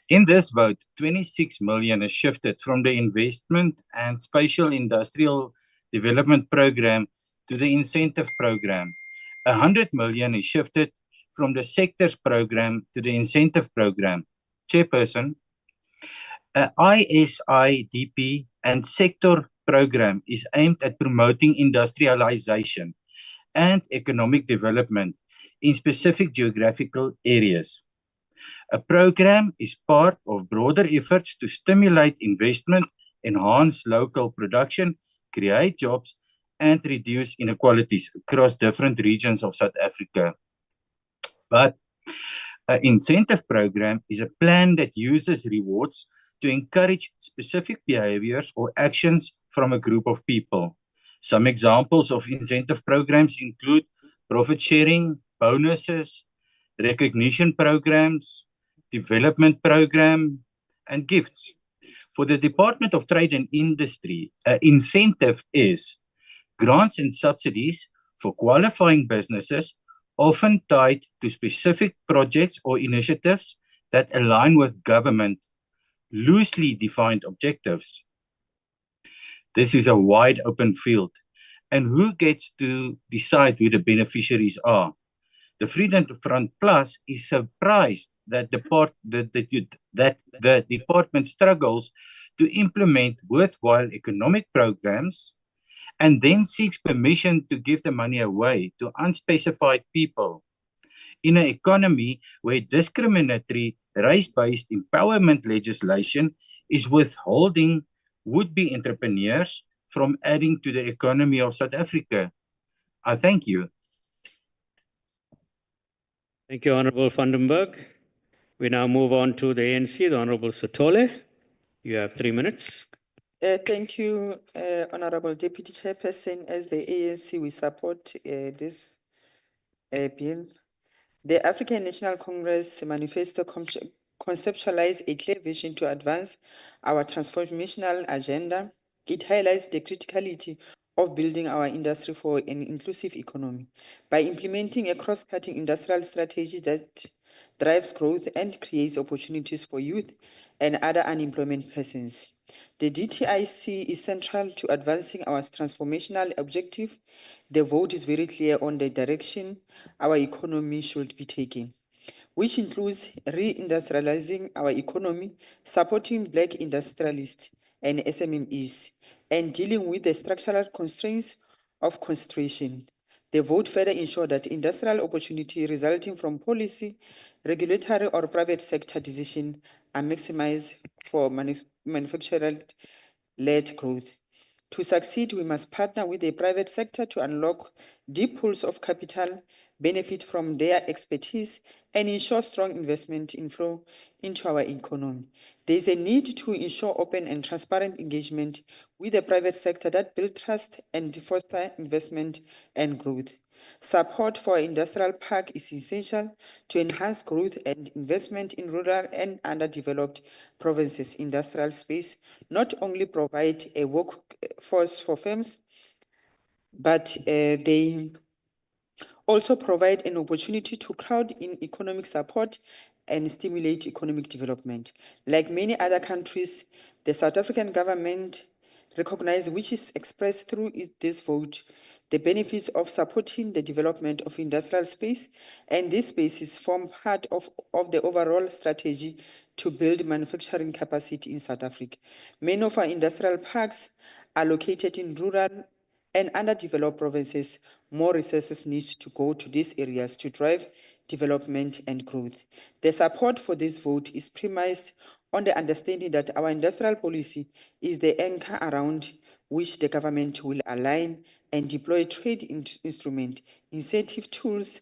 In this vote, 26 million is shifted from the Investment and Spatial Industrial Development Program to the Incentive Program. 100 million is shifted from the Sectors Program to the Incentive Program. Chairperson, ISIDP and Sector Program is aimed at promoting industrialization and economic development in specific geographical areas. A program is part of broader efforts to stimulate investment, enhance local production, create jobs, and reduce inequalities across different regions of South Africa. But an incentive program is a plan that uses rewards to encourage specific behaviors or actions from a group of people. Some examples of incentive programs include profit sharing, bonuses, recognition programs, development program, and gifts. For the Department of Trade and Industry, an incentive is grants and subsidies for qualifying businesses, often tied to specific projects or initiatives that align with government loosely defined objectives. This is a wide open field, and who gets to decide who the beneficiaries are? The Freedom Front Plus is surprised that the department struggles to implement worthwhile economic programs and then seeks permission to give the money away to unspecified people. In an economy where discriminatory race-based empowerment legislation is withholding would-be entrepreneurs from adding to the economy of South Africa. I thank you. Thank you, Honorable Vandenberg. We now move on to the ANC, the Honorable Sotole. You have 3 minutes. Thank you, Honorable Deputy Chairperson. As the ANC, we support this bill. The African National Congress Manifesto conceptualizes a clear vision to advance our transformational agenda. It highlights the criticality of building our industry for an inclusive economy by implementing a cross-cutting industrial strategy that drives growth and creates opportunities for youth and other unemployment persons. The DTIC is central to advancing our transformational objective. The vote is very clear on the direction our economy should be taking, which includes reindustrializing our economy, supporting Black industrialists and SMMEs, and dealing with the structural constraints of concentration. The vote further ensures that industrial opportunity resulting from policy, regulatory, or private sector decisions are maximized for manufacturer-led growth. To succeed, we must partner with the private sector to unlock deep pools of capital, benefit from their expertise, and ensure strong investment inflow into our economy. There is a need to ensure open and transparent engagement with the private sector that builds trust and foster investment and growth. Support for industrial park is essential to enhance growth and investment in rural and underdeveloped provinces. Industrial space not only provide a workforce for firms, but they also provide an opportunity to crowd in economic support and stimulate economic development. Like many other countries, the South African government recognizes, which is expressed through this vote, the benefits of supporting the development of industrial space, and these spaces form part of the overall strategy to build manufacturing capacity in South Africa. Many of our industrial parks are located in rural and underdeveloped provinces. More resources need to go to these areas to drive development and growth. The support for this vote is premised on the understanding that our industrial policy is the anchor around which the government will align and deploy trade instrument, incentive tools,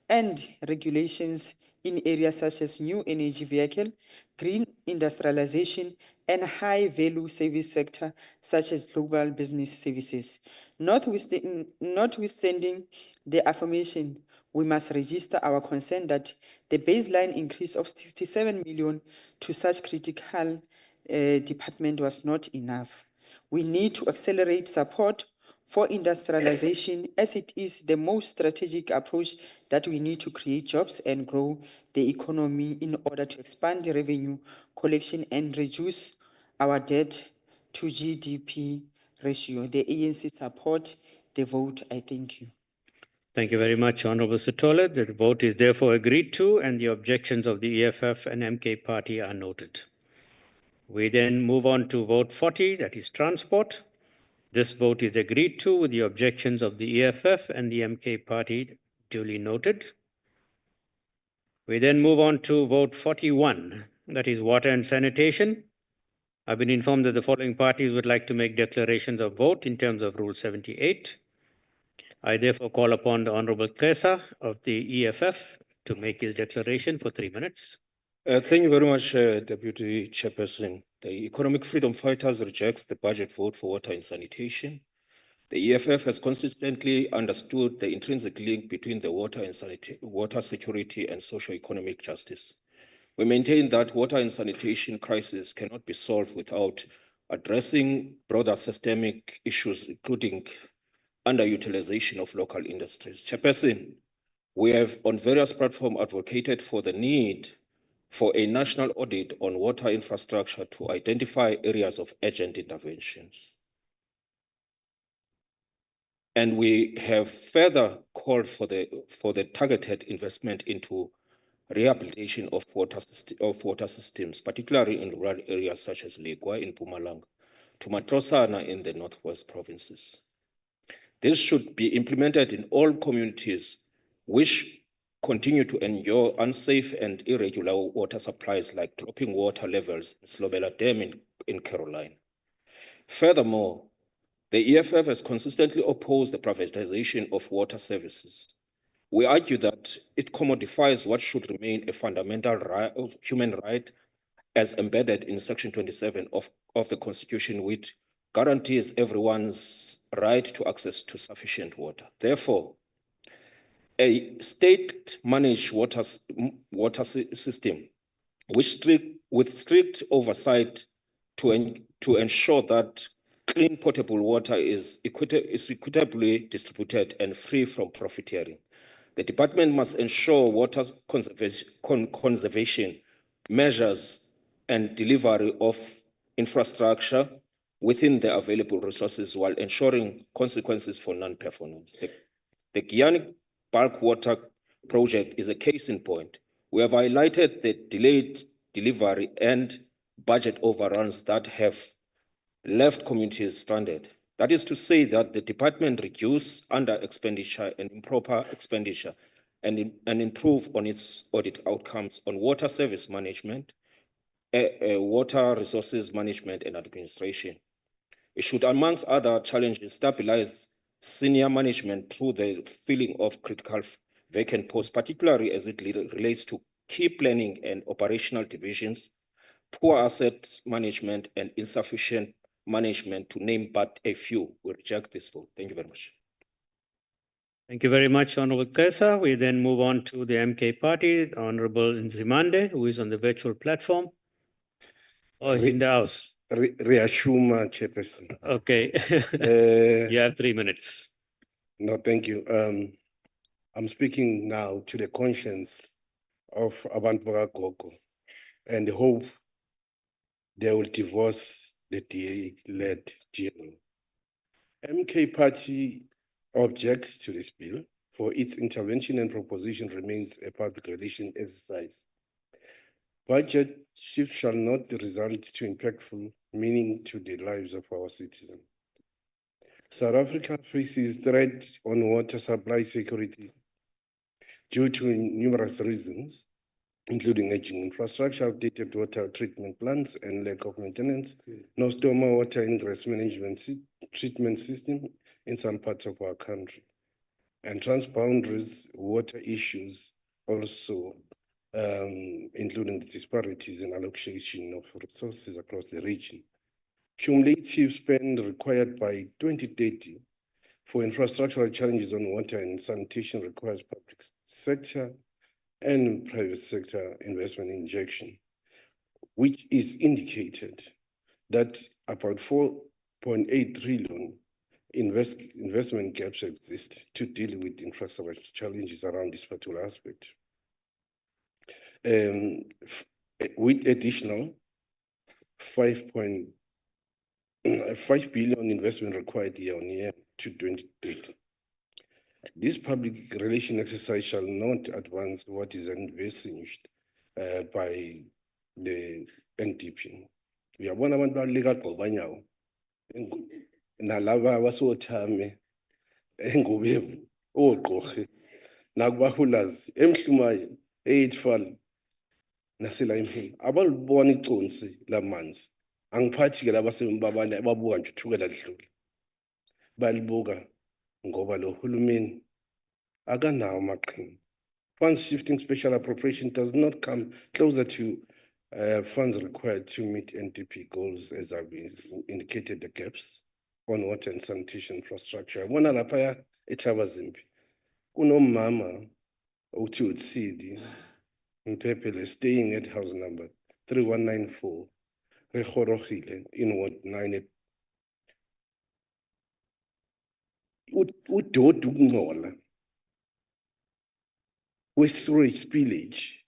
and regulations in areas such as new energy vehicle, green industrialization, and high-value service sector such as global business services. Notwithstanding the affirmation, we must register our concern that the baseline increase of 67 million to such critical department was not enough. We need to accelerate support for industrialization, as it is the most strategic approach that we need to create jobs and grow the economy in order to expand the revenue collection and reduce our debt to GDP ratio. The ANC support the vote. I thank you. Thank you very much, Honorable Sitole. The vote is therefore agreed to, and the objections of the EFF and MK Party are noted. We then move on to vote 40, that is transport. This vote is agreed to with the objections of the EFF and the MK Party duly noted. We then move on to vote 41, that is water and sanitation. I've been informed that the following parties would like to make declarations of vote in terms of Rule 78. I therefore call upon the Honorable Kesa of the EFF to make his declaration for 3 minutes. Thank you very much, Deputy Chairperson. The Economic Freedom Fighters rejects the budget vote for water and sanitation. The EFF has consistently understood the intrinsic link between the water security and socio-economic justice. We maintain that water and sanitation crisis cannot be solved without addressing broader systemic issues, including underutilization of local industries. Chairperson, we have on various platforms advocated for the need for a national audit on water infrastructure to identify areas of urgent interventions. And we have further called for the targeted investment into rehabilitation of water systems, particularly in rural areas such as Legwa in Mpumalanga, to Matlosana in the Northwest provinces. This should be implemented in all communities which continue to endure unsafe and irregular water supplies, like dropping water levels in Slobela Dam in Caroline. Furthermore, the EFF has consistently opposed the privatization of water services. We argue that it commodifies what should remain a fundamental human right as embedded in Section 27 of the Constitution, which guarantees everyone's right to access to sufficient water. Therefore, a state-managed water system with strict oversight to ensure that clean potable water is equitably distributed and free from profiteering. The department must ensure water conservation measures and delivery of infrastructure within the available resources while ensuring consequences for non-performance. The Guyana bulk water project is a case in point. We have highlighted the delayed delivery and budget overruns that have left communities stranded. That is to say that the department reduce under expenditure and improper expenditure and improve on its audit outcomes on water service management, water resources management and administration. It should, amongst other challenges, stabilize senior management through the filling of critical vacant posts, particularly as it relates to key planning and operational divisions, poor asset management and insufficient management, to name but a few. We reject this vote. Thank you very much. Thank you very much, Honorable Kesa. We then move on to the MK Party, Honorable Nzimande, who is on the virtual platform. Oh, in the house. Reassume, Chairperson. Okay. You have 3 minutes. No, thank you. I'm speaking now to the conscience of Abantu Gogo and hope they will divorce the DA-led GNO. MK Party objects to this bill, for its intervention and proposition remains a public relation exercise. Budget shifts shall not result to impactful meaning to the lives of our citizens. South Africa faces threat on water supply security due to numerous reasons, including aging infrastructure, outdated water treatment plants, and lack of maintenance, no stormwater ingress management treatment system in some parts of our country, and transboundaries water issues also including the disparities in allocation of resources across the region. Cumulative spend required by 2030 for infrastructural challenges on water and sanitation requires public sector and private sector investment injection, which is indicated that about 4.8 trillion investment gaps exist to deal with infrastructure challenges around this particular aspect. With additional 5 billion investment required year on year to 2030. This public relation exercise shall not advance what is envisaged by the NDP. We are one of the legal Kobanyao. Nalava abasothame engubevu ogqorhe nakubahulazi emhlumayo eyithfal nasela imhini abalibona iconsi lamanzi angiphathi ke labasembabane ababuka nje uthukela lidlule balibuka ngoba lo hulumeni akanawo amaqhinga. Funds shifting special appropriation does not come closer to funds required to meet NDP goals as I've indicated the gaps on water and sanitation infrastructure. Yabona lapha eThabazimbi kunomama uthi utsidi Mpepele staying at house number 3194 Rehorogile in Ward 9. Udodu kungola we-sewage spillage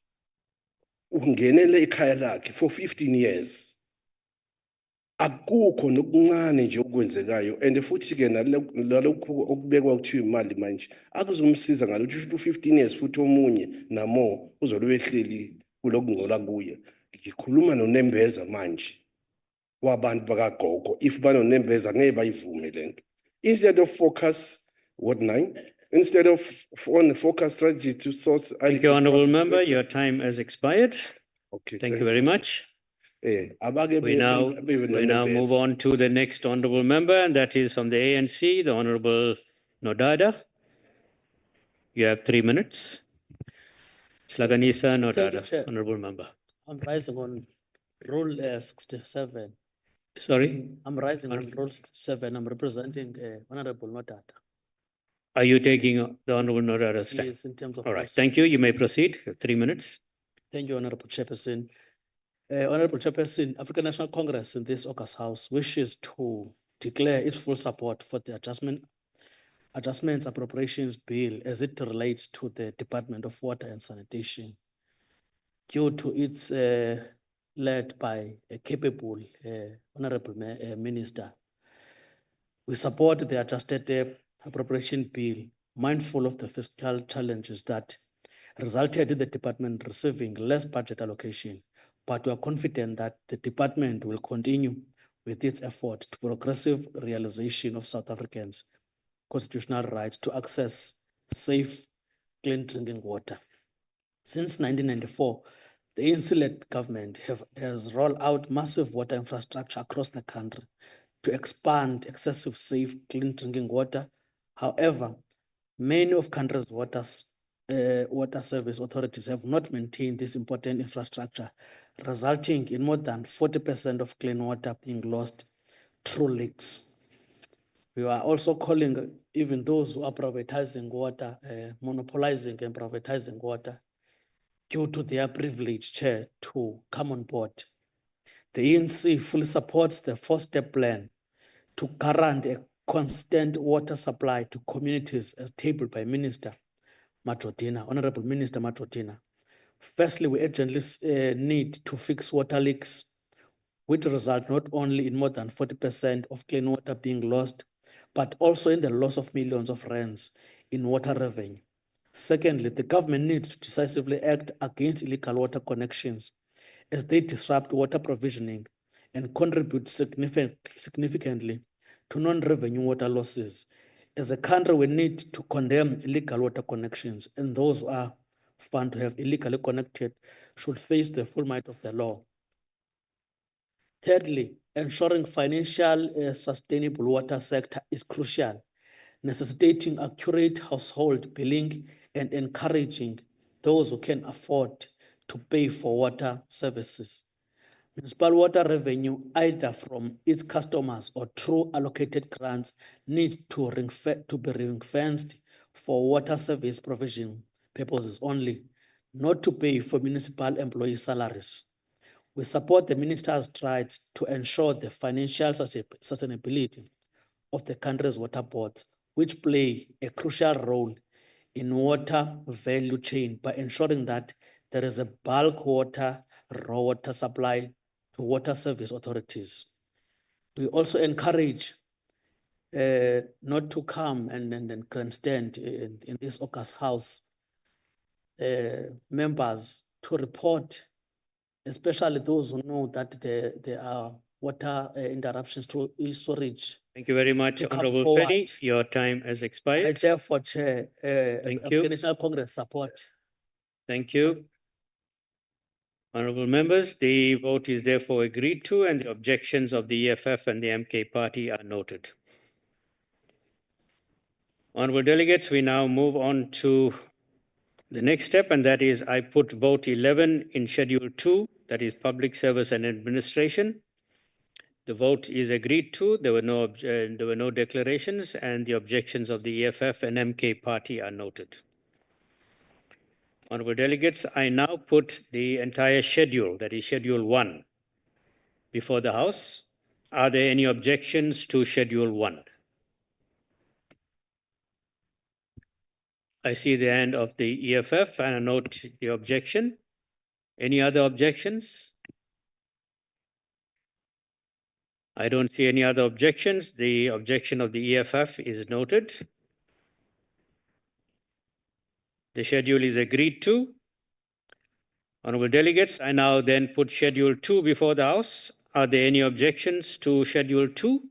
ungenele ekhaya lakhe for 15 years. Akukho nokuncane nje okwenzekayo and futhi ke nalokho okubekwa kuthiwa imali manje akuzumsiza ngalutho 15 years futhi omunye namo uzolobe ehleli kulokungcola kuye. Ngikhuluma noNembeza manje wabantu bakagogo if banoNembeza ngeke bayivume lento. Instead of focus what 9 instead of on focus strategy to source. Thank you, Honourable Member. Your time has expired. Okay. Thank you very much. We now move on to the next Honourable Member, and that is from the ANC, the Honourable Nodada. You have 3 minutes. Slaganisa Nodada, Chair. Honourable Member. I'm rising on Rule 67. Sorry? I'm rising on Rule 67. I'm representing Honourable Nodada. Are you taking the Honourable Nodada's time? Yes, in terms of All right, process. thank you. You may proceed. You have 3 minutes. Thank you, Honourable Chairperson. Honourable Chairperson, African National Congress in this August House wishes to declare its full support for the Adjustments Appropriations Bill as it relates to the Department of Water and Sanitation, due to its led by a capable Honourable Minister. We support the adjusted appropriation bill, mindful of the fiscal challenges that resulted in the department receiving less budget allocation, but we are confident that the department will continue with its effort to progressive realization of South Africans' constitutional right to access safe, clean drinking water. Since 1994, the ANC-led government has rolled out massive water infrastructure across the country to expand excessive, safe, clean drinking water. However, many of country's water service authorities have not maintained this important infrastructure, resulting in more than 40% of clean water being lost through leaks. We are also calling even those who are privatizing water, monopolizing and privatizing water due to their privilege, Chair, to come on board. The ANC fully supports the 4-step plan to guarantee a constant water supply to communities as tabled by Minister Matodina, Honourable Minister Matodina. Firstly, we urgently need to fix water leaks, which result not only in more than 40% of clean water being lost, but also in the loss of millions of rands in water revenue. Secondly, the government needs to decisively act against illegal water connections as they disrupt water provisioning and contribute significantly to non-revenue water losses. As a country, we need to condemn illegal water connections, and those who are found to have illegally connected should face the full might of the law. Thirdly, ensuring financial sustainable water sector is crucial, necessitating accurate household billing and encouraging those who can afford to pay for water services. Municipal water revenue, either from its customers or through allocated grants, needs to be ring-fenced for water service provision purposes only, not to pay for municipal employee salaries. We support the minister's strides to ensure the financial sustainability of the country's water boards, which play a crucial role in water value chain by ensuring that there is a bulk water, raw water supply to water service authorities. We also encourage not to come and grandstand in this August House members to report, especially those who know that there are water interruptions to storage. Thank you very much, to come Honorable forward. Penny. Your time has I expired. therefore, Chair, Thank African you. National Congress support. Thank you. Honorable members, the vote is therefore agreed to and the objections of the EFF and the MK party are noted. Honorable delegates, we now move on to the next step, and that is I put vote 11 in Schedule 2, that is Public Service and Administration. The vote is agreed to. There were no declarations, and the objections of the EFF and MK party are noted. Honorable delegates, I now put the entire schedule, that is Schedule 1, before the House. Are there any objections to Schedule 1? I see the hand of the EFF and I note the objection. Any other objections? I don't see any other objections. The objection of the EFF is noted. The schedule is agreed to. Honorable delegates, I now then put Schedule 2 before the House. Are there any objections to Schedule 2?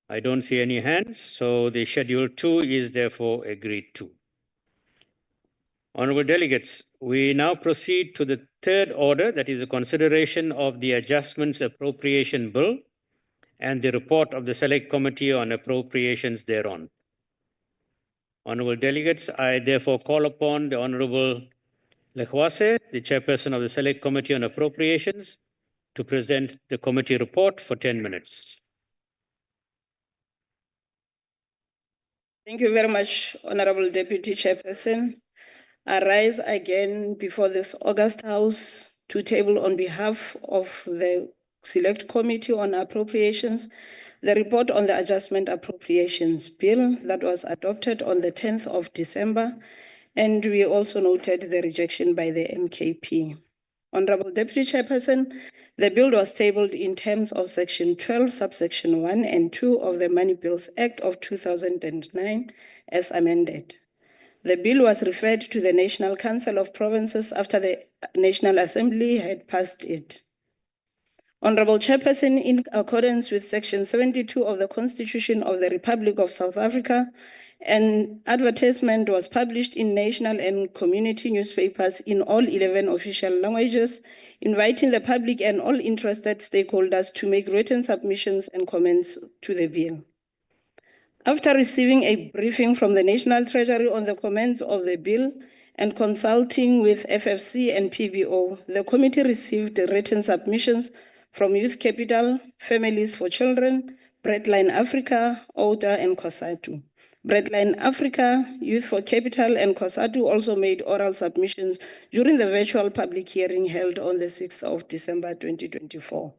I don't see any hands, so the Schedule 2 is therefore agreed to. Honorable delegates, we now proceed to the third order, that is a consideration of the Adjustments Appropriation Bill and the report of the Select Committee on Appropriations thereon. Honorable delegates, I therefore call upon the Honorable Lekhwase, the Chairperson of the Select Committee on Appropriations, to present the committee report for 10 minutes. Thank you very much, Honorable Deputy Chairperson. I rise again before this August House to table on behalf of the Select Committee on Appropriations the report on the Adjustment Appropriations Bill that was adopted on the 10th of December, and we also noted the rejection by the NCOP. Honorable Deputy Chairperson, the bill was tabled in terms of Section 12, subsection 1 and 2 of the Money Bills Act of 2009 as amended. The bill was referred to the National Council of Provinces after the National Assembly had passed it. Honorable Chairperson, in accordance with Section 72 of the Constitution of the Republic of South Africa, an advertisement was published in national and community newspapers in all 11 official languages, inviting the public and all interested stakeholders to make written submissions and comments to the bill. After receiving a briefing from the National Treasury on the comments of the bill and consulting with FFC and PBO, the committee received written submissions from Youth Capital, Families for Children, Breadline Africa, ODA, and COSATU. Breadline Africa, Youth for Capital, and COSATU also made oral submissions during the virtual public hearing held on the 6th of December 2024.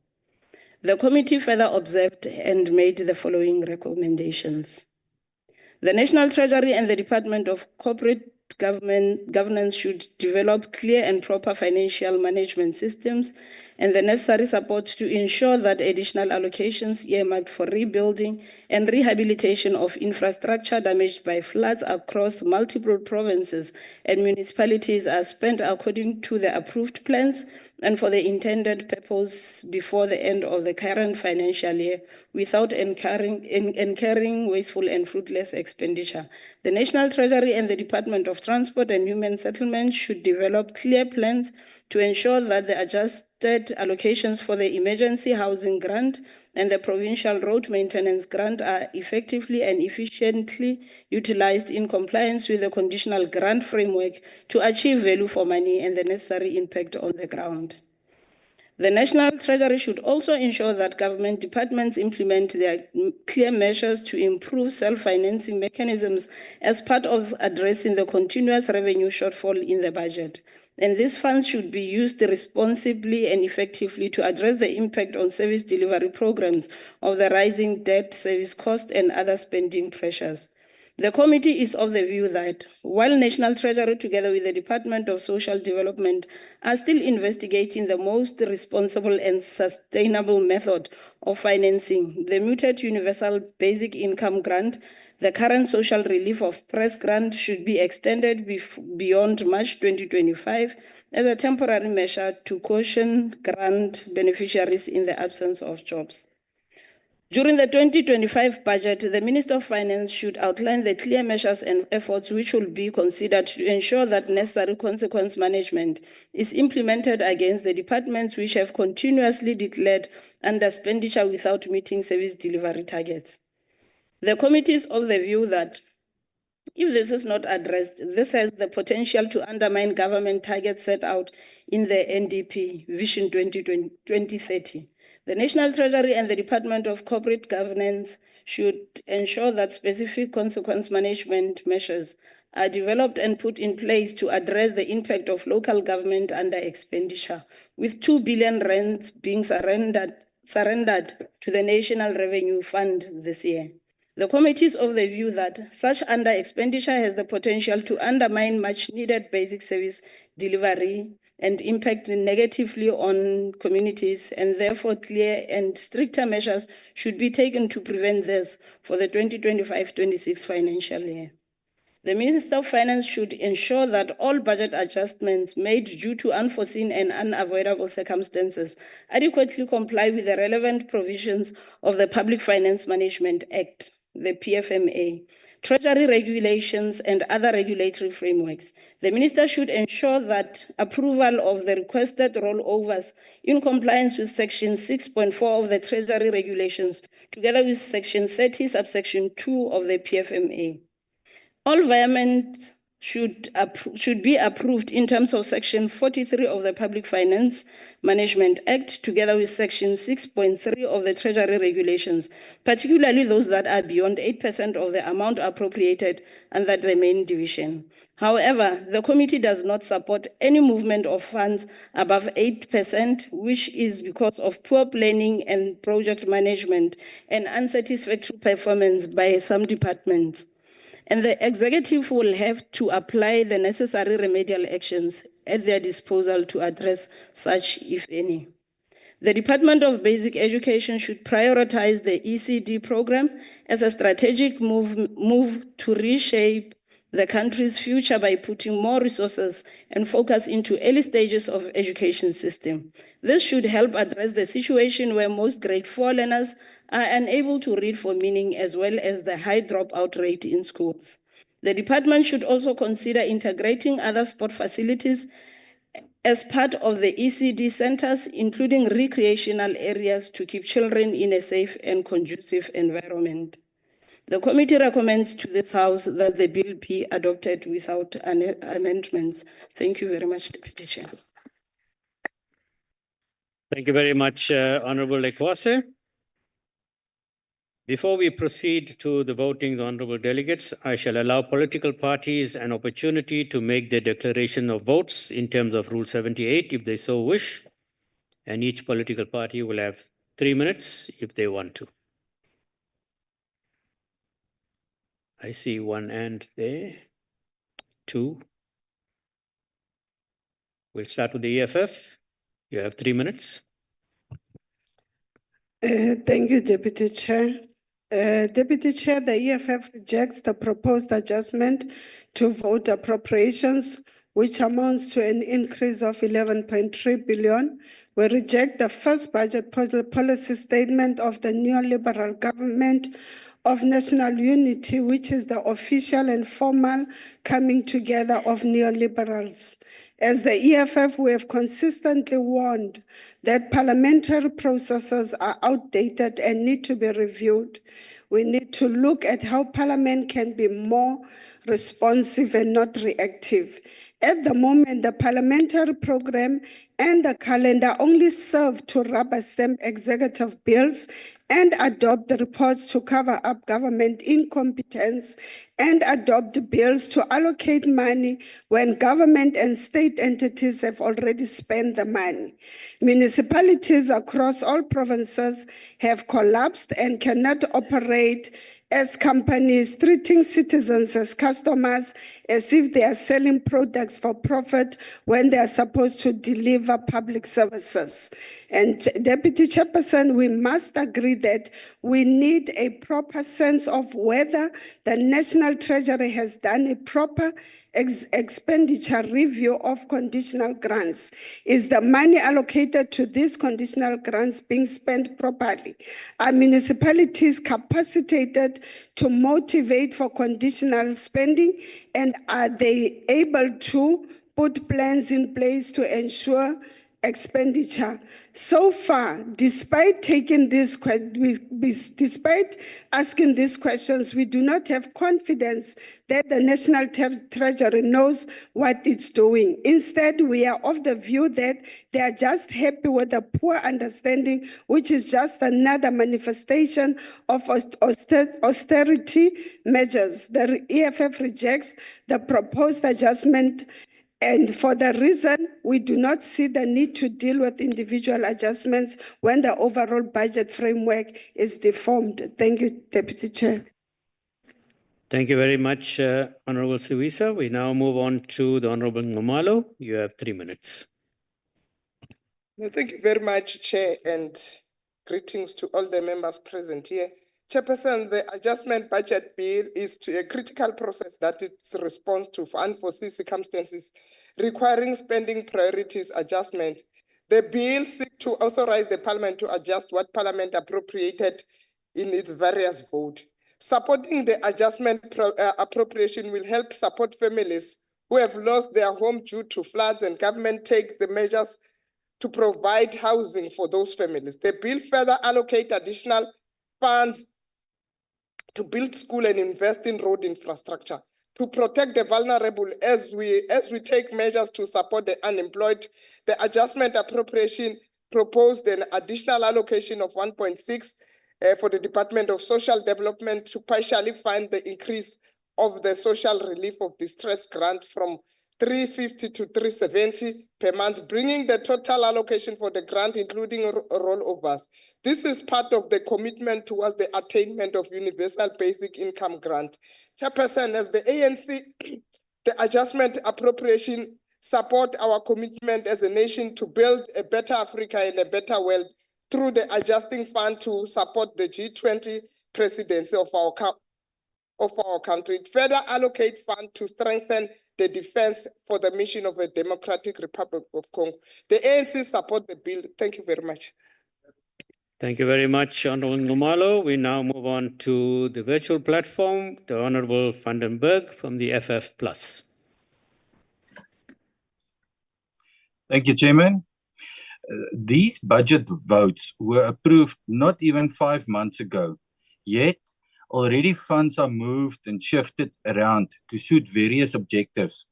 The committee further observed and made the following recommendations. The National Treasury and the Department of Corporate Governance should develop clear and proper financial management systems and the necessary support to ensure that additional allocations earmarked for rebuilding and rehabilitation of infrastructure damaged by floods across multiple provinces and municipalities are spent according to the approved plans and for the intended purpose before the end of the current financial year without incurring wasteful and fruitless expenditure. The National Treasury and the Department of Transport and Human Settlement should develop clear plans to ensure that the adjusted allocations for the emergency housing grant and the provincial road maintenance grant are effectively and efficiently utilized in compliance with the conditional grant framework to achieve value for money and the necessary impact on the ground. The National Treasury should also ensure that government departments implement their clear measures to improve self-financing mechanisms as part of addressing the continuous revenue shortfall in the budget. And these funds should be used responsibly and effectively to address the impact on service delivery programs of the rising debt service cost and other spending pressures. The committee is of the view that while National Treasury together with the Department of Social Development are still investigating the most responsible and sustainable method of financing the mooted Universal Basic Income Grant, the current Social Relief of Stress Grant should be extended beyond March 2025 as a temporary measure to cushion grant beneficiaries in the absence of jobs. During the 2025 budget, the Minister of Finance should outline the clear measures and efforts which will be considered to ensure that necessary consequence management is implemented against the departments which have continuously declared underexpenditure without meeting service delivery targets. The committee is of the view that if this is not addressed, this has the potential to undermine government targets set out in the NDP Vision 2030. The National Treasury and the Department of Corporate Governance should ensure that specific consequence management measures are developed and put in place to address the impact of local government under expenditure, with 2 billion rands being surrendered to the National Revenue Fund this year. The committee is of the view that such under expenditure has the potential to undermine much needed basic service delivery and impact negatively on communities, and therefore clear and stricter measures should be taken to prevent this for the 2025-26 financial year. The Minister of Finance should ensure that all budget adjustments made due to unforeseen and unavoidable circumstances adequately comply with the relevant provisions of the Public Finance Management Act, the PFMA, Treasury regulations, and other regulatory frameworks. The Minister should ensure that approval of the requested rollovers in compliance with Section 6.4 of the Treasury regulations, together with Section 30, subsection 2 of the PFMA. All environments should be approved in terms of Section 43 of the Public Finance Management Act, together with Section 6.3 of the Treasury regulations, particularly those that are beyond 8% of the amount appropriated under the main division. However, the committee does not support any movement of funds above 8%, which is because of poor planning and project management and unsatisfactory performance by some departments. And the executive will have to apply the necessary remedial actions at their disposal to address such, if any. The Department of Basic Education should prioritize the ECD program as a strategic move to reshape the country's future by putting more resources and focus into early stages of education system. This should help address the situation where most grade 4 learners are unable to read for meaning, as well as the high dropout rate in schools. The department should also consider integrating other sport facilities as part of the ECD centers, including recreational areas, to keep children in a safe and conducive environment. The committee recommends to this House that the bill be adopted without amendments. Thank you very much, Deputy Chair. Thank you very much, Honorable Ekwase. Before we proceed to the voting, honorable delegates, I shall allow political parties an opportunity to make their declaration of votes in terms of Rule 78 if they so wish, and each political party will have 3 minutes if they want to. I see one hand there, 2. We'll start with the EFF. You have 3 minutes. Thank you, Deputy Chair. Deputy Chair, the EFF rejects the proposed adjustment to vote appropriations, which amounts to an increase of 11.3 billion. We reject the first budget policy statement of the neoliberal government of national unity, which is the official and formal coming together of neoliberals. As the EFF, we have consistently warned that parliamentary processes are outdated and need to be reviewed. We need to look at how Parliament can be more responsive and not reactive. At the moment, the parliamentary program and the calendar only serve to rubber stamp executive bills and adopt the reports to cover up government incompetence and adopt bills to allocate money when government and state entities have already spent the money. Municipalities across all provinces have collapsed and cannot operate as companies, treating citizens as customers as if they are selling products for profit when they are supposed to deliver public services. And Deputy Chairperson, we must agree that we need a proper sense of whether the National Treasury has done a proper expenditure review of conditional grants. Is the money allocated to these conditional grants being spent properly? Are municipalities capacitated to motivate for conditional spending? And are they able to put plans in place to ensure expenditure? So far, despite asking these questions, we do not have confidence that the National Treasury knows what it's doing. Instead, we are of the view that they are just happy with the poor understanding, which is just another manifestation of austerity measures. The EFF rejects the proposed adjustment, and for the reason, we do not see the need to deal with individual adjustments when the overall budget framework is deformed. Thank you, Deputy Chair. Thank you very much, Honorable Siwisa. We now move on to the Honorable Ngumalo. You have 3 minutes. No, thank you very much, Chair, and greetings to all the members present here. Chairperson, the adjustment budget bill is a critical process that it's response to unforeseen circumstances requiring spending priorities adjustment. The bill seeks to authorize the Parliament to adjust what Parliament appropriated in its various votes. Supporting the adjustment appropriation will help support families who have lost their home due to floods, and government take the measures to provide housing for those families. The bill further allocate additional funds to build school and invest in road infrastructure, to protect the vulnerable as we take measures to support the unemployed. The adjustment appropriation proposed an additional allocation of 1.6 for the Department of Social Development to partially fund the increase of the social relief of distress grant from 350 to 370 per month, bringing the total allocation for the grant, including rollovers. This is part of the commitment towards the attainment of universal basic income grant. Chairperson, as the ANC, the adjustment appropriation support our commitment as a nation to build a better Africa and a better world through the adjusting fund to support the G20 presidency of our country. It further allocate fund to strengthen the defense for the mission of a democratic Republic of Congo. The ANC support the bill. Thank you very much. Thank you very much, Honorable Ngumalo. We now move on to the virtual platform, the Honorable van den Berg from the FF+. Thank you, Chairman. These budget votes were approved not even 5 months ago, yet already funds are moved and shifted around to suit various objectives.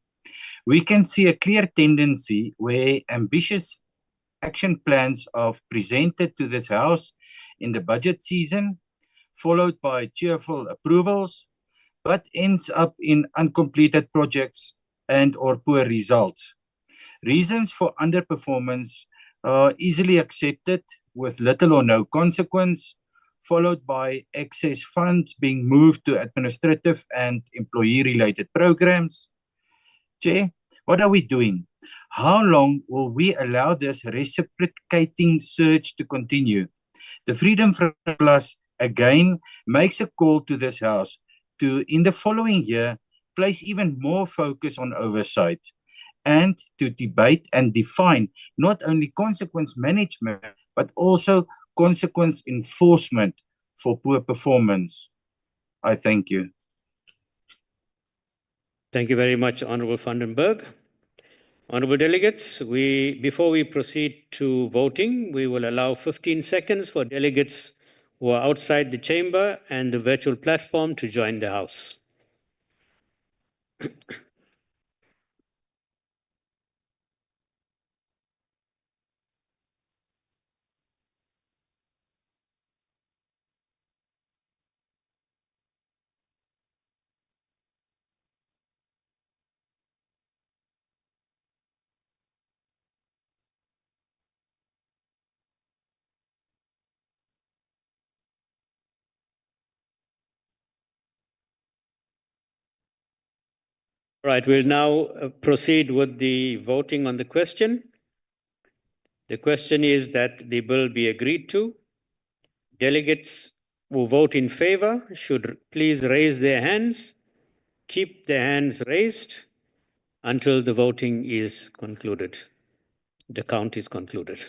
We can see a clear tendency where ambitious action plans are presented to this House in the budget season, followed by cheerful approvals, but ends up in uncompleted projects and or poor results. Reasons for underperformance are easily accepted with little or no consequence, followed by excess funds being moved to administrative and employee-related programs. Chair, what are we doing? How long will we allow this reciprocating surge to continue? The Freedom Front Plus again makes a call to this House to, in the following year, place even more focus on oversight and to debate and define not only consequence management, but also consequence enforcement for poor performance. I thank you. Thank you very much, Honorable van den Berg. Honorable delegates, before we proceed to voting, we will allow 15 seconds for delegates who are outside the chamber and the virtual platform to join the House. Right, we'll now proceed with the voting on the question. The question is that the bill be agreed to. Delegates who vote in favor should please raise their hands, keep their hands raised until the voting is concluded. The count is concluded.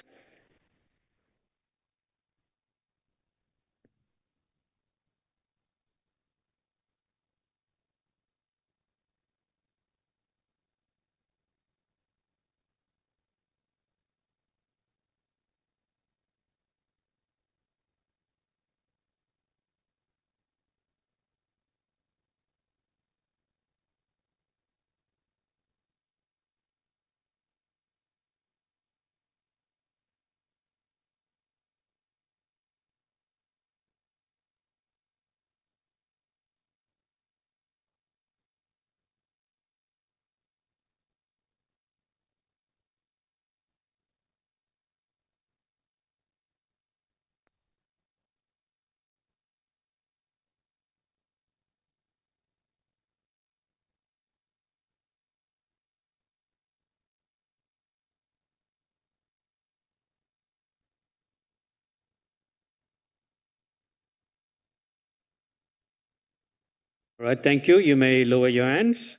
All right, thank you. You may lower your hands.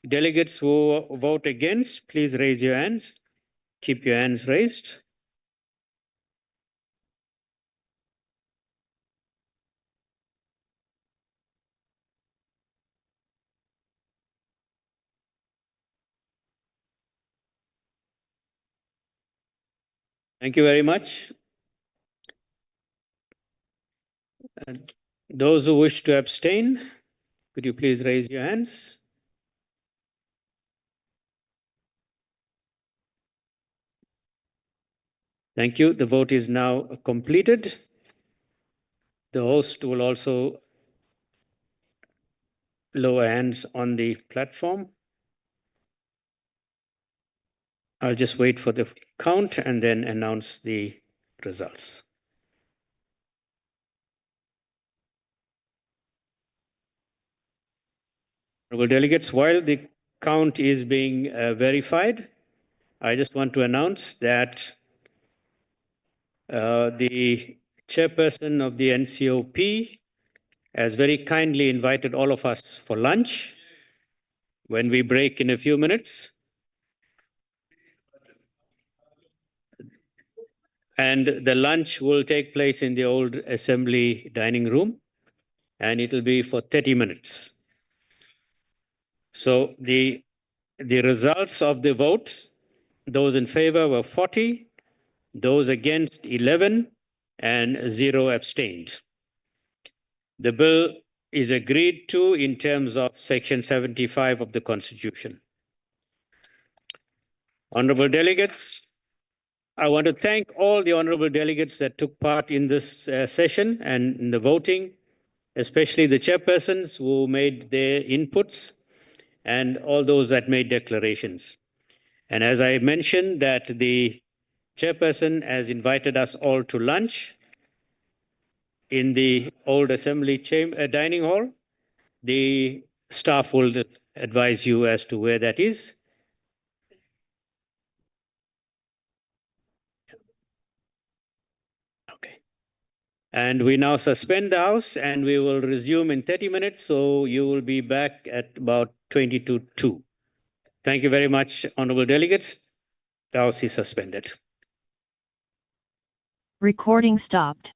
Delegates who vote against, please raise your hands. Keep your hands raised. Thank you very much. And those who wish to abstain, could you please raise your hands? Thank you. The vote is now completed. The host will also lower hands on the platform. I'll just wait for the count and then announce the results. Honorable delegates, while the count is being verified, I just want to announce that the chairperson of the NCOP has very kindly invited all of us for lunch when we break in a few minutes. And the lunch will take place in the old assembly dining room, and it will be for 30 minutes. So the results of the vote, those in favor were 40, those against 11, and 0 abstained. The bill is agreed to in terms of Section 75 of the Constitution. Honorable delegates, I want to thank all the honorable delegates that took part in this session and in the voting, especially the chairpersons who made their inputs and all those that made declarations. And as I mentioned, that the chairperson has invited us all to lunch in the old assembly chamber dining hall. The staff will advise you as to where that is. Okay. And we now suspend the House and we will resume in 30 minutes. So you will be back at about 20 to 2. Thank you very much, honorable delegates. The House is suspended. Recording stopped.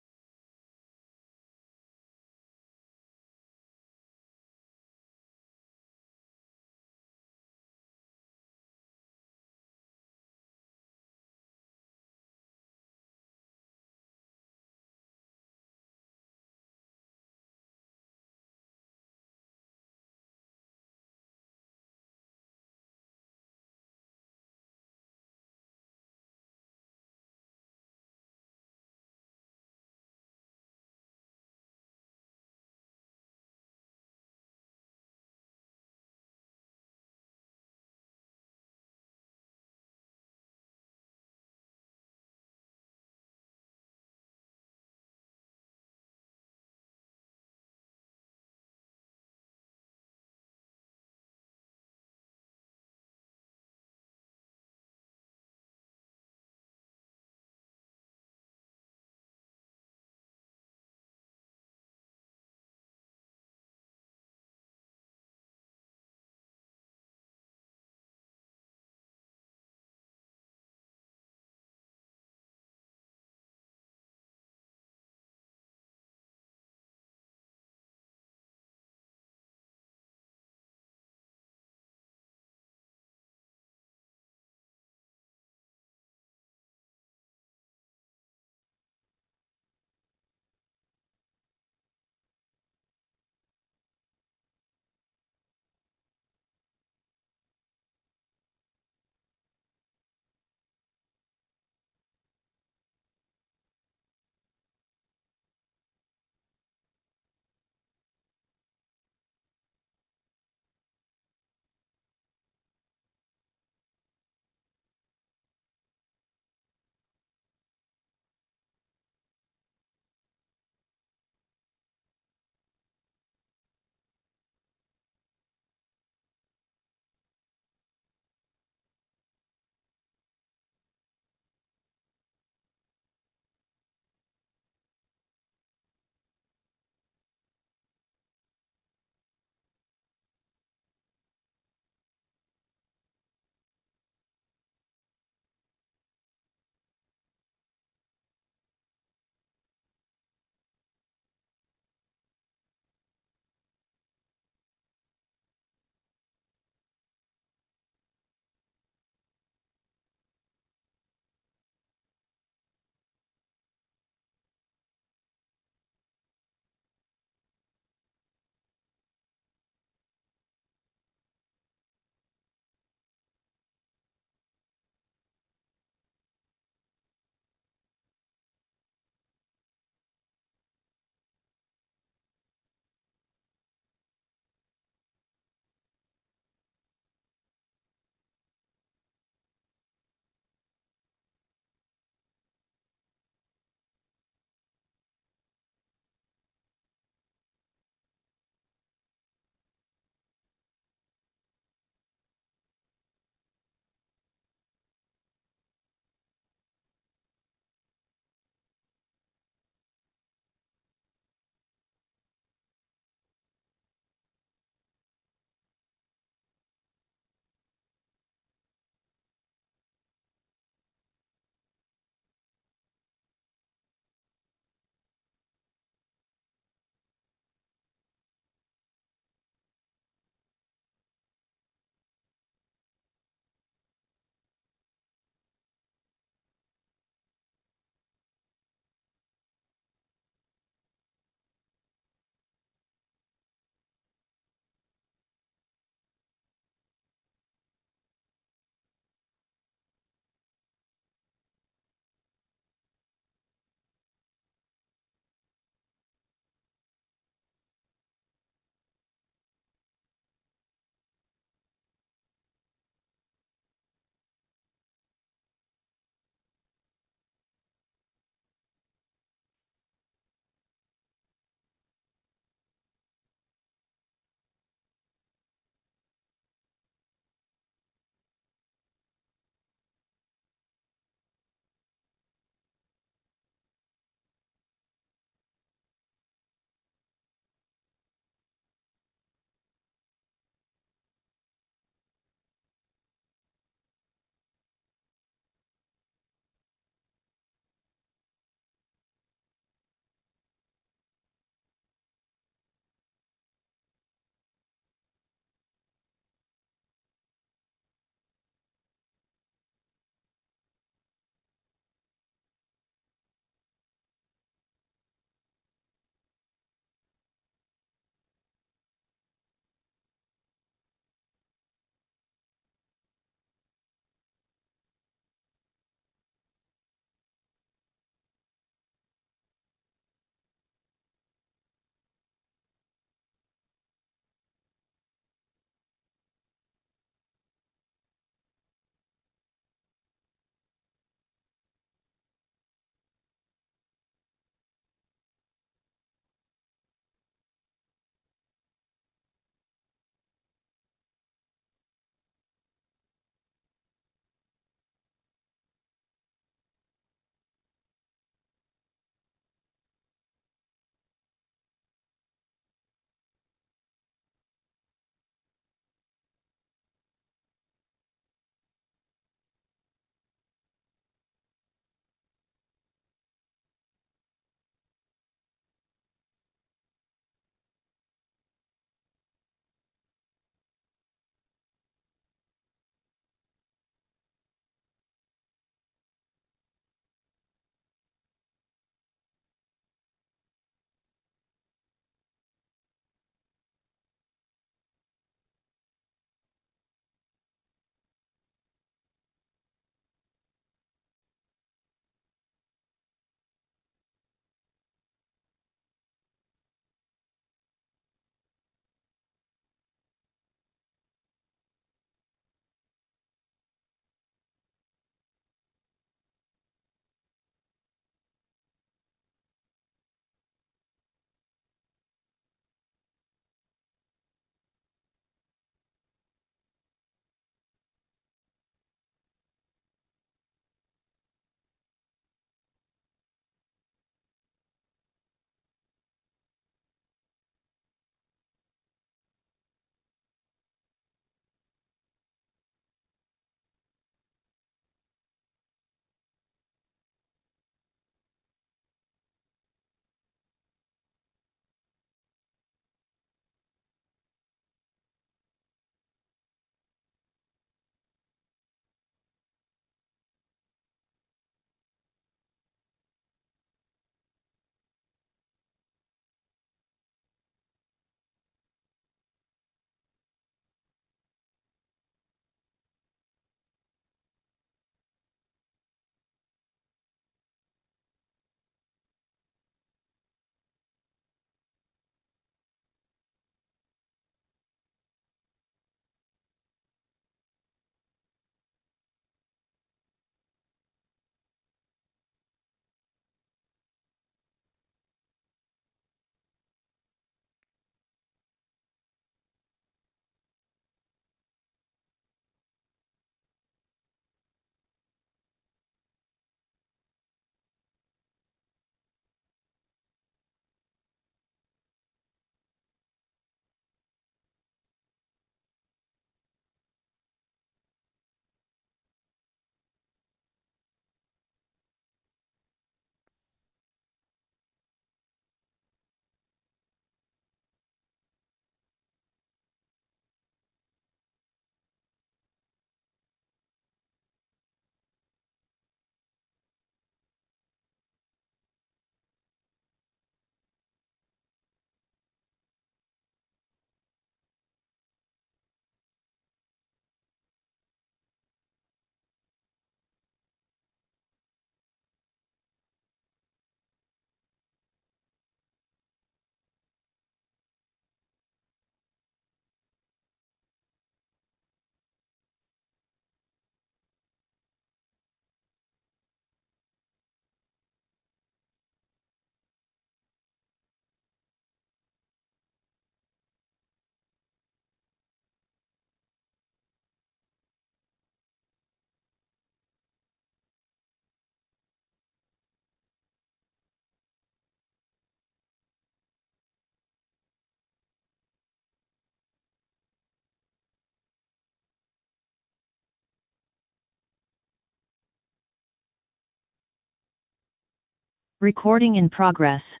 Recording in progress.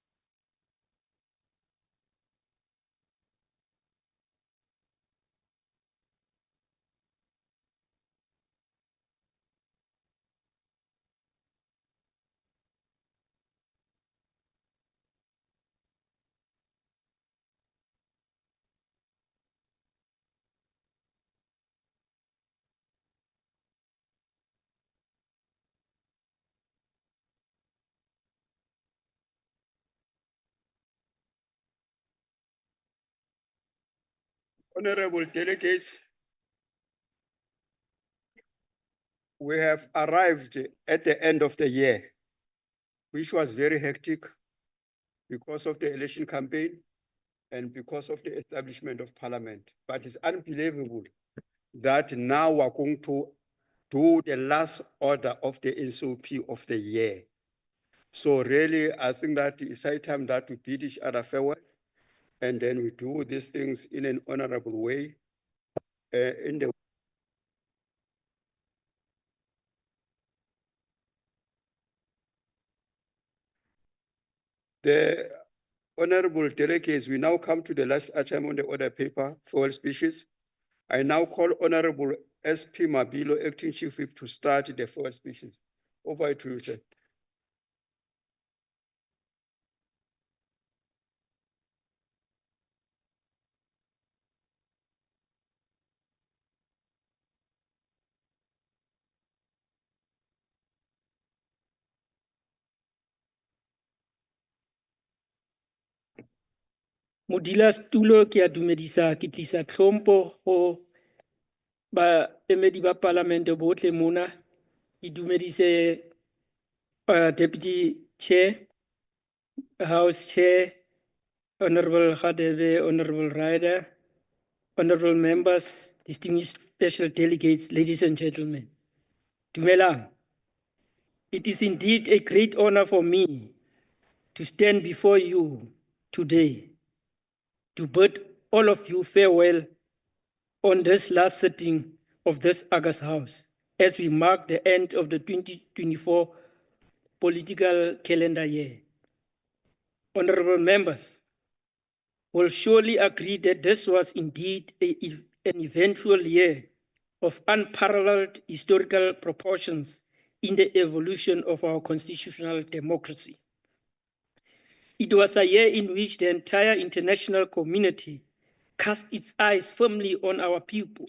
Honorable delegates, we have arrived at the end of the year, which was very hectic because of the election campaign and because of the establishment of parliament. But it's unbelievable that now we're going to do the last order of the NCOP of the year. So really, I think that it's high time that we bid each other farewell, and then we do these things in an honorable way. The honorable delegates, we now come to the last item on the order paper for all species. I now call Honorable SP Mabilo, Acting Chief Whip, to start the four species. Over to you, sir. Modila stulo ke a dumedisa ke tlisa tlhompo go baemedi ba palamente botlhe mona ke dumedise Deputy Chair, House Chair, Honorable Khadebe, Honorable Ryder, Honorable members, distinguished special delegates, ladies and gentlemen. Dumelang. It is indeed a great honor for me to stand before you today to bid all of you farewell on this last sitting of this August House as we mark the end of the 2024 political calendar year. Honorable members will surely agree that this was indeed an eventful year of unparalleled historical proportions in the evolution of our constitutional democracy. It was a year in which the entire international community cast its eyes firmly on our people.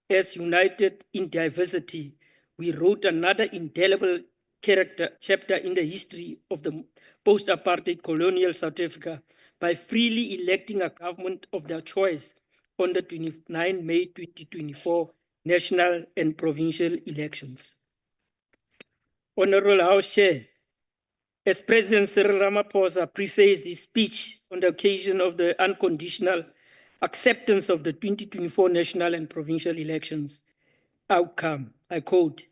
As united in diversity, we wrote another indelible chapter in the history of the post-apartheid colonial South Africa by freely electing a government of their choice on the 29 May 2024 national and provincial elections. Honorable House Chair, as President Cyril Ramaphosa prefaced his speech on the occasion of the unconditional acceptance of the 2024 national and provincial elections outcome, I quote,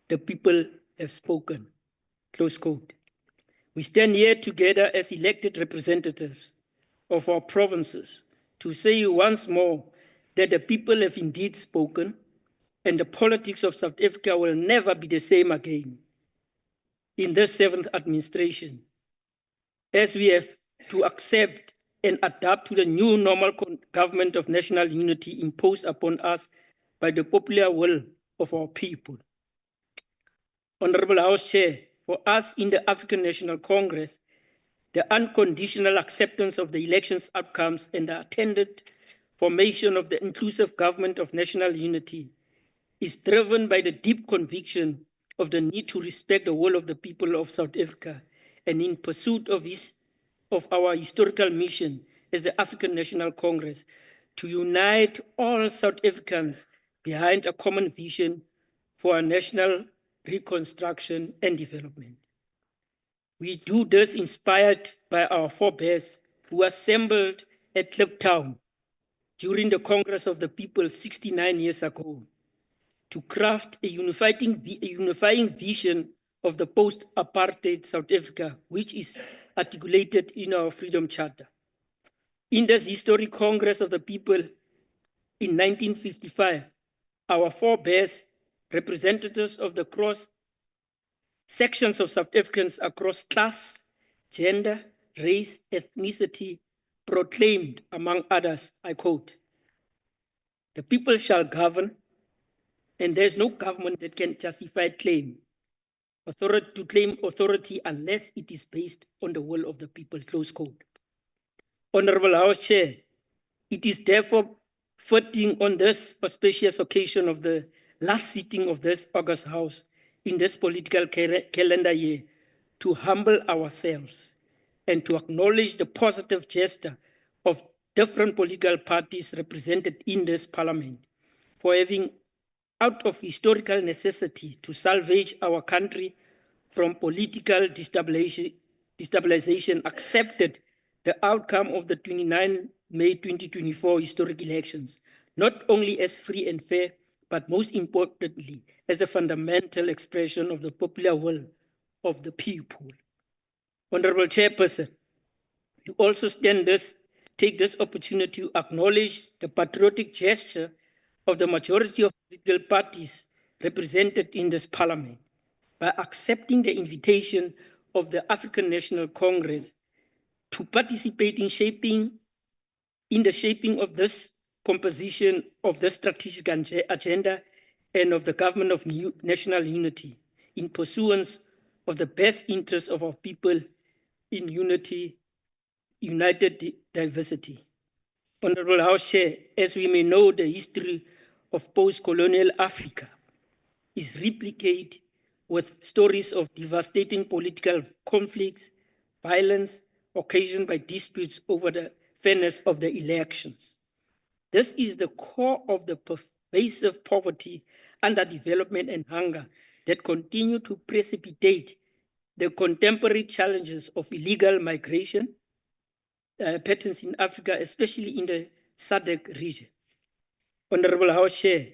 "The people have spoken," close quote. We stand here together as elected representatives of our provinces to say once more that the people have indeed spoken and the politics of South Africa will never be the same again. In this 7th administration, as we have to accept and adapt to the new normal government of national unity imposed upon us by the popular will of our people. Honorable House Chair, for us in the African National Congress, the unconditional acceptance of the elections outcomes and the attended formation of the inclusive government of national unity is driven by the deep conviction of the need to respect the will of the people of South Africa and in pursuit of our historical mission as the African National Congress to unite all South Africans behind a common vision for a national reconstruction and development. We do this inspired by our forebears who assembled at Kliptown during the Congress of the People 69 years ago to craft a unifying vision of the post-apartheid South Africa, which is articulated in our Freedom Charter. In this historic Congress of the People in 1955, our forebears, representatives of the sections of South Africans across class, gender, race, ethnicity proclaimed, among others, I quote, "The people shall govern, and there's no government that can justify claim authority unless it is based on the will of the people," close quote. Honorable House Chair, it is therefore fitting on this auspicious occasion of the last sitting of this August House in this political calendar year to humble ourselves and to acknowledge the positive gesture of different political parties represented in this parliament for having, out of historical necessity to salvage our country from political destabilization, accepted the outcome of the 29 May 2024 historic elections, not only as free and fair, but most importantly, as a fundamental expression of the popular will of the people. Honorable Chairperson, you also take this opportunity to acknowledge the patriotic gesture of the majority of political parties represented in this parliament by accepting the invitation of the African National Congress to participate in the shaping of this composition of the strategic agenda and of the government of national unity in pursuance of the best interests of our people in united diversity. Honorable House Chair, as we may know, the history of post-colonial Africa is replicated with stories of devastating political conflicts, violence occasioned by disputes over the fairness of the elections. This is the core of the pervasive poverty, underdevelopment, and hunger that continue to precipitate the contemporary challenges of illegal migration patterns in Africa, especially in the SADC region. Honorable House Chair,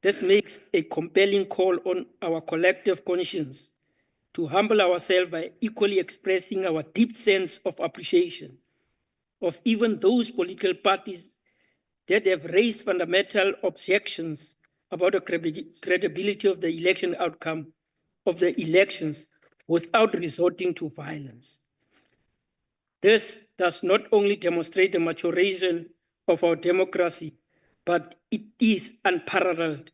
this makes a compelling call on our collective conscience to humble ourselves by equally expressing our deep sense of appreciation of even those political parties that have raised fundamental objections about the credibility of the election outcome of the elections without resorting to violence. This does not only demonstrate the maturation of our democracy, but it is unparalleled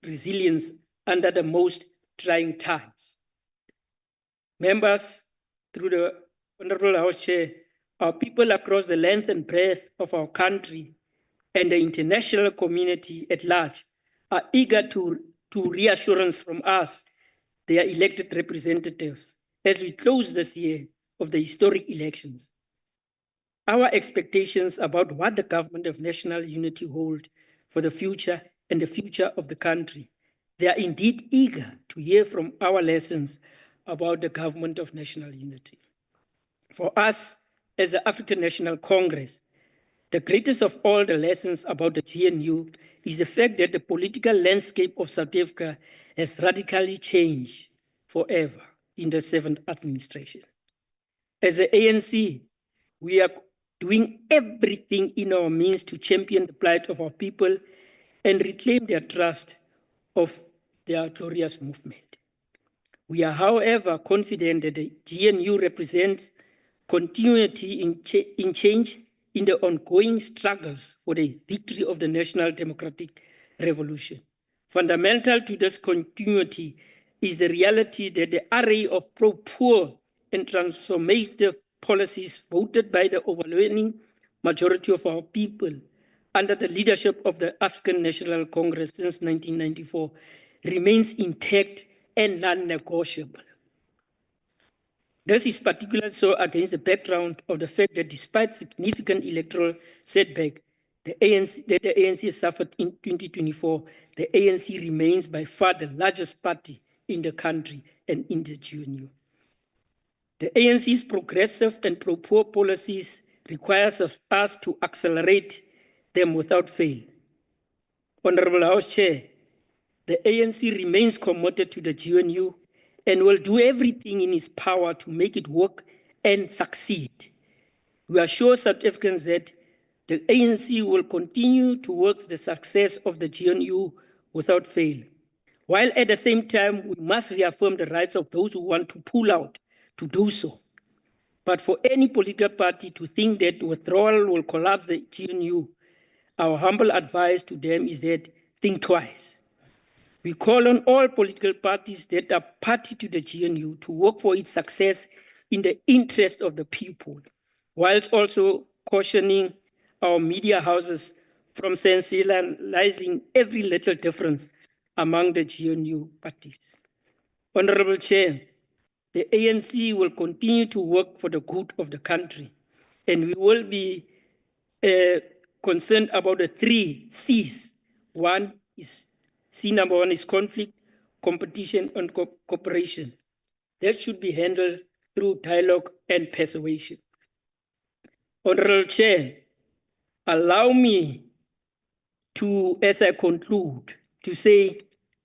resilience under the most trying times. Members, through the Honorable House Chair, our people across the length and breadth of our country and the international community at large are eager to reassurance from us, their elected representatives, as we close this year of the historic elections. Our expectations about what the government of national unity hold for the future and the future of the country, they are indeed eager to hear from our lessons about the government of national unity. For us, as the African National Congress, the greatest of all the lessons about the GNU is the fact that the political landscape of South Africa has radically changed forever in the 7th administration. As the ANC, we are doing everything in our means to champion the plight of our people and reclaim their trust of their glorious movement. We are, however, confident that the GNU represents continuity in change in the ongoing struggles for the victory of the national democratic revolution. Fundamental to this continuity is the reality that the array of pro-poor and transformative policies voted by the overwhelming majority of our people under the leadership of the African National Congress since 1994 remains intact and non-negotiable. This is particularly so against the background of the fact that despite significant electoral setback the ANC suffered in 2024, the ANC remains by far the largest party in the country and in the GNU. The ANC's progressive and pro-poor policies requires of us to accelerate them without fail. Honorable House Chair, the ANC remains committed to the GNU and will do everything in its power to make it work and succeed. We assure South Africans that the ANC will continue towards the success of the GNU without fail. while at the same time, we must reaffirm the rights of those who want to pull out to do so. But for any political party to think that withdrawal will collapse the GNU, our humble advice to them is that think twice. We call on all political parties that are party to the GNU to work for its success in the interest of the people, whilst also cautioning our media houses from sensationalizing every little difference among the GNU parties. Honorable Chair, the ANC will continue to work for the good of the country, and we will be concerned about the 3 C's. C number 1 is conflict, competition, and cooperation. That should be handled through dialogue and persuasion. Honorable Chair, allow me to, as I conclude, to say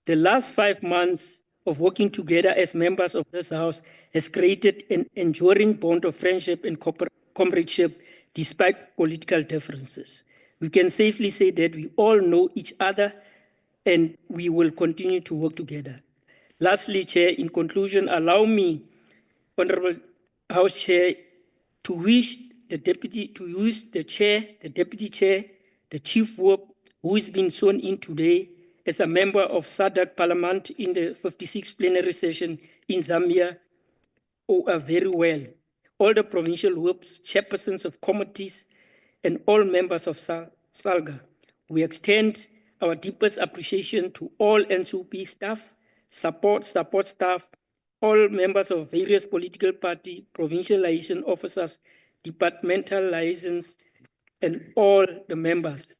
the last 5 months of working together as members of this House has created an enduring bond of friendship and comradeship despite political differences. We can safely say that we all know each other and we will continue to work together. Lastly, Chair, in conclusion, allow me, Honorable House Chair, to wish the Deputy, to use the Chair, the Deputy Chair, the Chief Whip, who is being sworn in today as a member of SADC Parliament in the 56th plenary session in Zambia, very well. All the provincial whips, chairpersons of committees, and all members of SALGA. We extend our deepest appreciation to all NCOP staff, support staff, all members of various political party, provincial liaison officers, departmental liaisons, and all the members.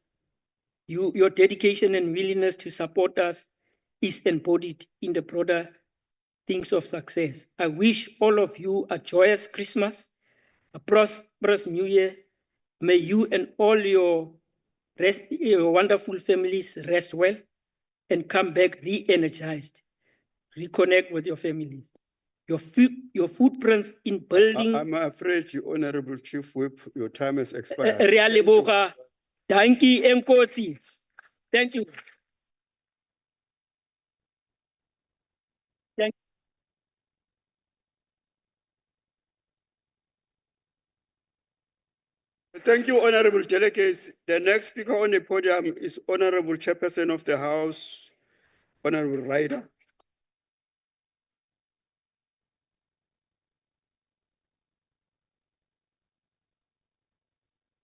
Your dedication and willingness to support us is embodied in the broader things of success. I wish all of you a joyous Christmas, a prosperous New Year. May you and all your wonderful families rest well and come back re-energized. Reconnect with your families. Your footprints in building. I'm afraid, you Honorable Chief Whip, your time has expired. Realeboga, danki enkosi. Thank you. Thank you, Honorable Delegates. The next speaker on the podium is Honorable Chairperson of the House, Honorable Ryder.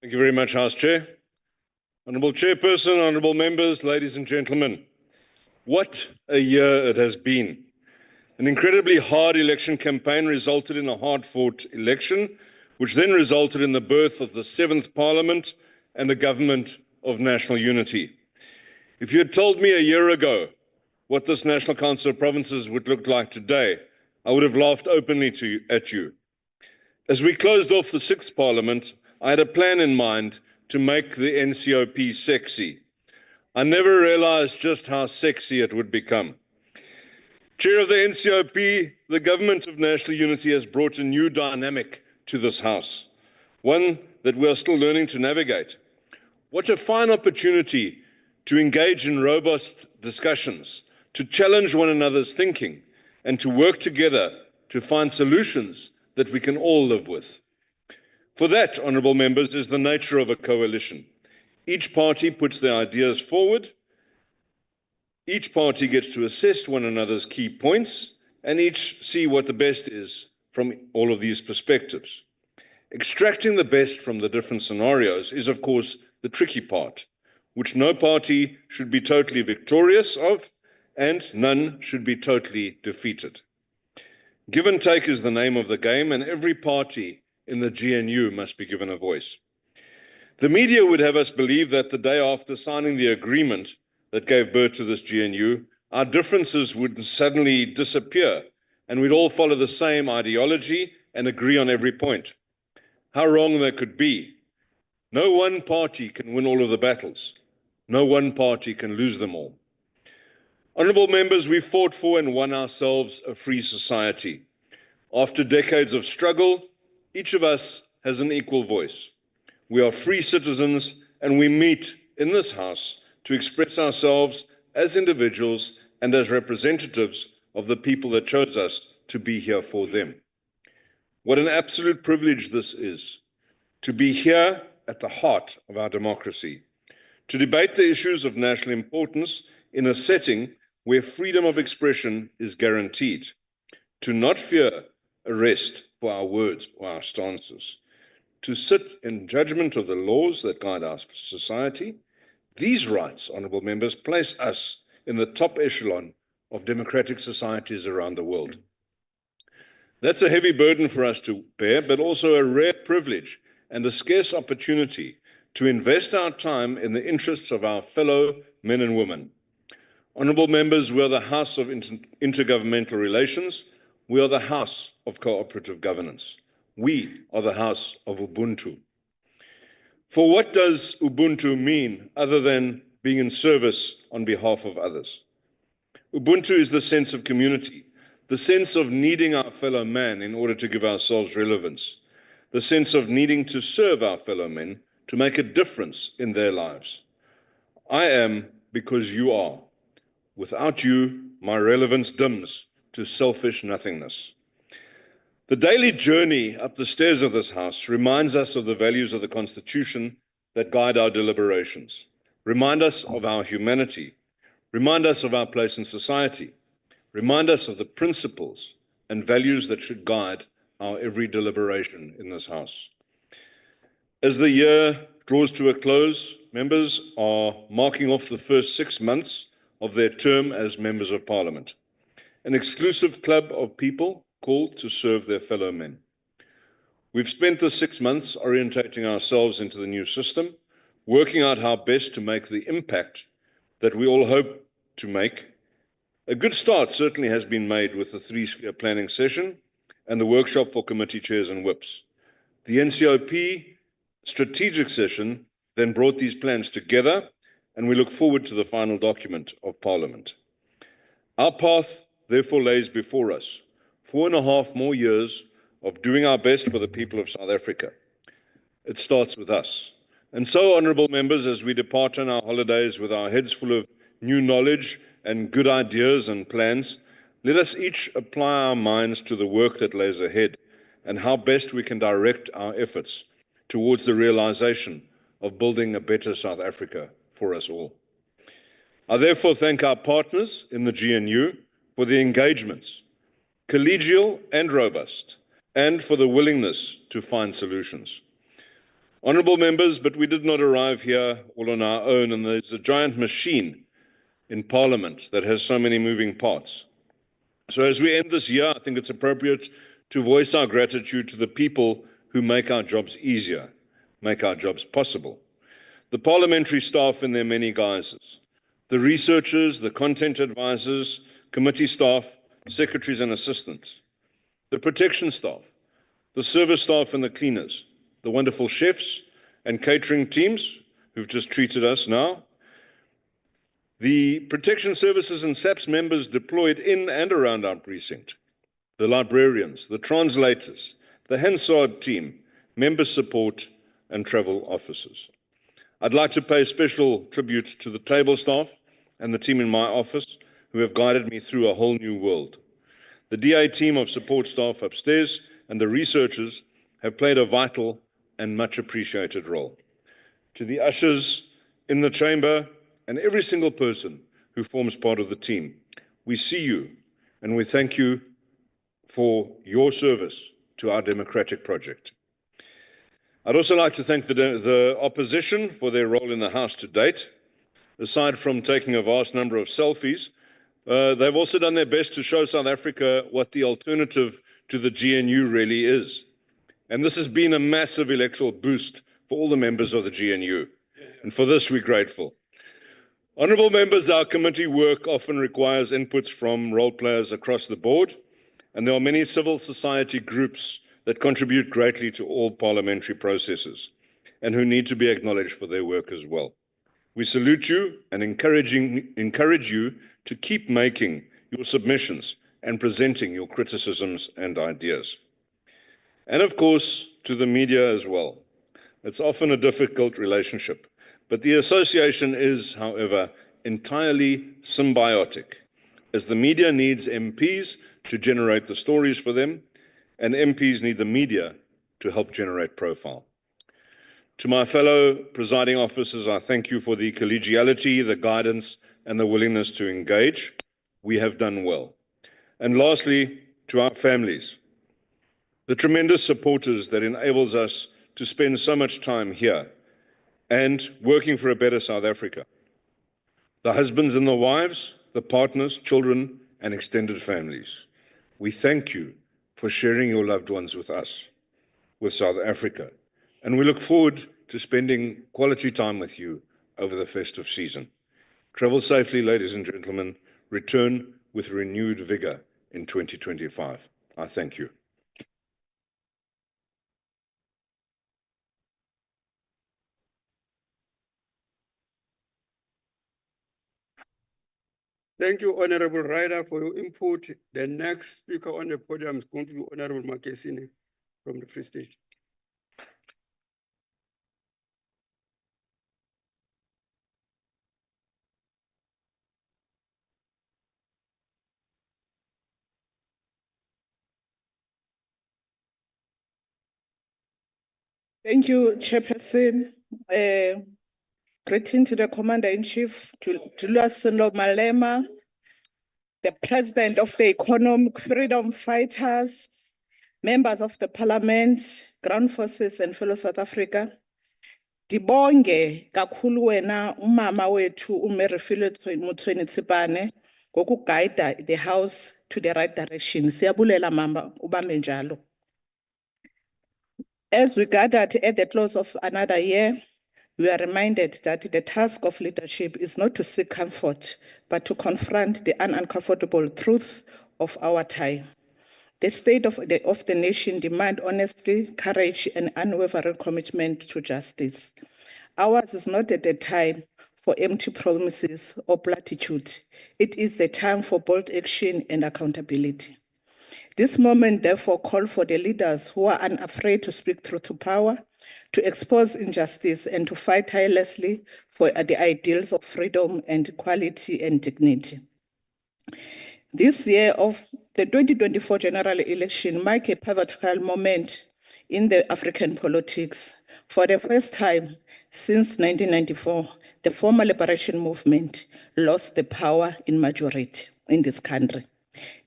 Thank you very much, House Chair. Honourable Chairperson, honourable members, ladies and gentlemen. What a year it has been. An incredibly hard election campaign resulted in a hard-fought election, which then resulted in the birth of the 7th Parliament and the Government of National Unity. If you had told me a year ago what this National Council of Provinces would look like today, I would have laughed openly at you. As we closed off the 6th Parliament, I had a plan in mind to make the NCOP sexy. I never realized just how sexy it would become. Chair of the NCOP, the Government of National Unity has brought a new dynamic to this House, one that we are still learning to navigate. What a fine opportunity to engage in robust discussions, to challenge one another's thinking, and to work together to find solutions that we can all live with. For that, honourable members, is the nature of a coalition. Each party puts their ideas forward, each party gets to assess one another's key points, and each see what the best is from all of these perspectives. Extracting the best from the different scenarios is, of course, the tricky part, which no party should be totally victorious of, and none should be totally defeated. Give and take is the name of the game, and every party in the GNU must be given a voice. The media would have us believe that the day after signing the agreement that gave birth to this GNU, our differences would suddenly disappear and we'd all follow the same ideology and agree on every point. How wrong that could be. No one party can win all of the battles. No one party can lose them all. Honourable members, we fought for and won ourselves a free society. After decades of struggle, each of us has an equal voice. We are free citizens and we meet in this House to express ourselves as individuals and as representatives of the people that chose us to be here for them. What an absolute privilege this is, to be here at the heart of our democracy, to debate the issues of national importance in a setting where freedom of expression is guaranteed, to not fear arrest for our words or our stances, to sit in judgment of the laws that guide our society. These rights, honourable members, place us in the top echelon of democratic societies around the world. That's a heavy burden for us to bear, but also a rare privilege and a scarce opportunity to invest our time in the interests of our fellow men and women. Honourable members, we are the House of Intergovernmental Relations. We are the House of Cooperative Governance. We are the House of Ubuntu. For what does Ubuntu mean other than being in service on behalf of others? Ubuntu is the sense of community, the sense of needing our fellow man in order to give ourselves relevance, the sense of needing to serve our fellow men to make a difference in their lives. I am because you are. Without you, my relevance dims to selfish nothingness. The daily journey up the stairs of this House reminds us of the values of the Constitution that guide our deliberations, remind us of our humanity, remind us of our place in society, remind us of the principles and values that should guide our every deliberation in this House. As the year draws to a close, members are marking off the first 6 months of their term as members of Parliament, an exclusive club of people called to serve their fellow men. We've spent the 6 months orientating ourselves into the new system, working out how best to make the impact that we all hope to make. A good start certainly has been made with the three-sphere planning session and the workshop for committee chairs and whips. The NCOP strategic session then brought these plans together, and we look forward to the final document of Parliament. Our path, therefore, lays before us 4.5 more years of doing our best for the people of South Africa. It starts with us. And so, honourable members, as we depart on our holidays with our heads full of new knowledge and good ideas and plans, let us each apply our minds to the work that lays ahead and how best we can direct our efforts towards the realization of building a better South Africa for us all. I therefore thank our partners in the GNU for the engagements, collegial and robust, and for the willingness to find solutions. Honourable members, but we did not arrive here all on our own, and there's a giant machine in Parliament that has so many moving parts. So as we end this year, I think it's appropriate to voice our gratitude to the people who make our jobs easier, make our jobs possible. The parliamentary staff in their many guises, the researchers, the content advisors, committee staff, secretaries and assistants, the protection staff, the service staff and the cleaners, the wonderful chefs and catering teams who've just treated us now, the protection services and SAPS members deployed in and around our precinct, the librarians, the translators, the Hansard team, member support and travel officers. I'd like to pay special tribute to the table staff and the team in my office who have guided me through a whole new world. The DA team of support staff upstairs and the researchers have played a vital and much appreciated role. To the ushers in the chamber and every single person who forms part of the team, we see you and we thank you for your service to our democratic project. I'd also like to thank the opposition for their role in the House to date. Aside from taking a vast number of selfies, they've also done their best to show South Africa what the alternative to the GNU really is. And this has been a massive electoral boost for all the members of the GNU. And for this, we're grateful. Honourable members, our committee work often requires inputs from role players across the board, and there are many civil society groups that contribute greatly to all parliamentary processes and who need to be acknowledged for their work as well. We salute you and encourage you to keep making your submissions and presenting your criticisms and ideas. And of course, to the media as well. It's often a difficult relationship, but the association is, however, entirely symbiotic. as the media needs MPs to generate the stories for them, and MPs need the media to help generate profile. To my fellow presiding officers, I thank you for the collegiality, the guidance, and the willingness to engage. We have done well. And lastly, to our families, the tremendous supporters that enables us to spend so much time here and working for a better South Africa. The husbands and the wives, the partners, children, and extended families. We thank you for sharing your loved ones with us, with South Africa, and we look forward to spending quality time with you over the festive season. Travel safely, ladies and gentlemen. Return with renewed vigor in 2025. I thank you. Thank you, Honorable Ryder, for your input. The next speaker on the podium is going to be Honorable Makesine from the Free State. Thank you, Chairperson. Greeting to the Commander-in-Chief, Julius Sendo Malema, the President of the Economic Freedom Fighters, members of the Parliament, Ground Forces, and fellow South Africa. Dibonge kakhulu wena umama wethu uMerifile Mutsweni-Tsipane ngokuguide the House to the right direction. Siyabulela mama ubambe njalo. As we gathered at the close of another year, we are reminded that the task of leadership is not to seek comfort, but to confront the uncomfortable truths of our time. The state of the nation demands honesty, courage, and unwavering commitment to justice. Ours is not at the time for empty promises or platitudes. It is the time for bold action and accountability. This moment, therefore, calls for the leaders who are unafraid to speak truth to power, to expose injustice, and to fight tirelessly for the ideals of freedom and equality and dignity. This year of the 2024 general election marks a pivotal moment in the African politics. For the first time since 1994, the former liberation movement lost the power in majority in this country.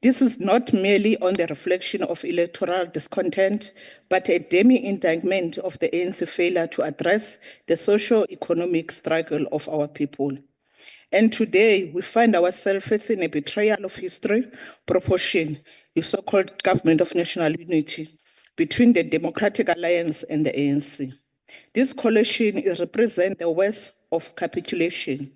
This is not merely on the reflection of electoral discontent, but a demi-indictment of the ANC failure to address the socio-economic struggle of our people. And today, we find ourselves facing a betrayal of history, proportion, the so-called government of national unity, between the Democratic Alliance and the ANC. This coalition represents the worst of capitulation.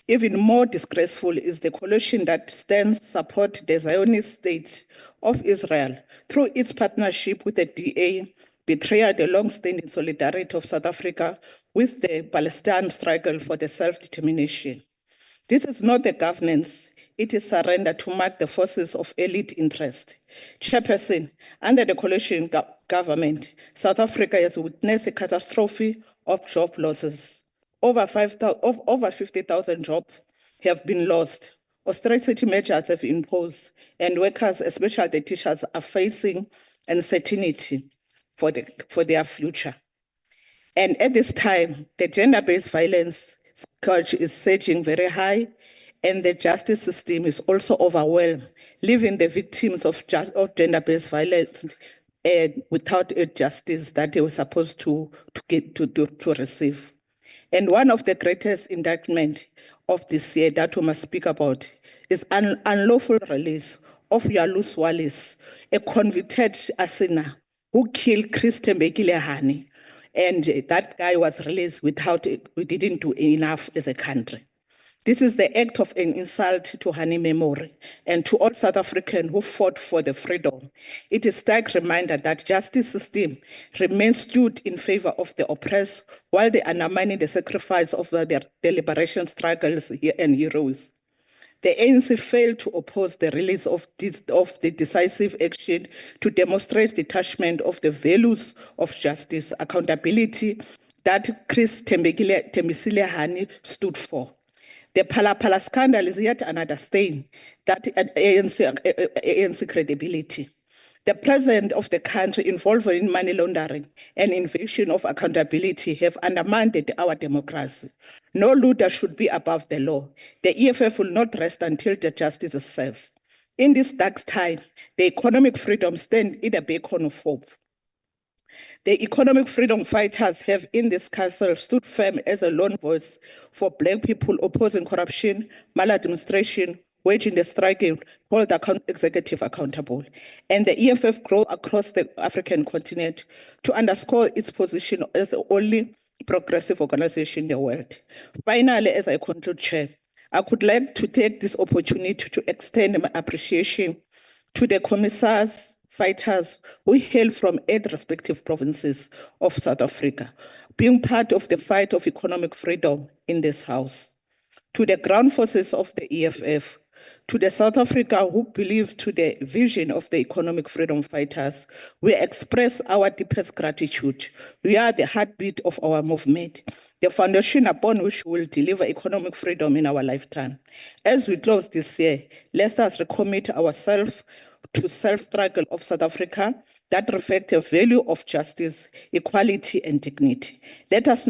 Even more disgraceful is the coalition that stands support the Zionist state of Israel through its partnership with the DA, betray the long-standing solidarity of South Africa with the Palestinian struggle for the self-determination. This is not the governance, it is surrender to mark the forces of elite interest. Chairperson, under the coalition government, South Africa has witnessed a catastrophe of job losses. Over 50,000 jobs have been lost. Austerity measures have been imposed, and workers, especially the teachers, are facing uncertainty for their future. And at this time, the gender-based violence scourge is surging very high, and the justice system is also overwhelmed, leaving the victims of gender-based violence without a justice that they were supposed to receive. And one of the greatest indictments of this year that we must speak about is unlawful release of Yalus Wallace, a convicted assassina who killed Chris Tembekile-Hani. And that guy was released we didn't do enough as a country. This is the act of an insult to Hani memory and to all South Africans who fought for the freedom. It is a stark reminder that justice system remains stood in favor of the oppressed while they undermine the sacrifice of the liberation struggles and heroes. The ANC failed to oppose the release of the decisive action to demonstrate detachment of the values of justice, accountability that Chris Tembekile-Hani stood for. The Phala scandal is yet another stain that ANC credibility. The president of the country involved in money laundering and invasion of accountability have undermined our democracy. No looter should be above the law. The EFF will not rest until the justice is served. In this dark time, the economic freedom stands in a beacon of hope. The economic freedom fighters have in this council stood firm as a lone voice for Black people opposing corruption, maladministration, waging the strike and hold the executive accountable. And the EFF grow across the African continent to underscore its position as the only progressive organization in the world. Finally, as I conclude, Chair, I would like to take this opportunity to extend my appreciation to the commissars, fighters who hail from 8 respective provinces of South Africa, being part of the fight of economic freedom in this House. To the ground forces of the EFF, to the South Africa who believes to the vision of the economic freedom fighters, we express our deepest gratitude. We are the heartbeat of our movement, the foundation upon which we will deliver economic freedom in our lifetime. As we close this year, let us recommit ourselves to self-struggle of South Africa that reflect a value of justice, equality, and dignity. Let us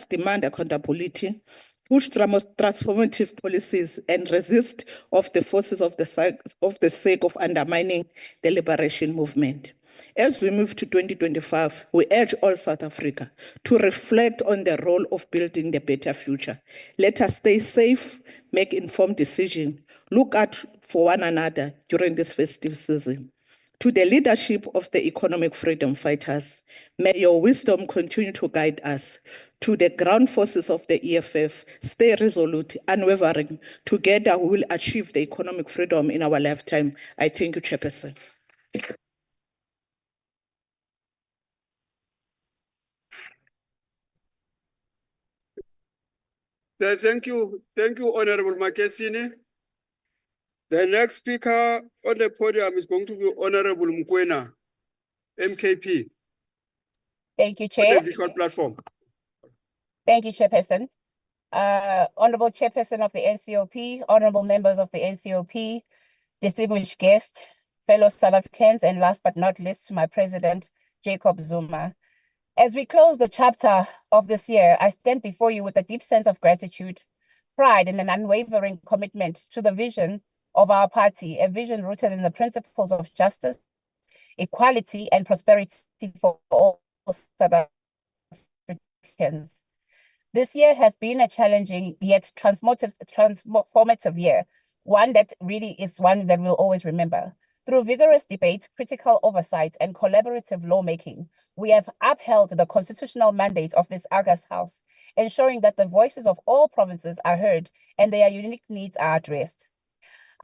demand accountability, push transformative policies, and resist of the forces of the sake of undermining the liberation movement. As we move to 2025, we urge all South Africa to reflect on the role of building the better future. Let us stay safe, make informed decisions, look out for one another during this festive season. To the leadership of the economic freedom fighters, may your wisdom continue to guide us. To the ground forces of the EFF, stay resolute, unwavering. Together, we will achieve the economic freedom in our lifetime. I thank you, Chairperson. Thank you, Honorable Makesine. The next speaker on the podium is going to be Honorable Mkwena, MKP. Thank you, On Chair. the visual platform. Thank you, Chairperson. Honorable Chairperson of the NCOP, honorable members of the NCOP, distinguished guests, fellow South Africans, and last but not least, to my President, Jacob Zuma. As we close the chapter of this year, I stand before you with a deep sense of gratitude, pride, and an unwavering commitment to the vision of our party, a vision rooted in the principles of justice, equality, and prosperity for all South Africans. This year has been a challenging yet transformative year, one that really is one that we'll always remember. Through vigorous debate, critical oversight, and collaborative lawmaking, we have upheld the constitutional mandate of this august House, ensuring that the voices of all provinces are heard and their unique needs are addressed.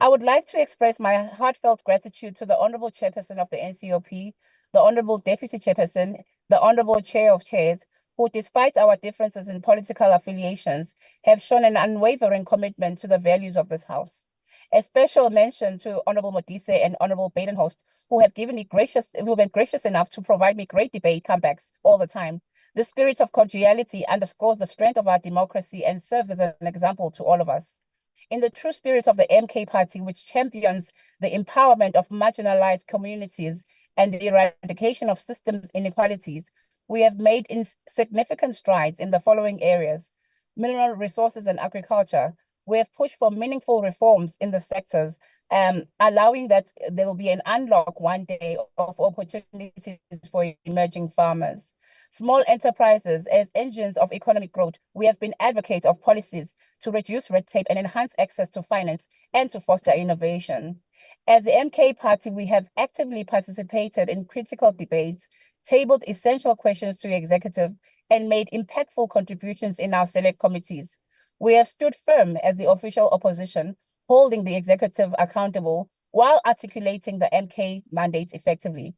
I would like to express my heartfelt gratitude to the Honorable Chairperson of the NCOP, the Honorable Deputy Chairperson, the Honorable Chair of Chairs, who, despite our differences in political affiliations, have shown an unwavering commitment to the values of this House. A special mention to Honorable Modise and Honorable Badenhorst, who have been gracious enough to provide me great debate comebacks all the time. The spirit of cordiality underscores the strength of our democracy and serves as an example to all of us. In the true spirit of the MK Party, which champions the empowerment of marginalized communities and the eradication of systems inequalities, we have made significant strides in the following areas: mineral resources and agriculture. We have pushed for meaningful reforms in the sectors, allowing that there will be an unlock one day of opportunities for emerging farmers. Small enterprises as engines of economic growth, we have been advocates of policies to reduce red tape and enhance access to finance and to foster innovation. As the MK Party, we have actively participated in critical debates, tabled essential questions to the executive, and made impactful contributions in our select committees. We have stood firm as the official opposition, holding the executive accountable while articulating the MK mandate effectively.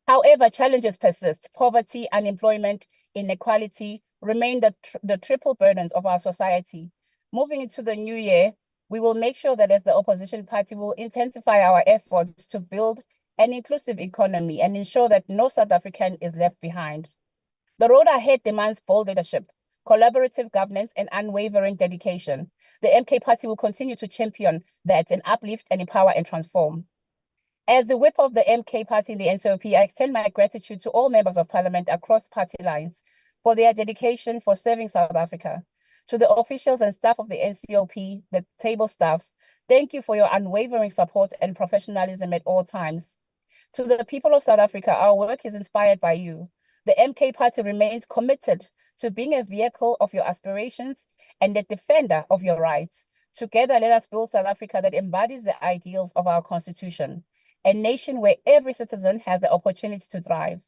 However, challenges persist. Poverty, unemployment, inequality remain the triple burdens of our society. Moving into the new year, we will make sure that as the opposition party, we'll intensify our efforts to build an inclusive economy and ensure that no South African is left behind. The road ahead demands bold leadership, collaborative governance, and unwavering dedication. The MK Party will continue to champion that and uplift and empower and transform. As the whip of the MK Party in the NCOP, I extend my gratitude to all members of parliament across party lines for their dedication for serving South Africa. To the officials and staff of the NCOP, the table staff, thank you for your unwavering support and professionalism at all times. To the people of South Africa, our work is inspired by you. The MK Party remains committed to being a vehicle of your aspirations and a defender of your rights. Together, let us build South Africa that embodies the ideals of our constitution, a nation where every citizen has the opportunity to thrive.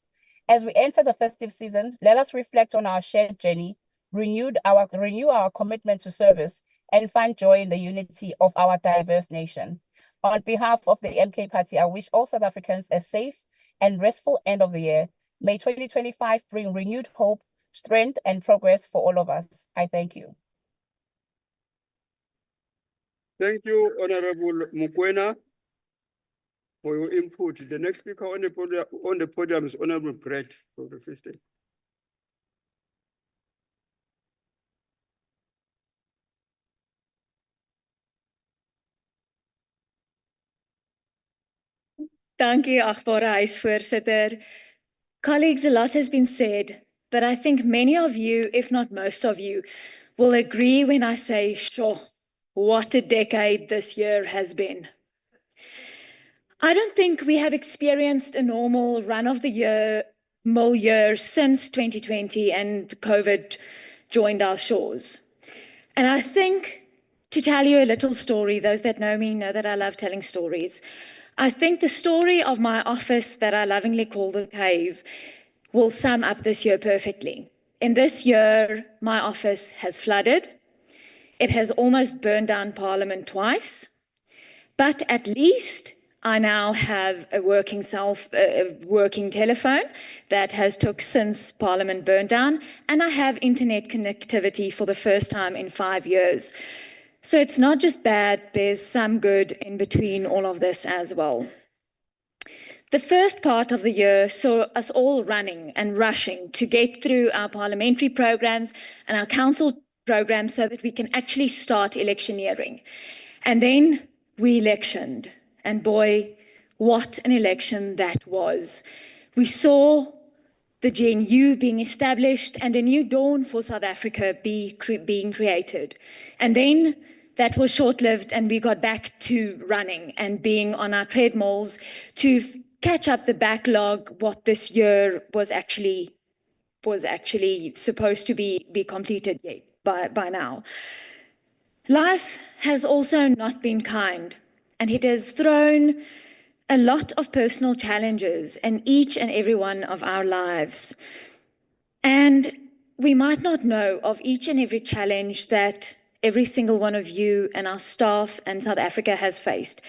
As we enter the festive season, let us reflect on our shared journey, renew our commitment to service, and find joy in the unity of our diverse nation. On behalf of the MK Party, I wish all South Africans a safe and restful end of the year. May 2025 bring renewed hope, strength, and progress for all of us. I thank you. Thank you, Honorable Mukwena, for your input. The next speaker on the podium is Honorable Brett for the first time. Dankie, agbare huisvoorsitter. Colleagues, a lot has been said, but I think many of you, if not most of you, will agree when I say, sure, what a decade this year has been. I don't think we have experienced a normal run-of-the-mill year since 2020 and COVID joined our shores. And I think, to tell you a little story, those that know me know that I love telling stories. I think the story of my office that I lovingly call the cave will sum up this year perfectly. In this year, my office has flooded. It has almost burned down Parliament twice. But at least I now have a working telephone that has took since Parliament burned down, and I have internet connectivity for the first time in 5 years. So it's not just bad, there's some good in between all of this as well. The first part of the year saw us all running and rushing to get through our parliamentary programs and our council programs so that we can actually start electioneering. And then we electioned. And boy, what an election that was. We saw the GNU being established and a new dawn for South Africa being created. And then that was short-lived and we got back to running and being on our treadmills to catch up the backlog, what this year was actually supposed to be completed yet by now. Life has also not been kind, and it has thrown a lot of personal challenges in each and every one of our lives. And we might not know of each and every challenge that every single one of you and our staff and South Africa has faced.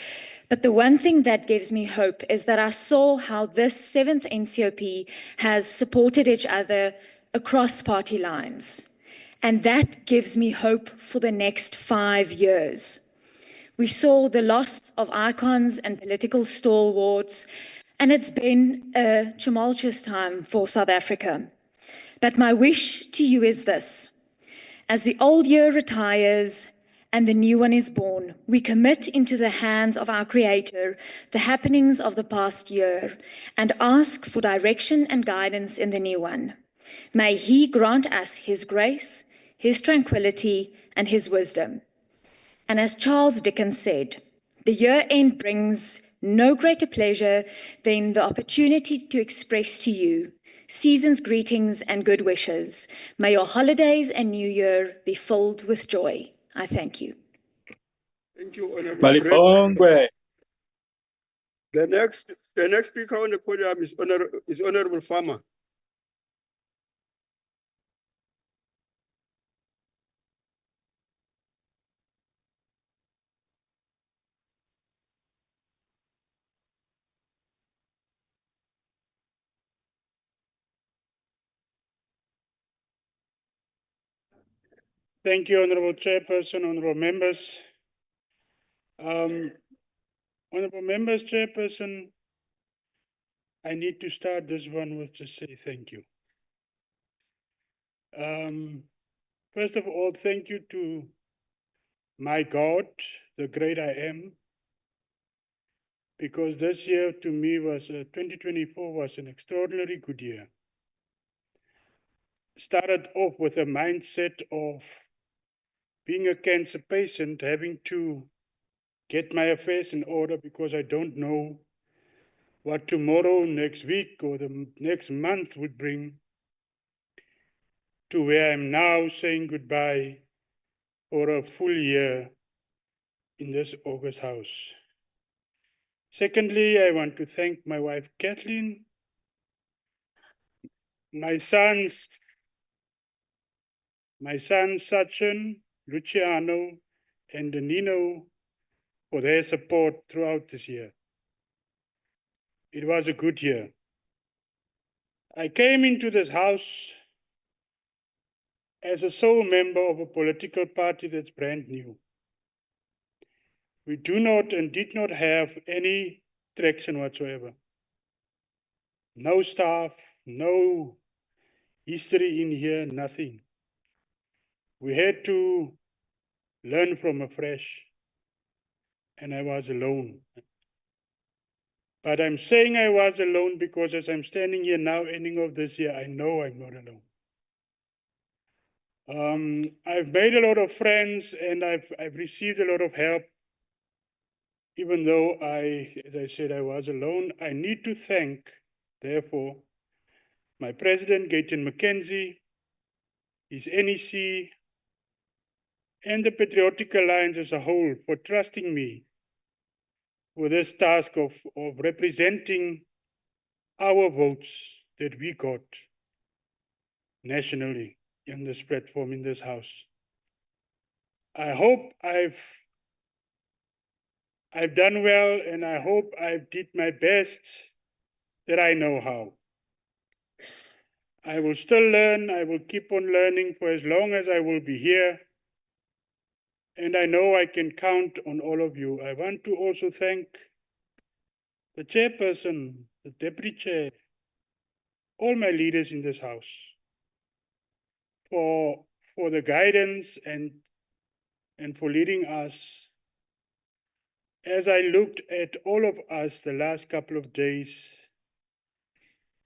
But the one thing that gives me hope is that I saw how this 7th NCOP has supported each other across party lines. And that gives me hope for the next 5 years. We saw the loss of icons and political stalwarts, and it's been a tumultuous time for South Africa. But my wish to you is this: as the old year retires and the new one is born, we commit into the hands of our Creator the happenings of the past year and ask for direction and guidance in the new one. May He grant us His grace, His tranquility, and His wisdom. And as Charles Dickens said, the year end brings no greater pleasure than the opportunity to express to you season's greetings and good wishes. May your holidays and new year be filled with joy. I thank you. Thank you, Honorable Brett. The next speaker on the podium is Honorable Farmer. Thank you, Honorable Chairperson, Honorable Members. Honorable Members, Chairperson, I need to start this one with just say thank you. First of all, thank you to my God, the great I am, because this year to me was 2024 was an extraordinarily good year. Started off with a mindset of being a cancer patient, having to get my affairs in order because I don't know what tomorrow, next week, or the next month would bring, to where I'm now saying goodbye for a full year in this August house. Secondly, I want to thank my wife, Kathleen, my sons, Sachin, Luciano, and Nino for their support throughout this year. It was a good year. I came into this house as a sole member of a political party that's brand new. We do not and did not have any traction whatsoever. No staff, no history in here, nothing. We had to learn from afresh, and I was alone. But I'm saying I was alone because as I'm standing here now, ending of this year, I know I'm not alone. I've made a lot of friends and I've received a lot of help. Even though as I said, I was alone, I need to thank, therefore, my president, Gayton McKenzie, his NEC, and the Patriotic Alliance as a whole for trusting me with this task of representing our votes that we got nationally in this platform, in this house. I hope I've done well, and I hope I did my best that I know how. I will still learn, I will keep on learning for as long as I will be here, and I know I can count on all of you. I want to also thank the chairperson, the deputy chair, all my leaders in this house for the guidance and for leading us. As I looked at all of us the last couple of days,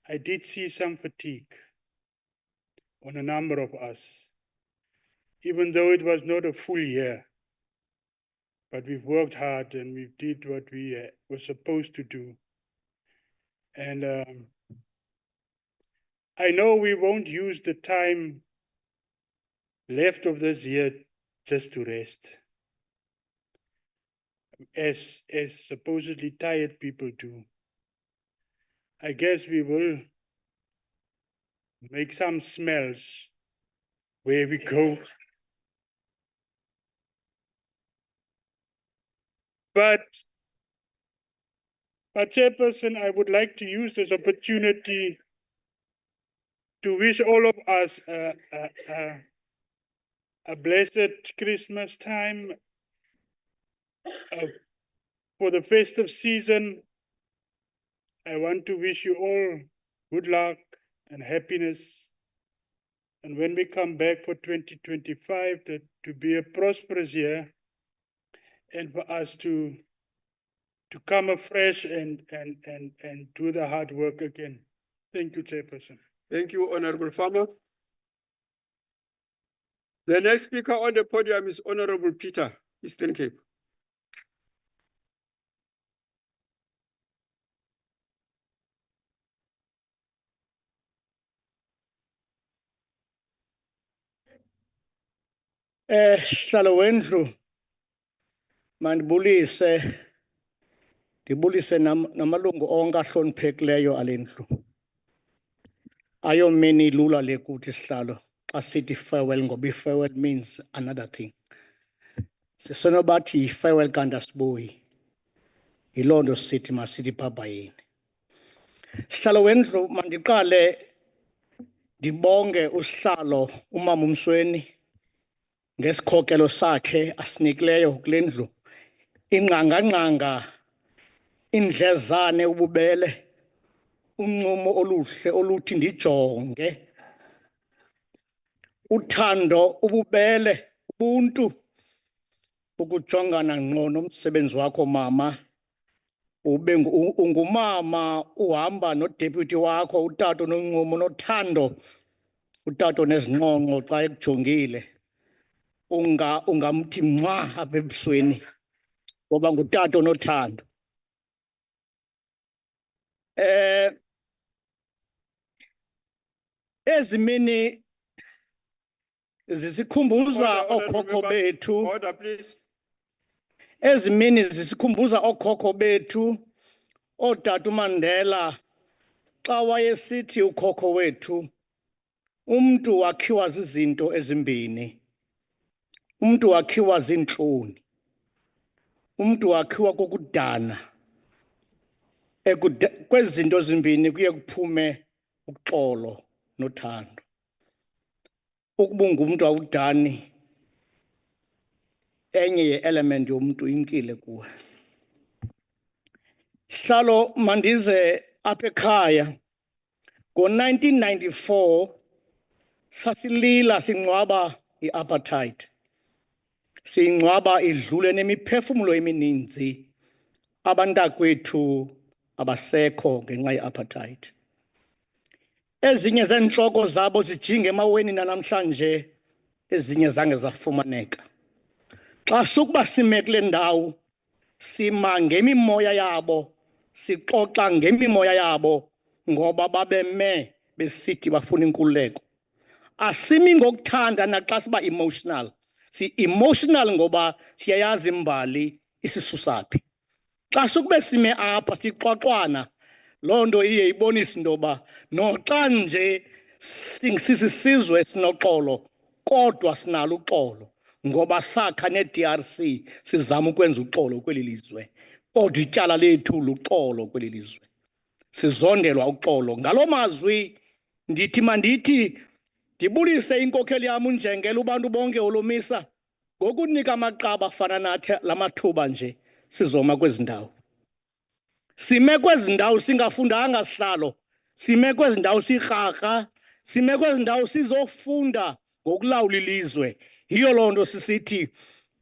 I did see some fatigue on a number of us, even though it was not a full year. But we've worked hard and we did what we were supposed to do. And I know we won't use the time left of this year just to rest, as supposedly tired people do. I guess we will make some smells where we go. But Chairperson, I would like to use this opportunity to wish all of us a blessed Christmas time, for the festive season. I want to wish you all good luck and happiness. And when we come back for 2025, that to be a prosperous year and for us to come afresh and do the hard work again. Thank you, Chairperson. Thank you, Honorable Farmer. The next speaker on the podium is Honorable Peter, Eastern Cape. Sihlalo wendlu mandibulise ndibulise namalungu onke ahloniphekileyo alendlu. Ayomini lula le kuthi sihlalo xa sithi farewell ngoba farewell means another thing. Sisonobathi farewell kanti asibuyi. Yiloo nto sithi masithi bye-bye. Sihlalo wendlu mandiqale ndibonge usihlalo umama uMsweni ngesikhokelo sakhe asinikileyo kule ndlu, ingqangangqanga, indlezane, ububele, uncumo oluhle oluthi ndijonge, uthando, ububele, ubuntu, ukujongana ngqo nomsebenzi wakho mama. Ungumama uhamba nodeputy wakho utato noncumo nothando utato nezinqonqo xa ekujongile ungamthi mwa apha ebusweni ngoba ngutato nothando. Ezimini zisikhumbuza okhokho bethu. Order, please. Ezimini zisikhumbuza okhokho bethu oTata uMandela xa wayesithi ukhokho wethu umntu wakhiwa zizinto ezimbini. Umntu wakhiwa ziintloni. Umntu wakhiwa kokudana. Kwezi zinto zimbini kuye kuphume uxolo nothando. Ukuba ungumntu awudani enye ye-element yomntu imkile kuwe. Sihlalo mandize apha ekhaya ngo-1994 sasilila singcwaba i-apartheid. Singcwaba idlule nemiphefumulo emininzi abantakwethu abasekho ngenxa ye-apartheid. Ezinye zentloko zabo zijinga emaweni nanamhlanje, ezinye zange zafumaneka. Xa sukuba sime kule ndawo sima ngemimoya yabo, sixoxa ngemimoya yabo ngoba babeme besithi bafuna inkululeko. Asimi ngokuthanda naxa siba emotional. Si-emotional ngoba siyayazi imbali isisusaphi. Xa sukube sime apha sixoxwana, loo nto iye ibonise into yoba noxa nje sisisizwe sinoxolo kodwa sinalo uxolo ngoba sakha ne-DRC sizama ukwenza uxolo kweli lizwe. Kodwa ityala lethu luxolo kweli lizwe. Sizondelwa uxolo. Ngaloo mazwi ndithi mandithi ndibulise inkokheli yam uNjengele ubantu bonke olomisa ngokunika amaqaba afana nathi la mathuba nje sizoma kwezi ndawo. Sime kwezi ndawo singafundanga sihlalo. Sime kwezi ndawo sirharha. Sime kwezi ndawo sizofunda ngokulawula ilizwe. Yiyo loo nto sisithi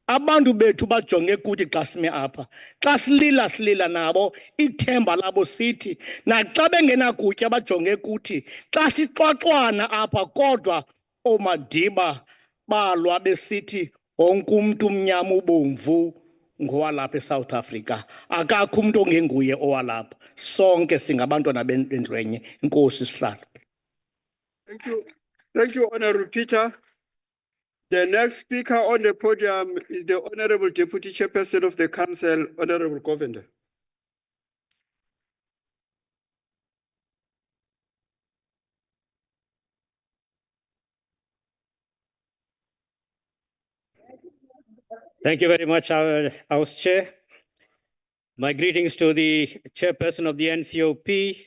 abantu bethu bajonge kuthi xa sime apha. Xa silila nabo ithemba labo sithi naxa bengenakutya bajonge kuthi. Xa sixoxwana apha kodwa oomadiba balwa besithi wonke umntu umnyama ubomvu ngowalapha eSouth Africa. Akakho umntu ongenguye owalapha. Sonke singabantwana bendlwenye. Inkosi sihlalo. Thank you. Thank you, Honorable Peter. The next speaker on the podium is the Honorable Deputy Chairperson of the Council, Honorable Govender. Thank you very much, House Chair. My greetings to the Chairperson of the NCOP,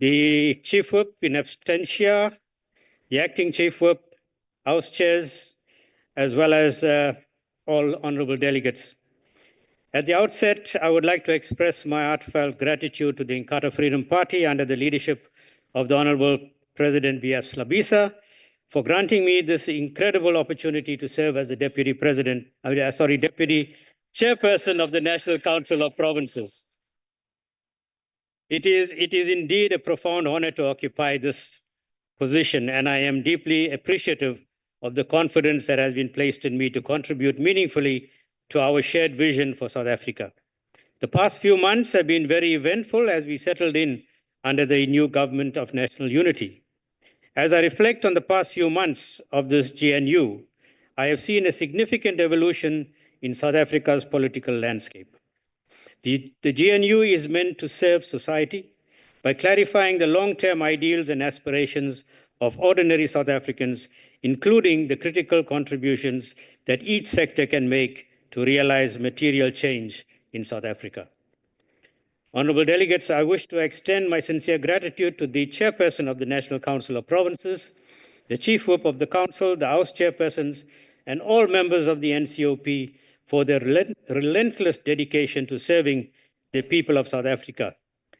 the Chief Whip in absentia, the Acting Chief Whip, House Chairs, as well as all honorable delegates. At the outset, I would like to express my heartfelt gratitude to the Inkatha Freedom Party under the leadership of the Honorable President B.F. Slabisa for granting me this incredible opportunity to serve as the Deputy Chairperson of the National Council of Provinces. It is indeed a profound honor to occupy this position, and I am deeply appreciative of the confidence that has been placed in me to contribute meaningfully to our shared vision for South Africa. The past few months have been very eventful as we settled in under the new government of national unity. As I reflect on the past few months of this GNU, I have seen a significant evolution in South Africa's political landscape. The GNU is meant to serve society by clarifying the long-term ideals and aspirations of ordinary South Africans, including the critical contributions that each sector can make to realize material change in South Africa. Honorable delegates, I wish to extend my sincere gratitude to the Chairperson of the National Council of Provinces, the Chief Whip of the Council, the House Chairpersons, and all members of the NCOP for their relentless dedication to serving the people of South Africa.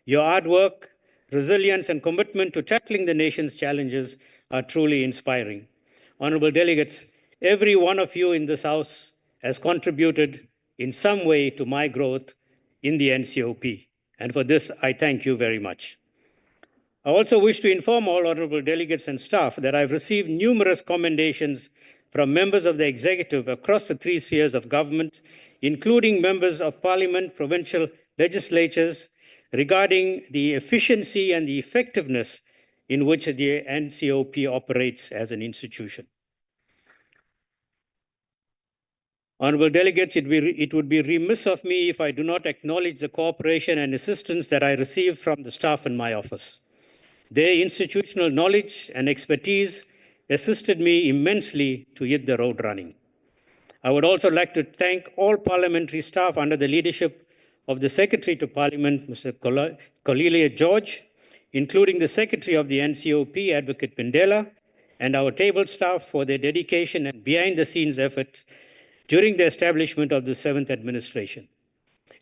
Your hard work, resilience, and commitment to tackling the nation's challenges are truly inspiring. Honorable delegates, every one of you in this House has contributed in some way to my growth in the NCOP. And for this, I thank you very much. I also wish to inform all honorable delegates and staff that I've received numerous commendations from members of the executive across the three spheres of government, including members of parliament, provincial legislatures, regarding the efficiency and the effectiveness in which the NCOP operates as an institution. Honorable delegates, it would be remiss of me if I do not acknowledge the cooperation and assistance that I received from the staff in my office. Their institutional knowledge and expertise assisted me immensely to hit the road running. I would also like to thank all parliamentary staff under the leadership of the Secretary to Parliament, Mr. Colelia George, including the Secretary of the NCOP, Advocate Pindela, and our table staff for their dedication and behind-the-scenes efforts during the establishment of the 7th administration.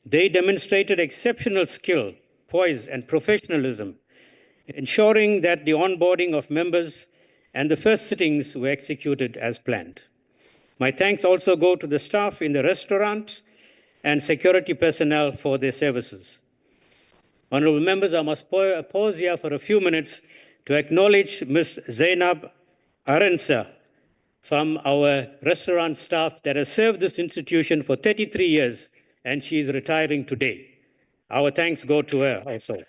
They demonstrated exceptional skill, poise, and professionalism, ensuring that the onboarding of members and the first sittings were executed as planned. My thanks also go to the staff in the restaurant and security personnel for their services. Honorable members, I must pause here for a few minutes to acknowledge Ms. Zainab Arensa from our restaurant staff that has served this institution for 33 years, and she is retiring today. Our thanks go to her also.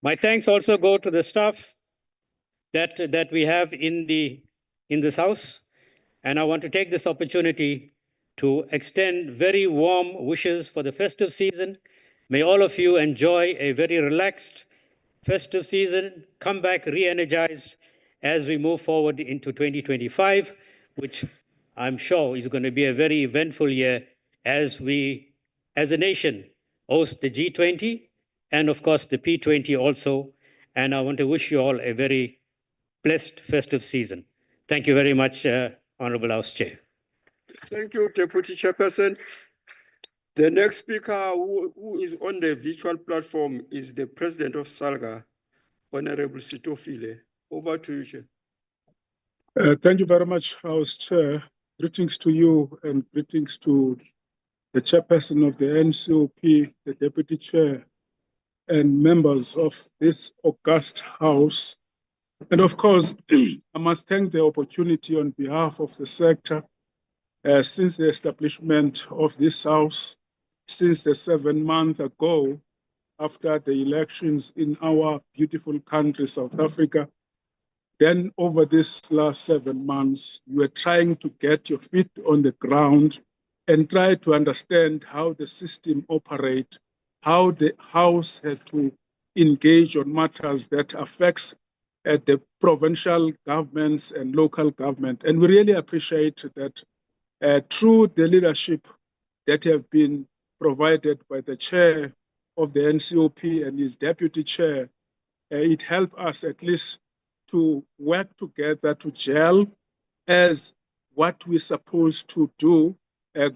My thanks also go to the staff that we have in this house, and I want to take this opportunity to extend very warm wishes for the festive season. May all of you enjoy a very relaxed festive season, come back re-energized as we move forward into 2025, which I'm sure is going to be a very eventful year as we, as a nation, host the G20 and of course the P20 also. And I want to wish you all a very blessed festive season. Thank you very much, Honorable House Chair. Thank you, Deputy Chairperson. The next speaker who is on the virtual platform is the President of SALGA, Honorable Sitofile. Over to you, Chair. Thank you very much, House Chair. Greetings to you and greetings to the Chairperson of the NCOP, the Deputy Chair, and members of this august House. And of course, I must thank the opportunity on behalf of the sector since the establishment of this House, since the 7 months ago, after the elections in our beautiful country, South Africa. Then over this last 7 months, you are trying to get your feet on the ground and try to understand how the system operates, how the House had to engage on matters that affects the provincial governments and local government. And we really appreciate that through the leadership that have been provided by the chair of the NCOP and his deputy chair, it helped us at least to work together to gel as what we're supposed to do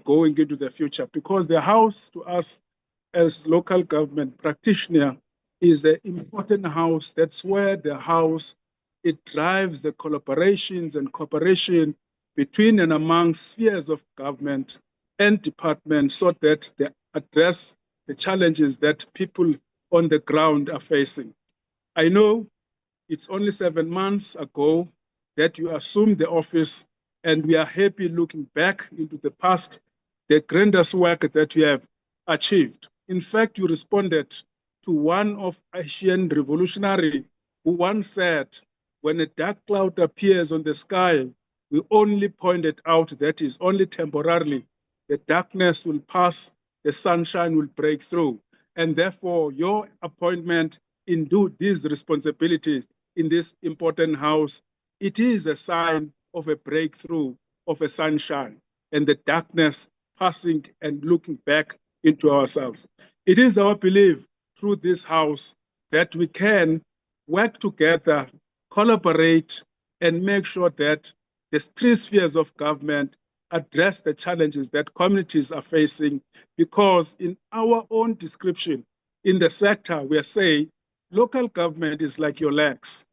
going into the future. Because the House to us as local government practitioner is an important house. That's where the House, it drives the collaborations and cooperation between and among spheres of government and departments so that they address the challenges that people on the ground are facing. I know it's only 7 months ago that you assumed the office, and we are happy looking back into the past, the grandiose work that you have achieved. In fact, you responded to one of Asian revolutionary who once said, when a dark cloud appears on the sky, we only pointed out that is only temporarily. The darkness will pass, the sunshine will break through. And therefore, your appointment into this responsibility in this important house, it is a sign of a breakthrough, of a sunshine, and the darkness passing and looking back into ourselves. It is our belief through this house that we can work together, collaborate, and make sure that the three spheres of government address the challenges that communities are facing, because in our own description in the sector, we are saying local government is like your legs.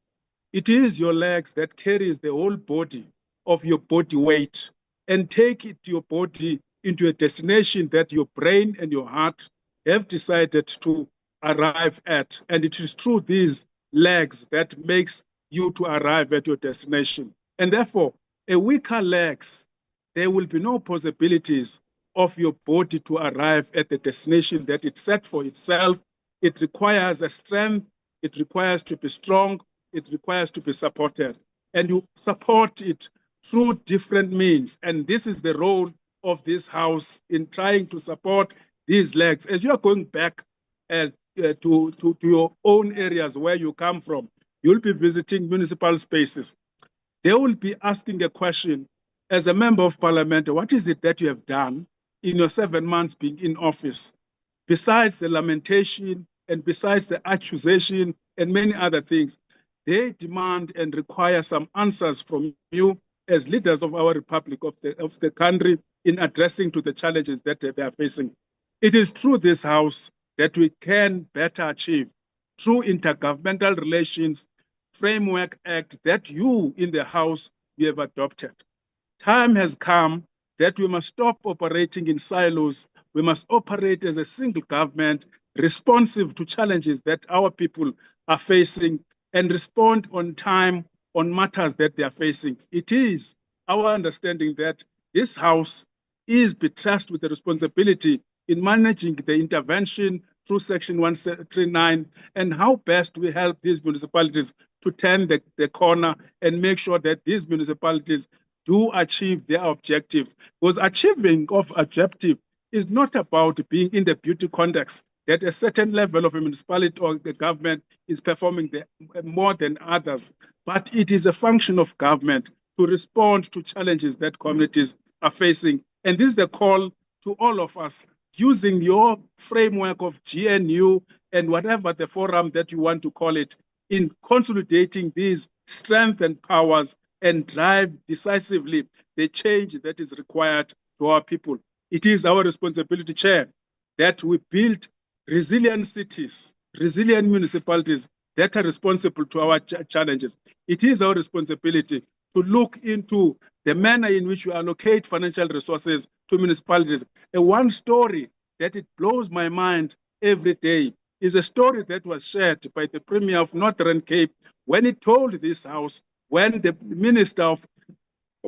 It is your legs that carries the whole body of your body weight. and take it your body into a destination that your brain and your heart have decided to arrive at. And it is through these legs that makes you to arrive at your destination. And therefore, a weaker legs, there will be no possibilities of your body to arrive at the destination that it set for itself. It requires a strength, it requires to be strong, it requires to be supported. And you support it through different means. And this is the role of this House in trying to support these legs. As you are going back to your own areas where you come from, you'll be visiting municipal spaces. They will be asking a question, as a member of parliament, what is it that you have done in your 7 months being in office, besides the lamentation and besides the accusation and many other things? They demand and require some answers from you as leaders of our republic, of the country, in addressing to the challenges that they are facing. It is through this House that we can better achieve, through intergovernmental relations framework act that you in the House you have adopted. Time has come that we must stop operating in silos. We must operate as a single government, responsive to challenges that our people are facing, and respond on time on matters that they are facing. It is our understanding that this House is tasked with the responsibility in managing the intervention through Section 139 and how best we help these municipalities to turn the corner and make sure that these municipalities do achieve their objectives. Because achieving of objective is not about being in the beauty context, that a certain level of a municipality or the government is performing more than others, but it is a function of government to respond to challenges that communities are facing. And this is the call to all of us, using your framework of GNU and whatever the forum that you want to call it, in consolidating these strengths and powers and drive decisively the change that is required to our people. It is our responsibility, Chair, that we build resilient cities, resilient municipalities that are responsible to our challenges. It is our responsibility to look into the manner in which we allocate financial resources to municipalities. And one story that it blows my mind every day is a story that was shared by the Premier of Northern Cape when he told this House, when the Minister of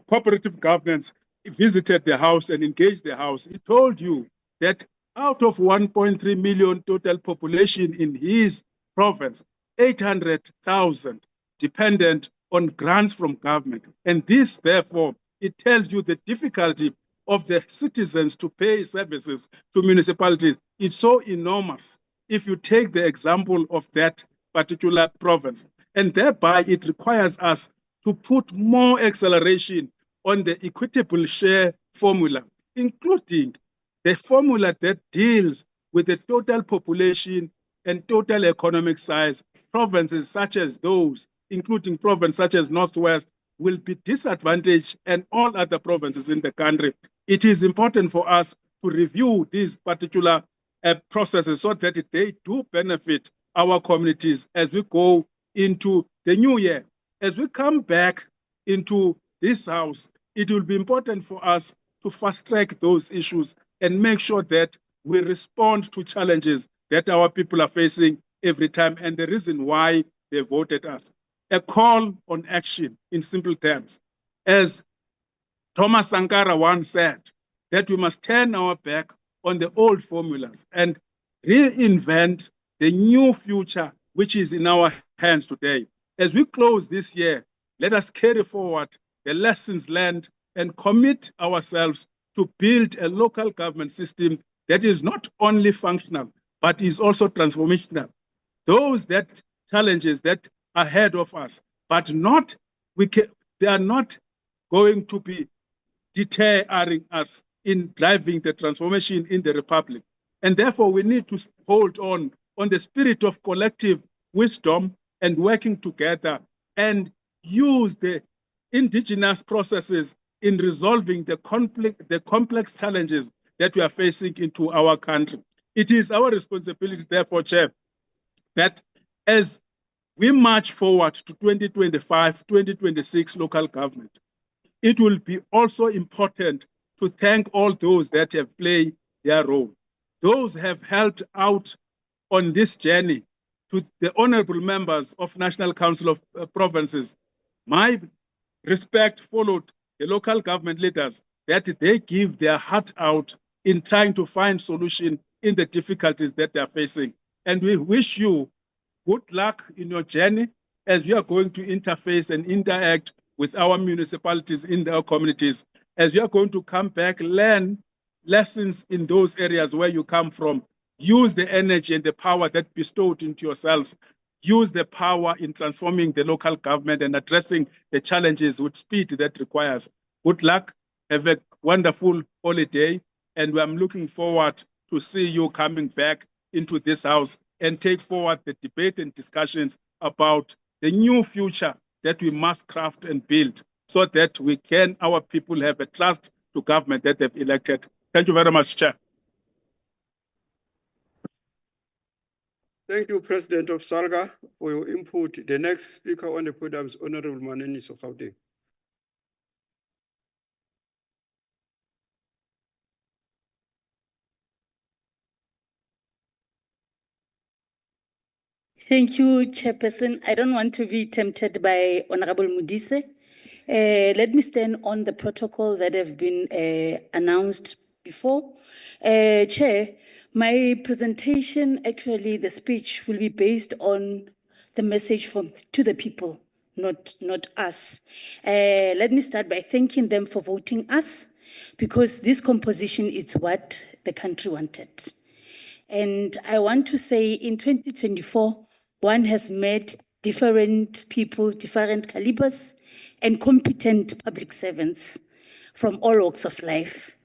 Cooperative Governance visited the House and engaged the House, he told you that out of 1.3 million total population in his province, 800,000 dependent on grants from government. And this, therefore, it tells you the difficulty of the citizens to pay services to municipalities. It's so enormous if you take the example of that particular province. And thereby it requires us to put more acceleration on the equitable share formula, including the formula that deals with the total population and total economic size. Provinces such as those, including provinces such as Northwest, will be disadvantaged, and all other provinces in the country. It is important for us to review these particular processes so that they do benefit our communities as we go into the new year. As we come back into this House, it will be important for us to fast track those issues and make sure that we respond to challenges that our people are facing every time, and the reason why they voted us. A call on action in simple terms. As Thomas Sankara once said, that we must turn our back on the old formulas and reinvent the new future which is in our hands today. As we close this year, let us carry forward the lessons learned and commit ourselves to build a local government system that is not only functional, but is also transformational. Those challenges that are ahead of us, but they are not going to be deterring us in driving the transformation in the Republic. And therefore, we need to hold on the spirit of collective wisdom and working together and use the indigenous processes in resolving the complex challenges that we are facing into our country. It is our responsibility, therefore, Chair, that as we march forward to 2025, 2026 local government, it will be also important to thank all those that have played their role. Those have helped out on this journey. To the honorable members of National Council of Provinces, my respect followed the local government leaders that they give their heart out in trying to find solution in the difficulties that they are facing. And we wish you good luck in your journey as you are going to interface and interact with our municipalities in our communities, as you are going to come back, learn lessons in those areas where you come from. Use the energy and the power that bestowed into yourselves. Use the power in transforming the local government and addressing the challenges with speed that requires. Good luck. Have a wonderful holiday. And I'm looking forward to see you coming back into this house and take forward the debate and discussions about the new future that we must craft and build so that we can, our people have a trust to government that they've elected. Thank you very much, Chair. Thank you, President of Salga, for your input. The next speaker on the podium is Honorable Maneni Sofaude. Thank you, Chairperson. I don't want to be tempted by Honorable Mudise. Let me stand on the protocol that have been announced before. Chair, my presentation, actually the speech will be based on the message to the people, not us. Let me start by thanking them for voting us, because this composition is what the country wanted. And I want to say in 2024, one has met different people, different calibers, and competent public servants from all walks of life.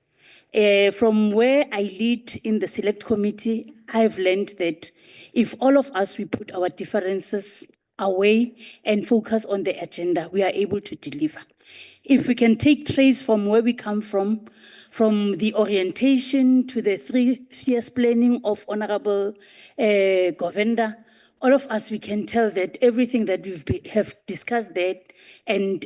From where I lead in the select committee, I've learned that if all of us, we put our differences away and focus on the agenda, we are able to deliver. If we can take trace from where we come from the orientation to the 3 years planning of Honorable Govender, all of us, we can tell that everything that have discussed there and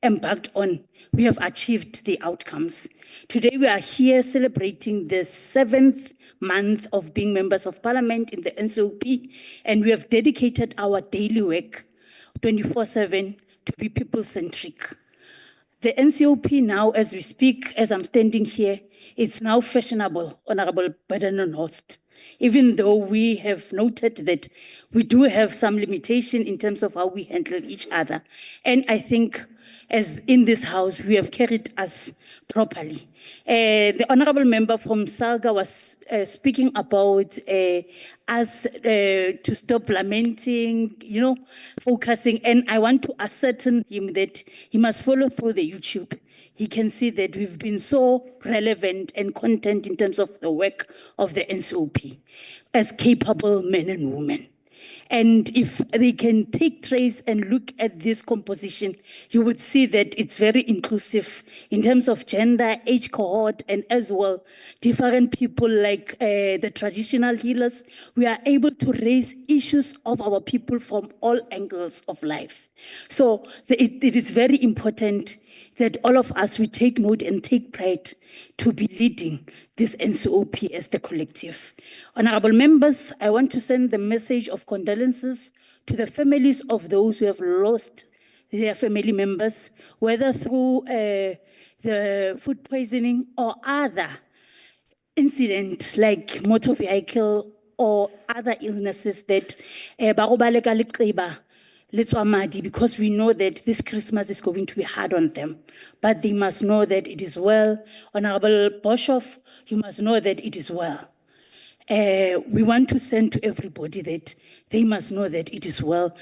embarked on, we have achieved the outcomes. Today, we are here celebrating the 7th month of being members of parliament in the NCOP, and we have dedicated our daily work 24/7 to be people-centric. The NCOP now, as we speak, as I'm standing here, it's now fashionable, Honorable Baden-Host, even though we have noted that we do have some limitation in terms of how we handle each other. And I think as in this house, we have carried us properly. The honorable member from Salga was speaking about us to stop lamenting, focusing. And I want to ascertain him that he must follow through the YouTube. He can see that we've been so relevant and content in terms of the work of the NCOP as capable men and women. And if they can take trace and look at this composition, you would see that it's very inclusive in terms of gender, age cohort, and as well, different people like the traditional healers. We are able to raise issues of our people from all angles of life. So it is very important that all of us, we take note and take pride to be leading this NCOP as the collective. Honorable members, I want to send the message of condolences to the families of those who have lost their family members, whether through the food poisoning or other incidents like motor vehicle or other illnesses that because we know that this Christmas is going to be hard on them. But they must know that it is well. Honorable Boshoff, you must know that it is well. We want to send to everybody that they must know that it is well.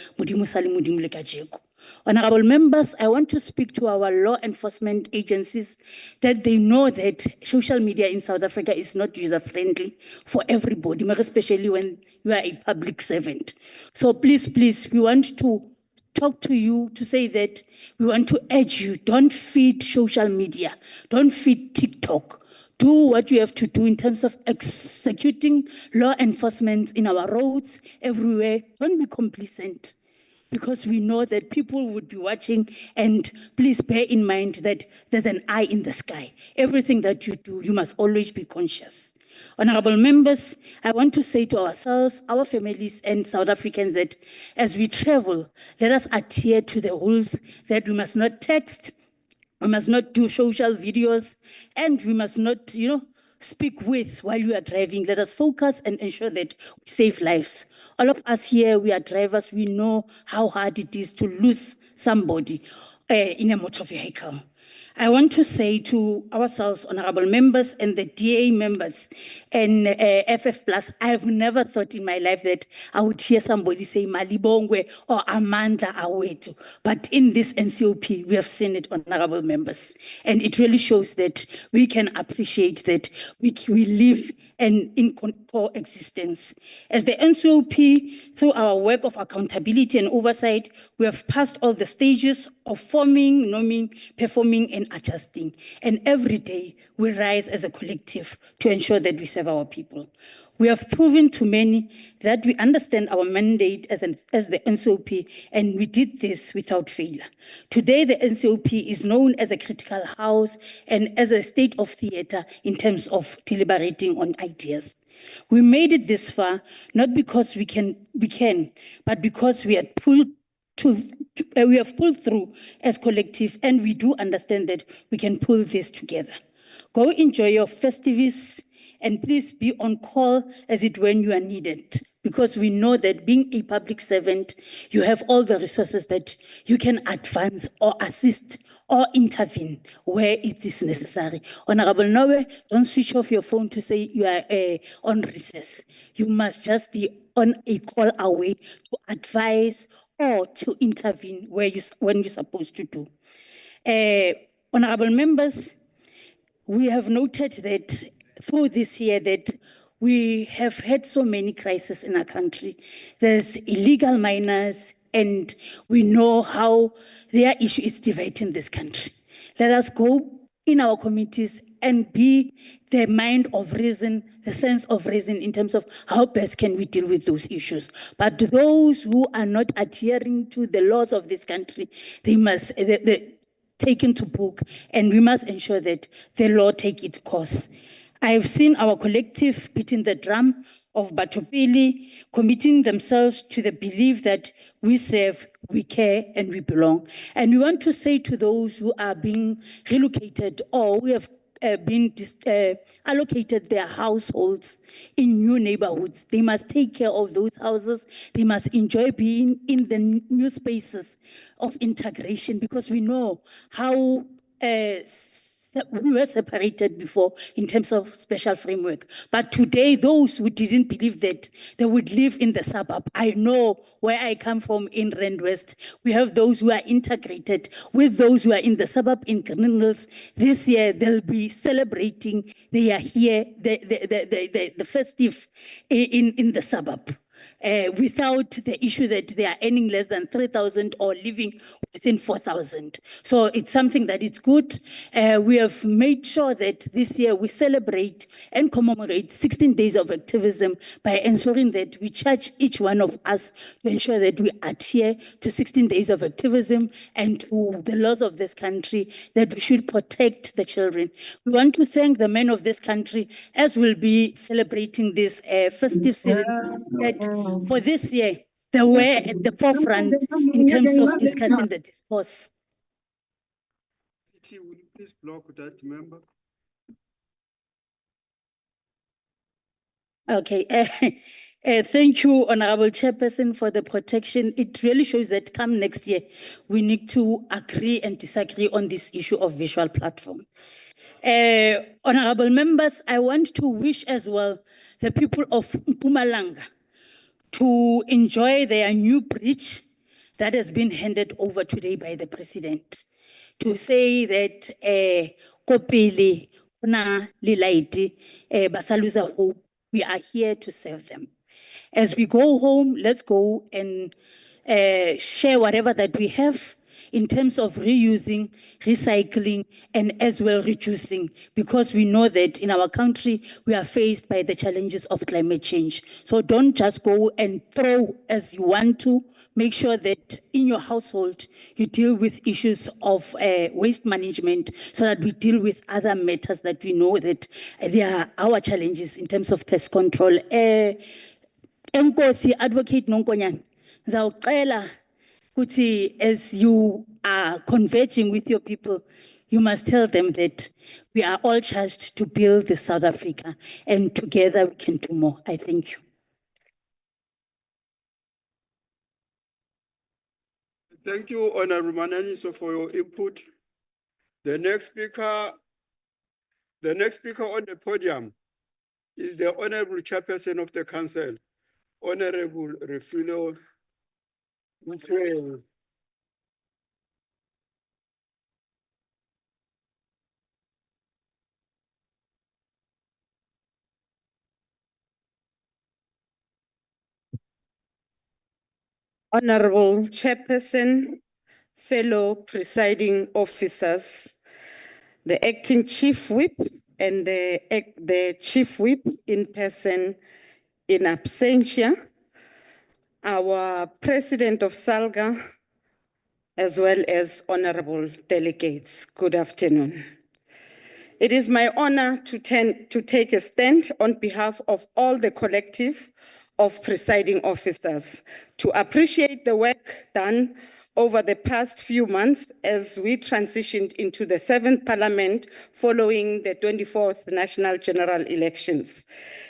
Honorable members, I want to speak to our law enforcement agencies that they know that social media in South Africa is not user-friendly for everybody, especially when you are a public servant. So please, we want to talk to you to say that we want to urge you, don't feed social media, don't feed TikTok. Do what you have to do in terms of executing law enforcement in our roads, everywhere. Don't be complacent. because we know that people would be watching, and please bear in mind that there's an eye in the sky. Everything that you do, you must always be conscious. Honorable members, I want to say to ourselves, our families and South Africans that as we travel, let us adhere to the rules that we must not text, we must not do social videos, and we must not, speak with while you are driving. Let us focus and ensure that we save lives. All of us here, we are drivers. We know how hard it is to lose somebody in a motor vehicle. I want to say to ourselves, honorable members and the DA members and FF Plus, I have never thought in my life that I would hear somebody say Malibongwe or Amanda Awetu. But in this NCOP, we have seen it, honorable members. And it really shows that we can appreciate that we live in coexistence. As the NCOP, through our work of accountability and oversight, we have passed all the stages of forming, norming, performing, and adjusting. And every day, we rise as a collective to ensure that we serve our people. We have proven to many that we understand our mandate as the NCOP, and we did this without failure. Today, the NCOP is known as a critical house and as a state of theater in terms of deliberating on ideas. We made it this far, not because we can, but because we had we have pulled through as collective, and we do understand that we can pull this together. Go enjoy your festivities, and please be on call as it when you are needed, because we know that being a public servant, you have all the resources that you can advance or assist or intervene where it is necessary. Honorable Nowe, don't switch off your phone to say you are on recess. You must just be on a call away to advise or to intervene when you're supposed to do. Honorable members, we have noted that through this year that we have had so many crises in our country. There's illegal miners, and we know how their issue is dividing this country. Let us go in our committees and be the mind of reason, the sense of reason in terms of how best can we deal with those issues. But those who are not adhering to the laws of this country, they must taken to book, and we must ensure that the law take its course. I've seen our collective beating the drum of Batopili, committing themselves to the belief that we serve, we care, and we belong. And we want to say to those who are being relocated or we have been allocated their households in new neighborhoods, they must take care of those houses. They must enjoy being in the new spaces of integration, because we know how we were separated before in terms of special framework. But today, those who didn't believe that they would live in the suburb, I know where I come from in Rand West, we have those who are integrated with those who are in the suburb in Green Hills. This year, they'll be celebrating, they are here, the festive in the suburb. Without the issue that they are earning less than 3,000 or living within 4,000. So it's something that is good. We have made sure that this year we celebrate and commemorate 16 days of activism by ensuring that we charge each one of us to ensure that we adhere to 16 days of activism and to the laws of this country, that we should protect the children. We want to thank the men of this country as we'll be celebrating this festive season, that for this year, they were at the forefront in terms of discussing the discourse. Will you please block that member? Okay. Thank you, Honorable Chairperson, for the protection. It really shows that come next year, we need to agree and disagree on this issue of visual platform. Honorable members, I want to wish as well the people of Mpumalanga to enjoy their new bridge that has been handed over today by the President. To say that Kopili, Una Lilaiti, Basaluza Hope, we are here to serve them. As we go home, let's go and share whatever that we have in terms of reusing, recycling, and as well reducing, because we know that in our country, we are faced by the challenges of climate change. So don't just go and throw as you want to, make sure that in your household, you deal with issues of waste management so that we deal with other matters that we know that there are our challenges in terms of pest control. Enkosi Advocate Nonkonyane, ngizawucela ukuthi as you are converging with your people, you must tell them that we are all charged to build the South Africa and together we can do more. I thank you. Thank you, Honorable Mananiso, for your input. The next speaker on the podium is the Honorable Chairperson of the Council, Honorable Refilo Mutwe. Honorable Chairperson, fellow presiding officers, the acting chief whip and the chief whip in person in absentia, our president of SALGA, as well as honorable delegates. Good afternoon. It is my honor to take a stand on behalf of all the collective of presiding officers to appreciate the work done over the past few months as we transitioned into the 7th Parliament following the 24th National General Elections.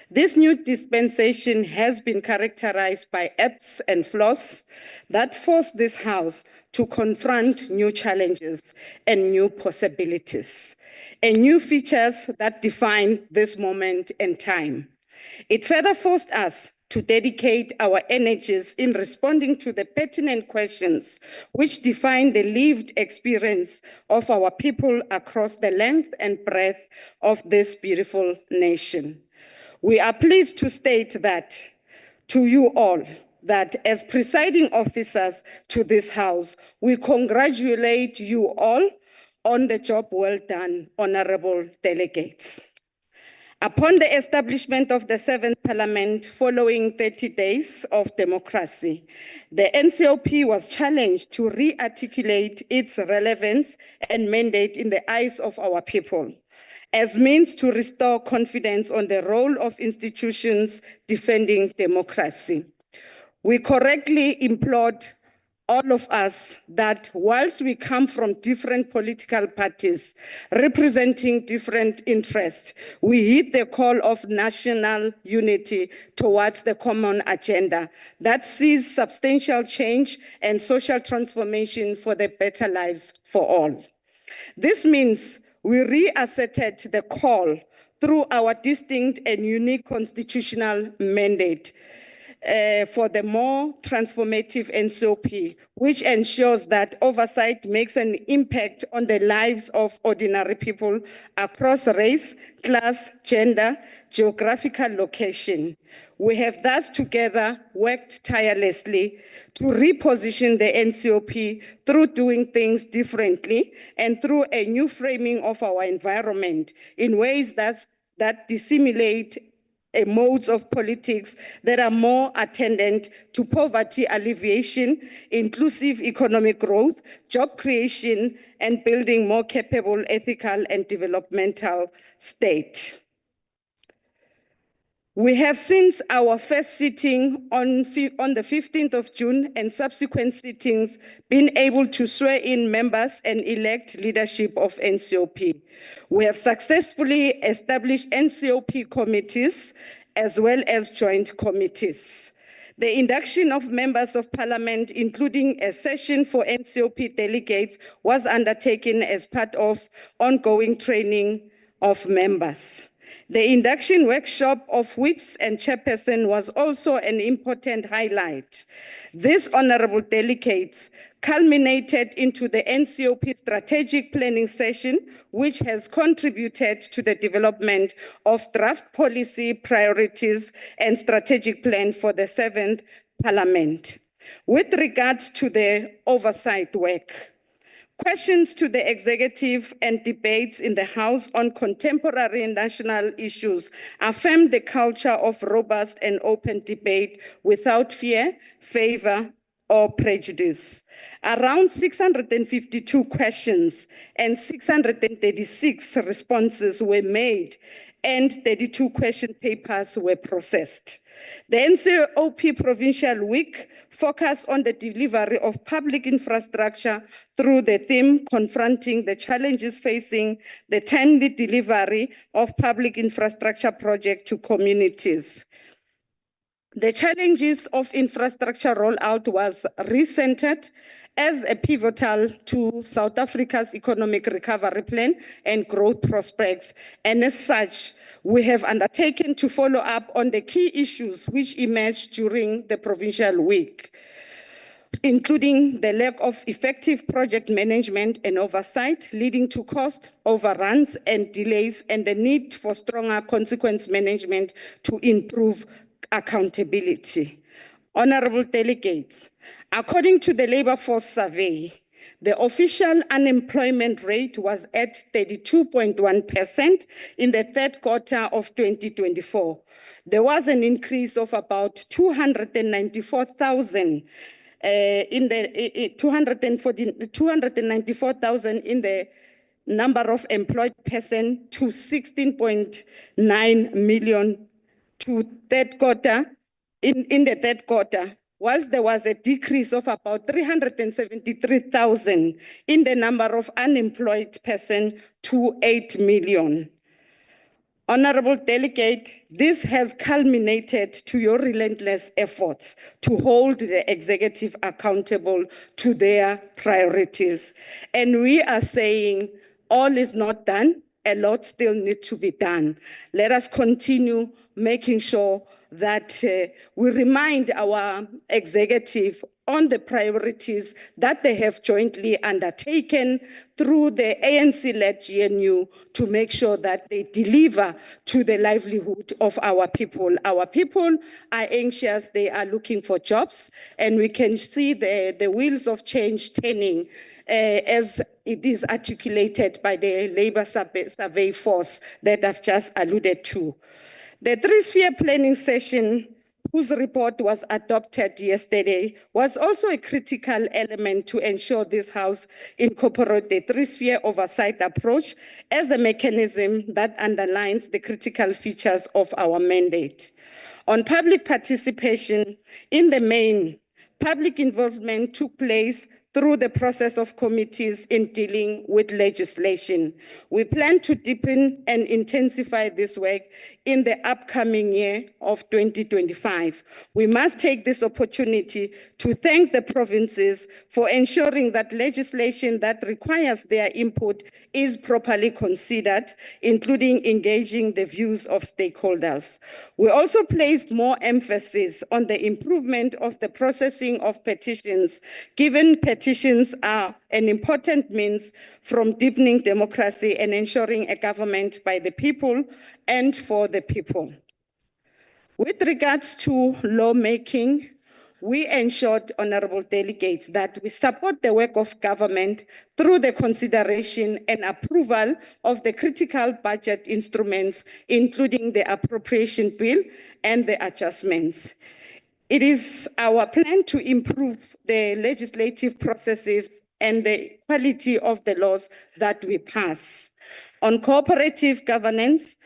This new dispensation has been characterized by ebbs and flows that force this House to confront new challenges and new possibilities, and new features that define this moment in time. It further forced us to dedicate our energies in responding to the pertinent questions which define the lived experience of our people across the length and breadth of this beautiful nation. We are pleased to state that to you all, that as presiding officers to this House, we congratulate you all on the job well done, honorable delegates. Upon the establishment of the 7th Parliament following 30 days of democracy, the NCOP was challenged to re-articulate its relevance and mandate in the eyes of our people as means to restore confidence on the role of institutions defending democracy. We correctly implored all of us that whilst we come from different political parties representing different interests, we heed the call of national unity towards the common agenda that sees substantial change and social transformation for the better lives for all. This means we reasserted the call through our distinct and unique constitutional mandate for the more transformative NCOP, which ensures that oversight makes an impact on the lives of ordinary people across race, class, gender, geographical location. We have thus together worked tirelessly to reposition the NCOP through doing things differently and through a new framing of our environment in ways that dissimulate modes of politics that are more attendant to poverty alleviation, inclusive economic growth, job creation, and building more capable ethical and developmental state. We have since our first sitting on the 15th of June and subsequent sittings been able to swear in members and elect leadership of NCOP. We have successfully established NCOP committees as well as joint committees. The induction of members of parliament, including a session for NCOP delegates, was undertaken as part of ongoing training of members. The induction workshop of whips and chairperson was also an important highlight. This, honorable delegates, culminated into the NCOP strategic planning session, which has contributed to the development of draft policy priorities and strategic plan for the 7th Parliament. With regards to the oversight work, questions to the executive and debates in the House on contemporary national issues affirm the culture of robust and open debate without fear, favor, or prejudice. Around 652 questions and 636 responses were made, and 32 question papers were processed. The NCOP Provincial Week focused on the delivery of public infrastructure through the theme confronting the challenges facing the timely delivery of public infrastructure projects to communities. The challenges of infrastructure rollout was recentered as a pivotal to South Africa's economic recovery plan and growth prospects. And as such, we have undertaken to follow up on the key issues which emerged during the provincial week, including the lack of effective project management and oversight, leading to cost overruns and delays, and the need for stronger consequence management to improve accountability. Honorable delegates, according to the labor force survey, the official unemployment rate was at 32.1% in the third quarter of 2024. There was an increase of about 294,000 in the number of employed persons to 16.9 million to third quarter in the third quarter, whilst there was a decrease of about 373,000 in the number of unemployed persons to 8 million. Honorable delegate, this has culminated to your relentless efforts to hold the executive accountable to their priorities. And we are saying all is not done, a lot still needs to be done. Let us continue making sure that we remind our executive on the priorities that they have jointly undertaken through the ANC-led GNU to make sure that they deliver to the livelihood of our people. Our people are anxious, they are looking for jobs, and we can see the wheels of change turning as it is articulated by the labor survey force that I've just alluded to. The three-sphere planning session, whose report was adopted yesterday, was also a critical element to ensure this House incorporate the three-sphere oversight approach as a mechanism that underlines the critical features of our mandate. On public participation, in the main, public involvement took place through the process of committees in dealing with legislation. We plan to deepen and intensify this work in the upcoming year of 2025. We must take this opportunity to thank the provinces for ensuring that legislation that requires their input is properly considered, including engaging the views of stakeholders. We also placed more emphasis on the improvement of the processing of petitions, given petitions are an important means from deepening democracy and ensuring a government by the people and for the people. With regards to lawmaking, we ensured, honorable delegates, that we support the work of government through the consideration and approval of the critical budget instruments, including the appropriation bill and the adjustments. It is our plan to improve the legislative processes and the quality of the laws that we pass. On cooperative governance,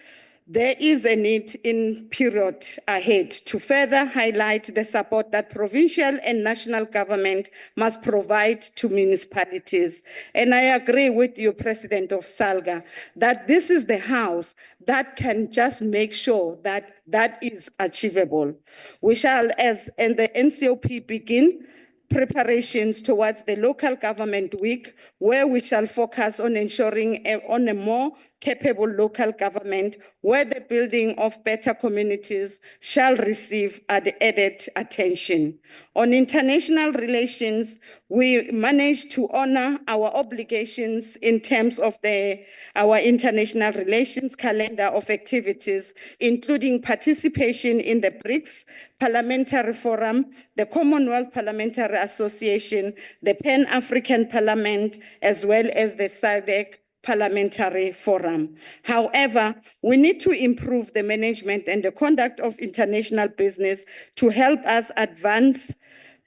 there is a need in period ahead to further highlight the support that provincial and national government must provide to municipalities. And I agree with you, President of SALGA, that this is the House that can just make sure that that is achievable. We shall, as in the NCOP, begin preparations towards the local government week, where we shall focus on ensuring on a more capable local government, where the building of better communities shall receive added attention. On international relations, we managed to honor our obligations in terms of our international relations calendar of activities, including participation in the BRICS Parliamentary Forum, the Commonwealth Parliamentary Association, the Pan-African Parliament, as well as the SADC Parliamentary Forum. However, we need to improve the management and the conduct of international business to help us advance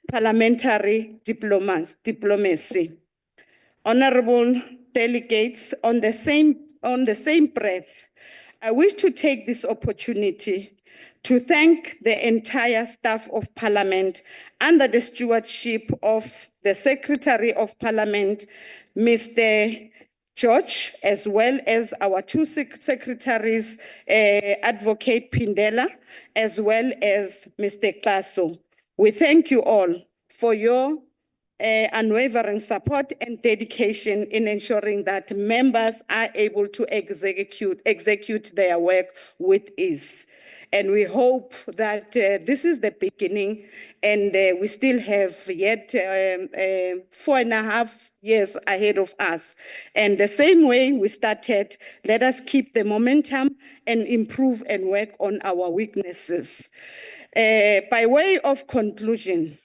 parliamentary diplomacy. Honorable delegates, on the same breath, I wish to take this opportunity to thank the entire staff of Parliament under the stewardship of the Secretary of Parliament, Mr. George, as well as our two secretaries, Advocate Pindela, as well as Mr. Klaso. We thank you all for your unwavering support and dedication in ensuring that members are able to execute their work with ease. And we hope that this is the beginning, and we still have yet 4.5 years ahead of us. And the same way we started, let us keep the momentum and improve and work on our weaknesses. By way of conclusion,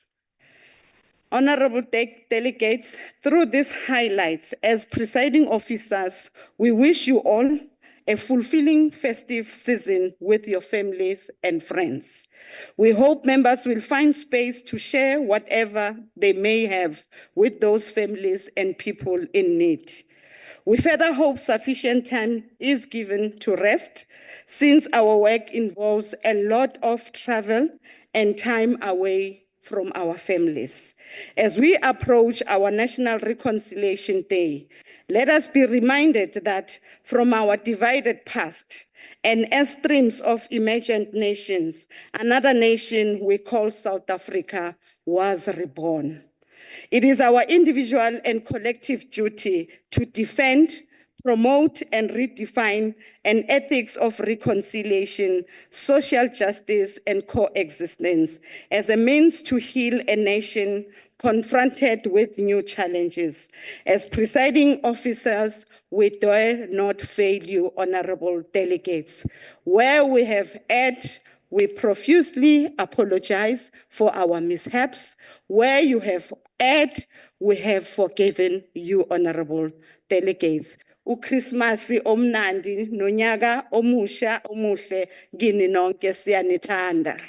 honorable delegates, through these highlights, as presiding officers, we wish you all a fulfilling festive season with your families and friends. We hope members will find space to share whatever they may have with those families and people in need. We further hope sufficient time is given to rest, since our work involves a lot of travel and time away from our families. As we approach our National Reconciliation Day, let us be reminded that from our divided past and as streams of emergent nations, another nation we call South Africa was reborn. It is our individual and collective duty to defend, promote and redefine an ethics of reconciliation, social justice, and coexistence as a means to heal a nation confronted with new challenges. As presiding officers, we dare not fail you, honorable delegates. Where we have erred, we profusely apologize for our mishaps. Where you have erred, we have forgiven you, honorable delegates. uChristmasi omnandi nonyaka omusha omuhle kini nonke siyanithanda.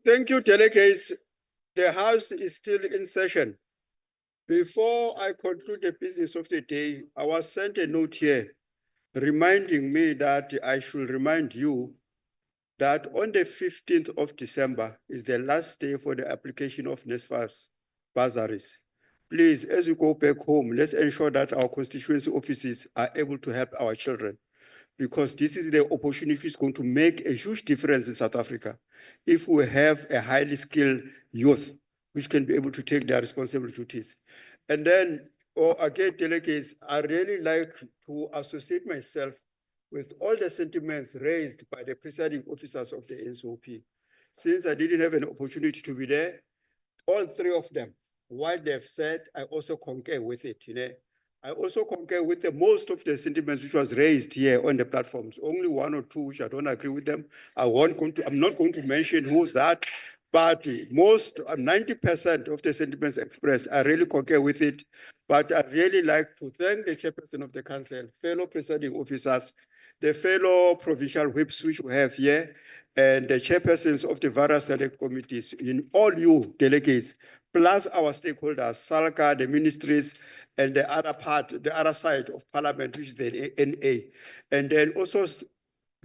Thank you, delegates. The House is still in session. Before I conclude the business of the day, I was sent a note here reminding me that I should remind you that on the 15th of December is the last day for the application of NSFAS bursaries. Please, as we go back home, let's ensure that our constituency offices are able to help our children, because this is the opportunity which is going to make a huge difference in South Africa if we have a highly skilled youth which can be able to take their responsible duties. And then, again, delegates, I really like to associate myself with all the sentiments raised by the presiding officers of the NCOP. Since I didn't have an opportunity to be there, all three of them, what they've said, I also concur with it. I also concur with most of the sentiments which was raised here on the platforms. Only one or two which I don't agree with them. I'm not going to mention who's that, but most, 90% of the sentiments expressed, I really concur with it. But I really like to thank the chairperson of the council, fellow presiding officers, the fellow provincial whips which we have here, and the chairpersons of the various select committees, in all you delegates, plus our stakeholders, SALCA, the ministries, and the other side of parliament, which is the NA. And then also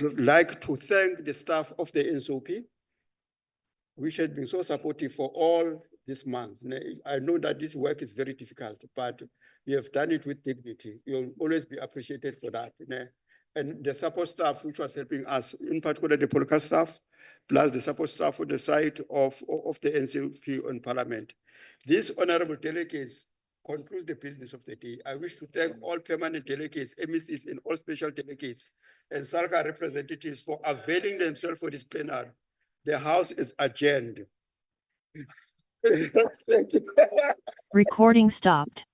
like to thank the staff of the NCOP, which has been so supportive for all this month. I know that this work is very difficult, but you have done it with dignity. You'll always be appreciated for that. And the support staff, which was helping us, in particular the political staff, plus the support staff on the side of the NCOP on Parliament. These honorable delegates concludes the business of the day. I wish to thank all permanent delegates, MECs, and all special delegates, and SALCA representatives for availing themselves for this plenary. The House is adjourned. Thank you. Recording stopped.